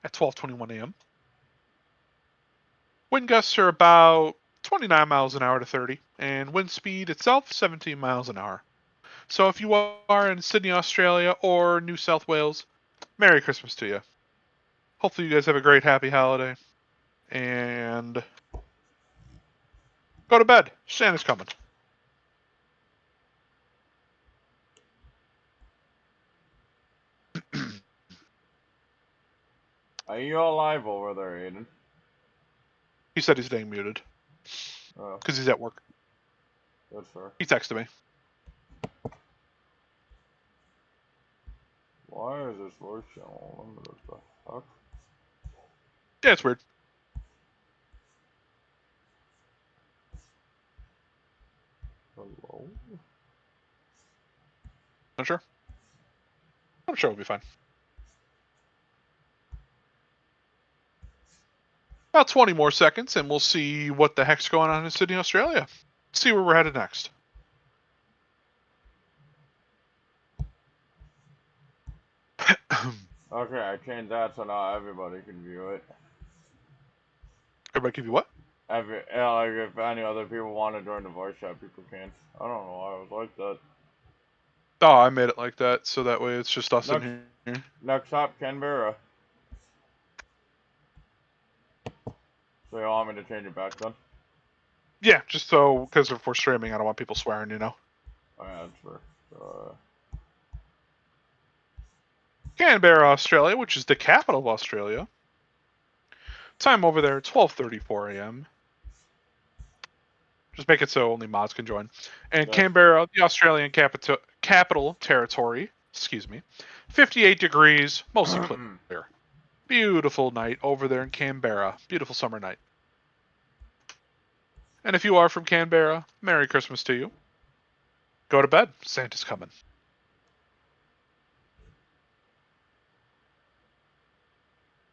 at 12:21 a.m. Wind gusts are about 29 miles an hour to 30, and wind speed itself 17 miles an hour. So if you are in Sydney, Australia, or New South Wales, Merry Christmas to you. Hopefully you guys have a great, happy holiday. And go to bed. Santa's coming. Are you all live over there, Aiden? He said he's staying muted. Oh. Because he's at work. That's fair. He texted me. Why is this voice channel limited? The fuck? Yeah, it's weird. Hello? Not sure. I'm sure it'll be fine. About 20 more seconds, and we'll see what the heck's going on in Sydney, Australia. See where we're headed next. Okay, I changed that so now everybody can view it. Everybody give you what? Like if any other people want to join the voice chat, people can. I don't know why I was like that. Oh, I made it like that, so that way it's just us in here. Next up, Canberra. So you want me to change it back then? Yeah, just so, because if we're streaming, I don't want people swearing, you know. Oh yeah, that's fair. So, Canberra, Australia, which is the capital of Australia. Time over there, 12:34 a.m. Just make it so only mods can join. And that's Canberra, the Australian capital territory, 58 degrees, mostly clear. Beautiful night over there in Canberra. Beautiful summer night. And if you are from Canberra, Merry Christmas to you. Go to bed. Santa's coming.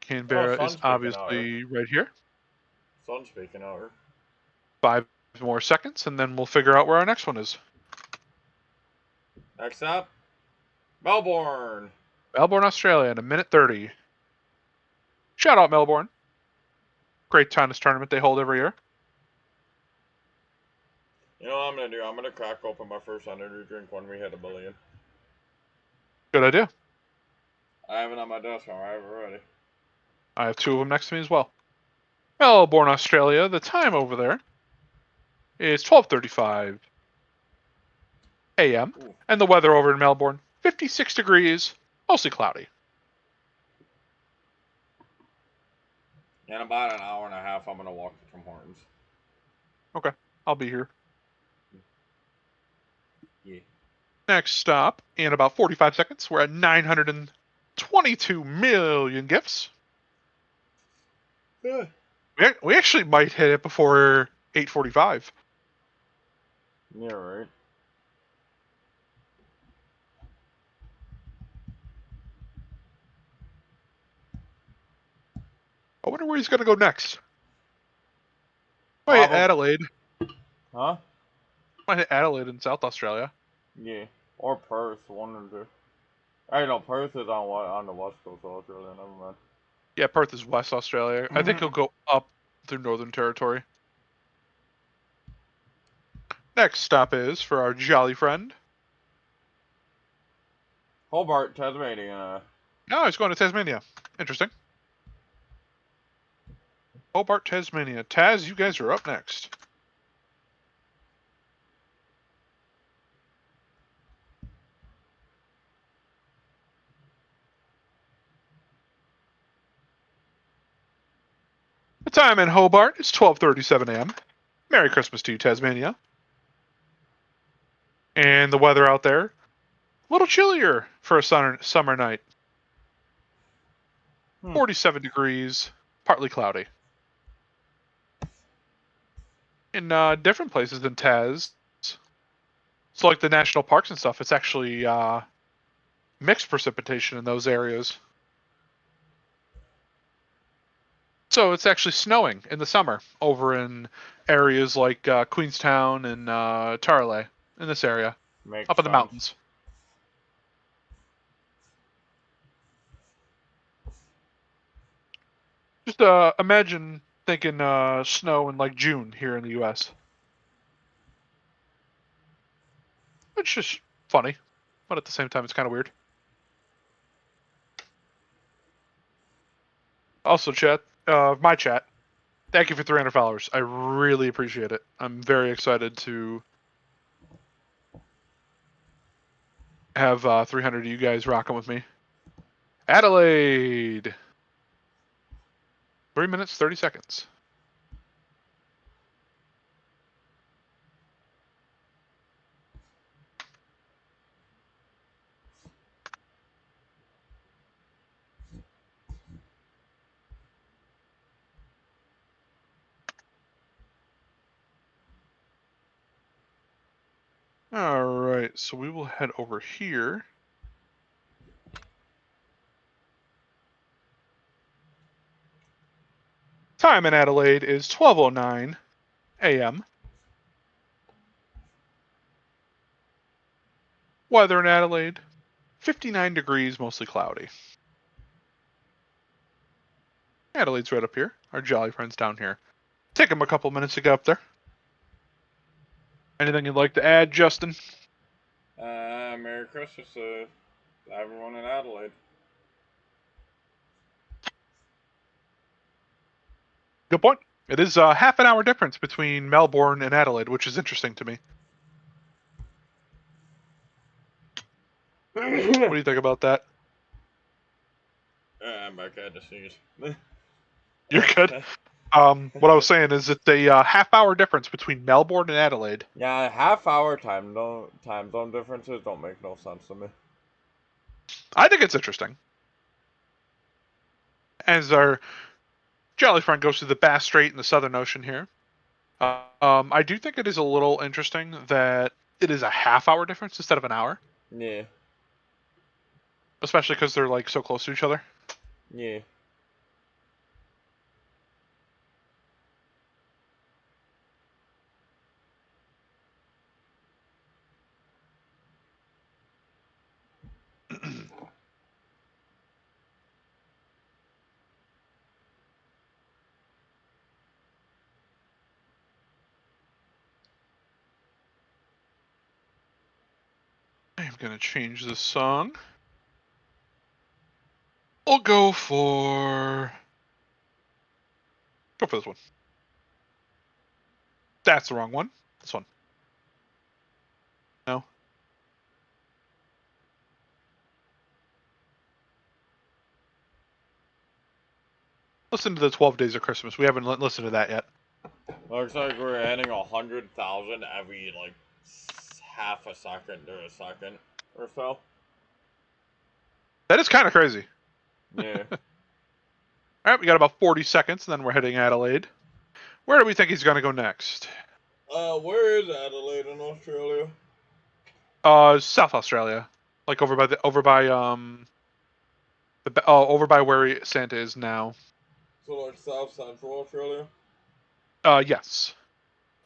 Canberra is obviously right here. Sun's speaking out. 5 more seconds, and then we'll figure out where our next one is. Next up, Melbourne. Melbourne, Australia, in a minute 30. Shout out Melbourne. Great tennis tournament they hold every year. You know what I'm gonna do? I'm gonna crack open my first energy drink when we hit 1 billion. Good idea. I have it on my desk. I have it ready. I have 2 of them next to me as well. Melbourne, Australia. The time over there is 12:35 a.m. Ooh. And the weather over in Melbourne, 56 degrees, mostly cloudy. In about an hour and a half, I'm gonna walk to Tim Hortons. Okay, I'll be here. Yeah. Next stop, in about 45 seconds, we're at 922 million gifts. Yeah. We actually might hit it before 8:45. Yeah, right. I wonder where he's going to go next. Might hit Adelaide. Huh? Might hit Adelaide in South Australia. Yeah. Or Perth, one or two. I know Perth is on the west coast of Australia. Never mind. Yeah, Perth is West Australia. I think he'll go up through Northern Territory. Next stop is for our jolly friend. Hobart, Tasmania. Oh, he's going to Tasmania. Interesting. Hobart, Tasmania. Taz, you guys are up next. The time in Hobart is 12:37 a.m. Merry Christmas to you, Tasmania. And the weather out there, a little chillier for a summer night. 47 degrees, partly cloudy. In different places than Taz, so like the national parks and stuff, it's actually mixed precipitation in those areas. So it's actually snowing in the summer over in areas like Queenstown and Tarley, in this area, Makes up in the sense. mountains. Just imagine thinking snow in like June here in the U.S. It's just funny, but at the same time, it's kind of weird. Also, chat, my chat, thank you for 300 followers. I really appreciate it. I'm very excited to have 300 of you guys rocking with me. Adelaide. 3 minutes, 30 seconds. All right, so we will head over here. Time in Adelaide is 12:09 a.m. Weather in Adelaide, 59 degrees, mostly cloudy. Adelaide's right up here. Our jolly friend's down here. Take him a couple minutes to get up there. Anything you'd like to add, Justin? Merry Christmas to everyone in Adelaide. Good point. It is a half an hour difference between Melbourne and Adelaide, which is interesting to me. What do you think about that? I'm back at the sneeze. You're good. What I was saying is it's a half-hour difference between Melbourne and Adelaide. Yeah, half-hour time zone differences don't make no sense to me. I think it's interesting. As our jolly friend goes through the Bass Strait in the Southern Ocean here, I do think it is a little interesting that it is a half-hour difference instead of an hour. Yeah. Especially because they're like so close to each other. Yeah. I'm gonna change this song. We'll go for this one. That's the wrong one. This one. No. Listen to the 12 Days of Christmas. We haven't listened to that yet. Looks like we're hitting 100,000 every like half a second to a second or so. That is kind of crazy. Yeah. All right, we got about 40 seconds, and then we're heading Adelaide. Where do we think he's going to go next? Where is Adelaide in Australia? South Australia, like over by where Santa is now. So like South Central Australia? Yes.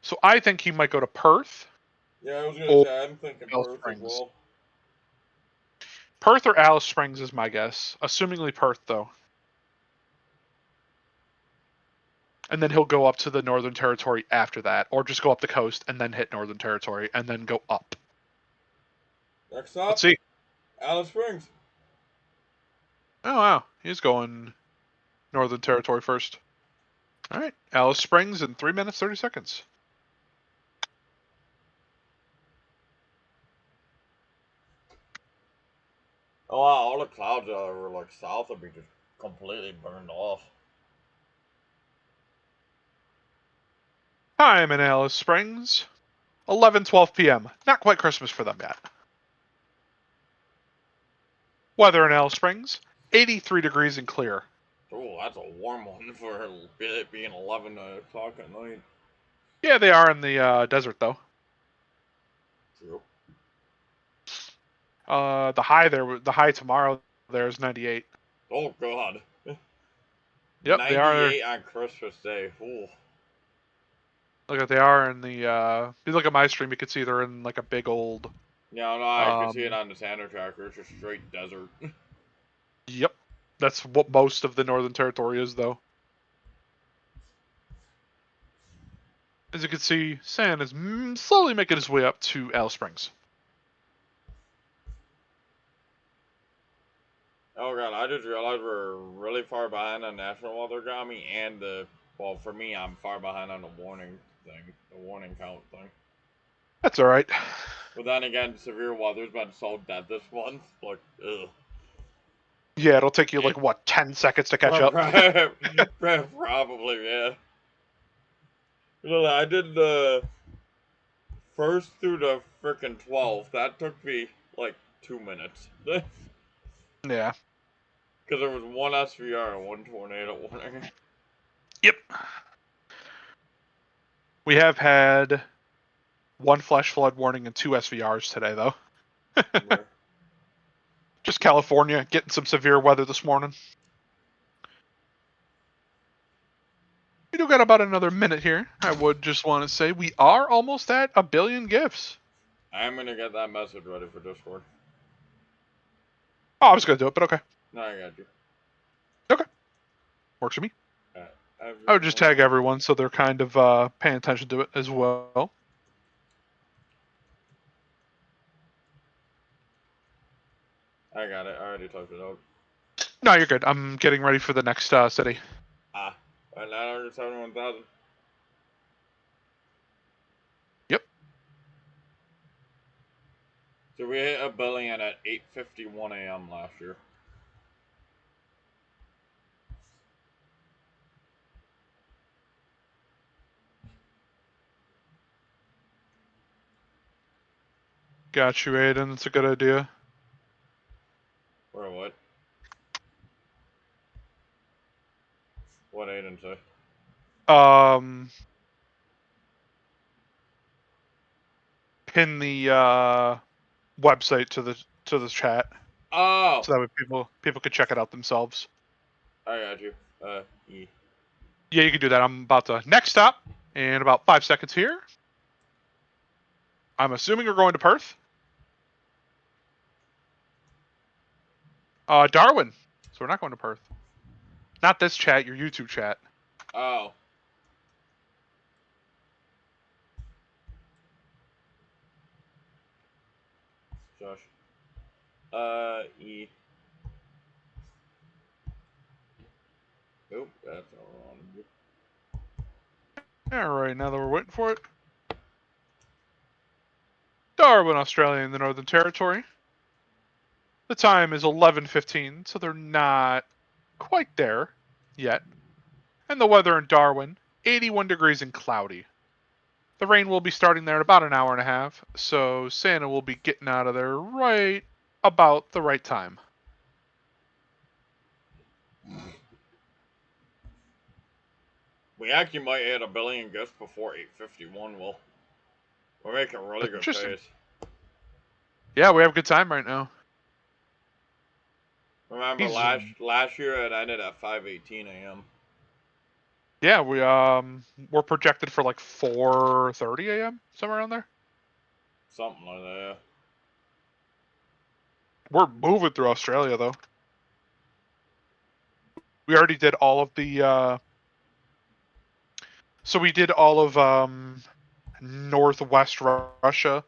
So I think he might go to Perth. Yeah, I was gonna say I'm thinking Alice Perth Springs. as well. Perth or Alice Springs is my guess. Assumingly Perth, though. And then he'll go up to the Northern Territory after that, or just go up the coast and then hit Northern Territory and then go up. Next up, Let's see. Alice Springs. Oh, wow. He's going Northern Territory first. All right. Alice Springs in 3 minutes, 30 seconds. Oh wow, all the clouds that were like south of me just completely burned off. Time in Alice Springs. 11:12 p.m. Not quite Christmas for them yet. Weather in Alice Springs, 83 degrees and clear. Oh, that's a warm one for it being 11 o'clock at night. Yeah, they are in the desert, though. True. The high tomorrow there is 98. Oh god. Yep, they are. 98 on Christmas Day. Ooh. Look at they are in the. If you look at my stream, you can see they're in like a big old. Yeah, no, I can see it on the Santa tracker. It's just straight desert. Yep, that's what most of the Northern Territory is, though. As you can see, Santa is slowly making his way up to Alice Springs. Oh god, I just realized we're really far behind on National Weather got me, and well, for me, I'm far behind on the warning thing, the warning count thing. That's all right. But then again, severe weather's been so dead this month, like, ugh. Yeah, it'll take you like what 10 seconds to catch up. Probably, yeah. I did the first through the frickin' 12th. That took me like 2 minutes. Yeah. Because there was one SVR and one tornado warning. Yep. We have had one flash flood warning and 2 SVRs today, though. Just California getting some severe weather this morning. We do got about another minute here. I would just want to say we are almost at 1 billion gifts. I'm gonna get that message ready for Discord. Oh, I was gonna do it, but okay. No, I got you. Okay. Works for me. Everyone. I would just tag everyone so they're kind of paying attention to it as well. I got it. I already typed it out. No, you're good. I'm getting ready for the next city. Ah, 971,000. Yep. So we hit 1 billion at 8:51 a.m. last year. Got you, Aiden. That's a good idea. Or what? What Aiden say? Pin the website to the chat. Oh! So that way people could check it out themselves. I got you. E. Yeah, you can do that. I'm about to next stop in about 5 seconds here. I'm assuming you're going to Perth. Darwin. So we're not going to Perth. Not this chat, your YouTube chat. Oh. Josh. E. Nope, that's all wrong. Alright, now that we're waiting for it. Darwin, Australia, in the Northern Territory. The time is 11:15, so they're not quite there yet. And the weather in Darwin, 81 degrees and cloudy. The rain will be starting there in about an hour and a half, so Santa will be getting out of there right about the right time. We actually might hit 1 billion gifts before 8:51. Well, we're making really good pace. Yeah, we have a good time right now. Remember last year it ended at 5:18 a.m. Yeah, we're projected for like 4:30 a.m. somewhere around there. Something like that. Yeah. We're moving through Australia though. We already did all of the. So we did all of northwest Russia.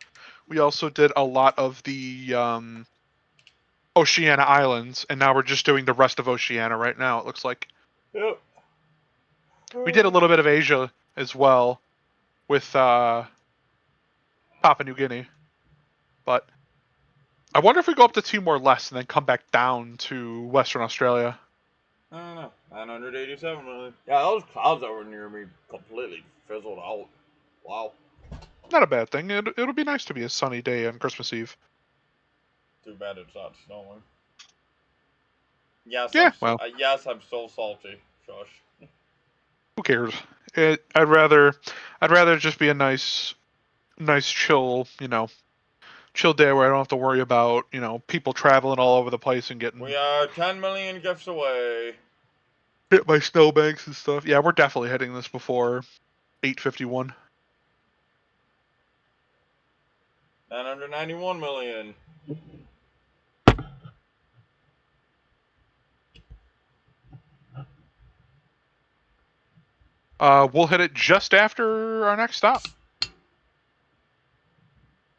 We also did a lot of the Oceania Islands, and now we're just doing the rest of Oceania right now. It looks like. Yep. We did a little bit of Asia as well with Papua New Guinea, but I wonder if we go up to Timor-Leste and then come back down to Western Australia. I don't know. 987 million. Yeah, those clouds that were near me completely fizzled out. Wow. Not a bad thing. It'll be nice to be a sunny day on Christmas Eve. Too bad it's not snowing. Yes, Yeah, well, yes, I'm so salty. Shush. who cares? I'd rather just be a nice chill, chill day where I don't have to worry about, people traveling all over the place and getting We are 10 million gifts away. hit by snowbanks and stuff. Yeah, we're definitely hitting this before 8:51. 991 million. We'll hit it just after our next stop.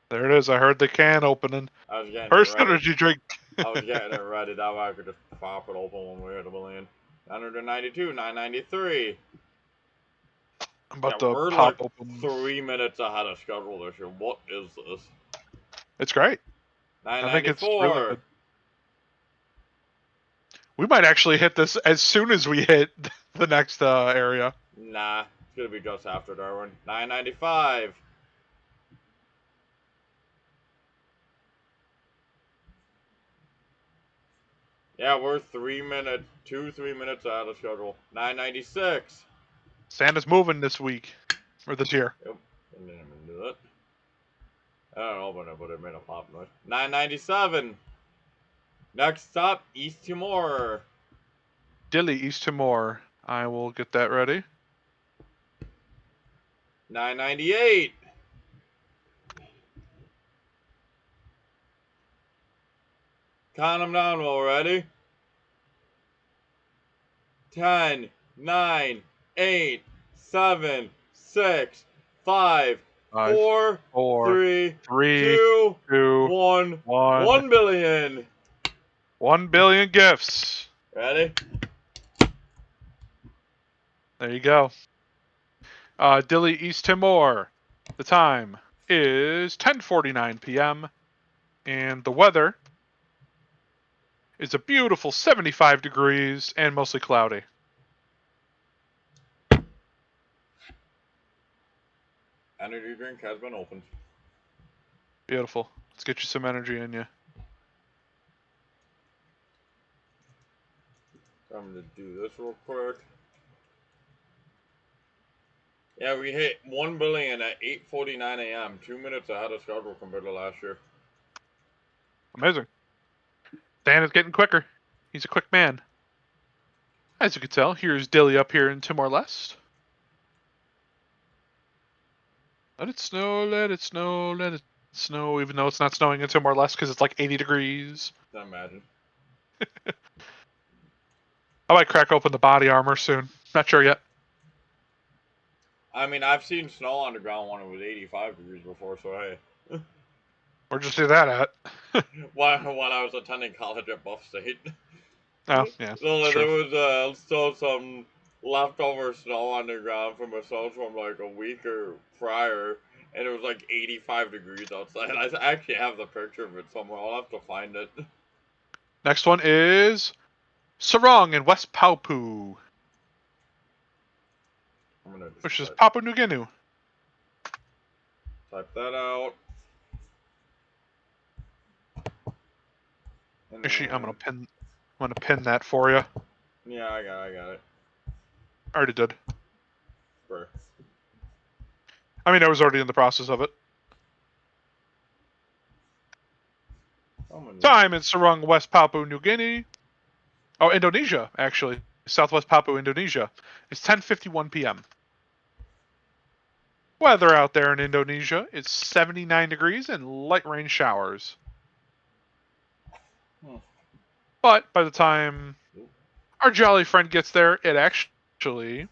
There it is. I heard the can opening. I was getting First it ready. energy drink. I was getting it ready. That way I could just pop it open when we hit a million. 992, 993. I'm about Yeah, to we're pop like open. 3 minutes ahead of schedule this year. What is this? It's great. 994. I think it's really good. We might actually hit this as soon as we hit the next area. Nah, it's gonna be just after Darwin. 995. Yeah, we're 3 minutes, 3 minutes out of schedule. 996. Santa's moving this week or this year. Yep, I didn't even do that. I don't open it, but it made a pop noise. 997. Next stop, East Timor. Dili, East Timor. I will get that ready. 998. Count them down already. 10, 9, 8, 7, 6, 5, 4, 3, 2, 1. 1 billion. 1 billion gifts. Ready? There you go. Dili, East Timor. The time is 10:49 p.m. and the weather is a beautiful 75 degrees and mostly cloudy. Energy drink has been opened. Beautiful. Let's get you some energy in you. I'm gonna do this real quick. Yeah, we hit 1 billion at 8:49 a.m. 2 minutes ahead of schedule compared to last year. Amazing. Dan is getting quicker. He's a quick man. As you can tell, here's Dili up here in Timor-Leste. Let it snow, let it snow, let it snow, even though it's not snowing in Timor-Leste because it's like 80 degrees. Can't imagine. I might crack open the body armor soon. Not sure yet. I mean, I've seen snow on the ground when it was 85 degrees before, so hey. Where'd you see that at? when I was attending college at Buff State. Oh, yeah. So Sure. there was still some leftover snow on the ground from a snow from like a week or prior, and it was like 85 degrees outside. I actually have the picture of it somewhere. I'll have to find it. Next one is Sarong in West Papua, which is Papua New Guinea. Type that out. Actually, I'm gonna pin that for you. Yeah, I got it. I already did. Sure. I mean, I was already in the process of it. Time in Sarong, West Papua New Guinea. Oh, Indonesia, actually. Southwest Papua, Indonesia. It's 10:51 p.m. Weather out there in Indonesia is 79 degrees and light rain showers. But by the time our jolly friend gets there, it actually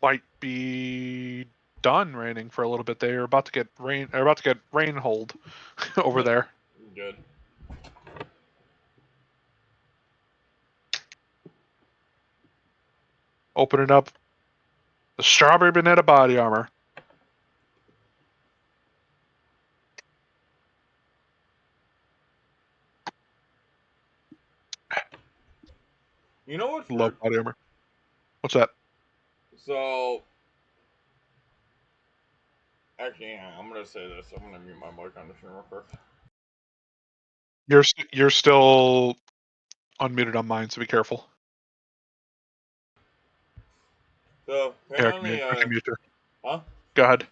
might be done raining for a little bit. They're about to get rain hold over there. Good. Opening up the strawberry banana body armor. You know what's Love body armor. What's that? So, actually, yeah, I'm gonna say this. I'm gonna mute my mic on the stream real quick. You're still unmuted on mine, so be careful. So Here, apparently, I can mute you. huh? Go ahead.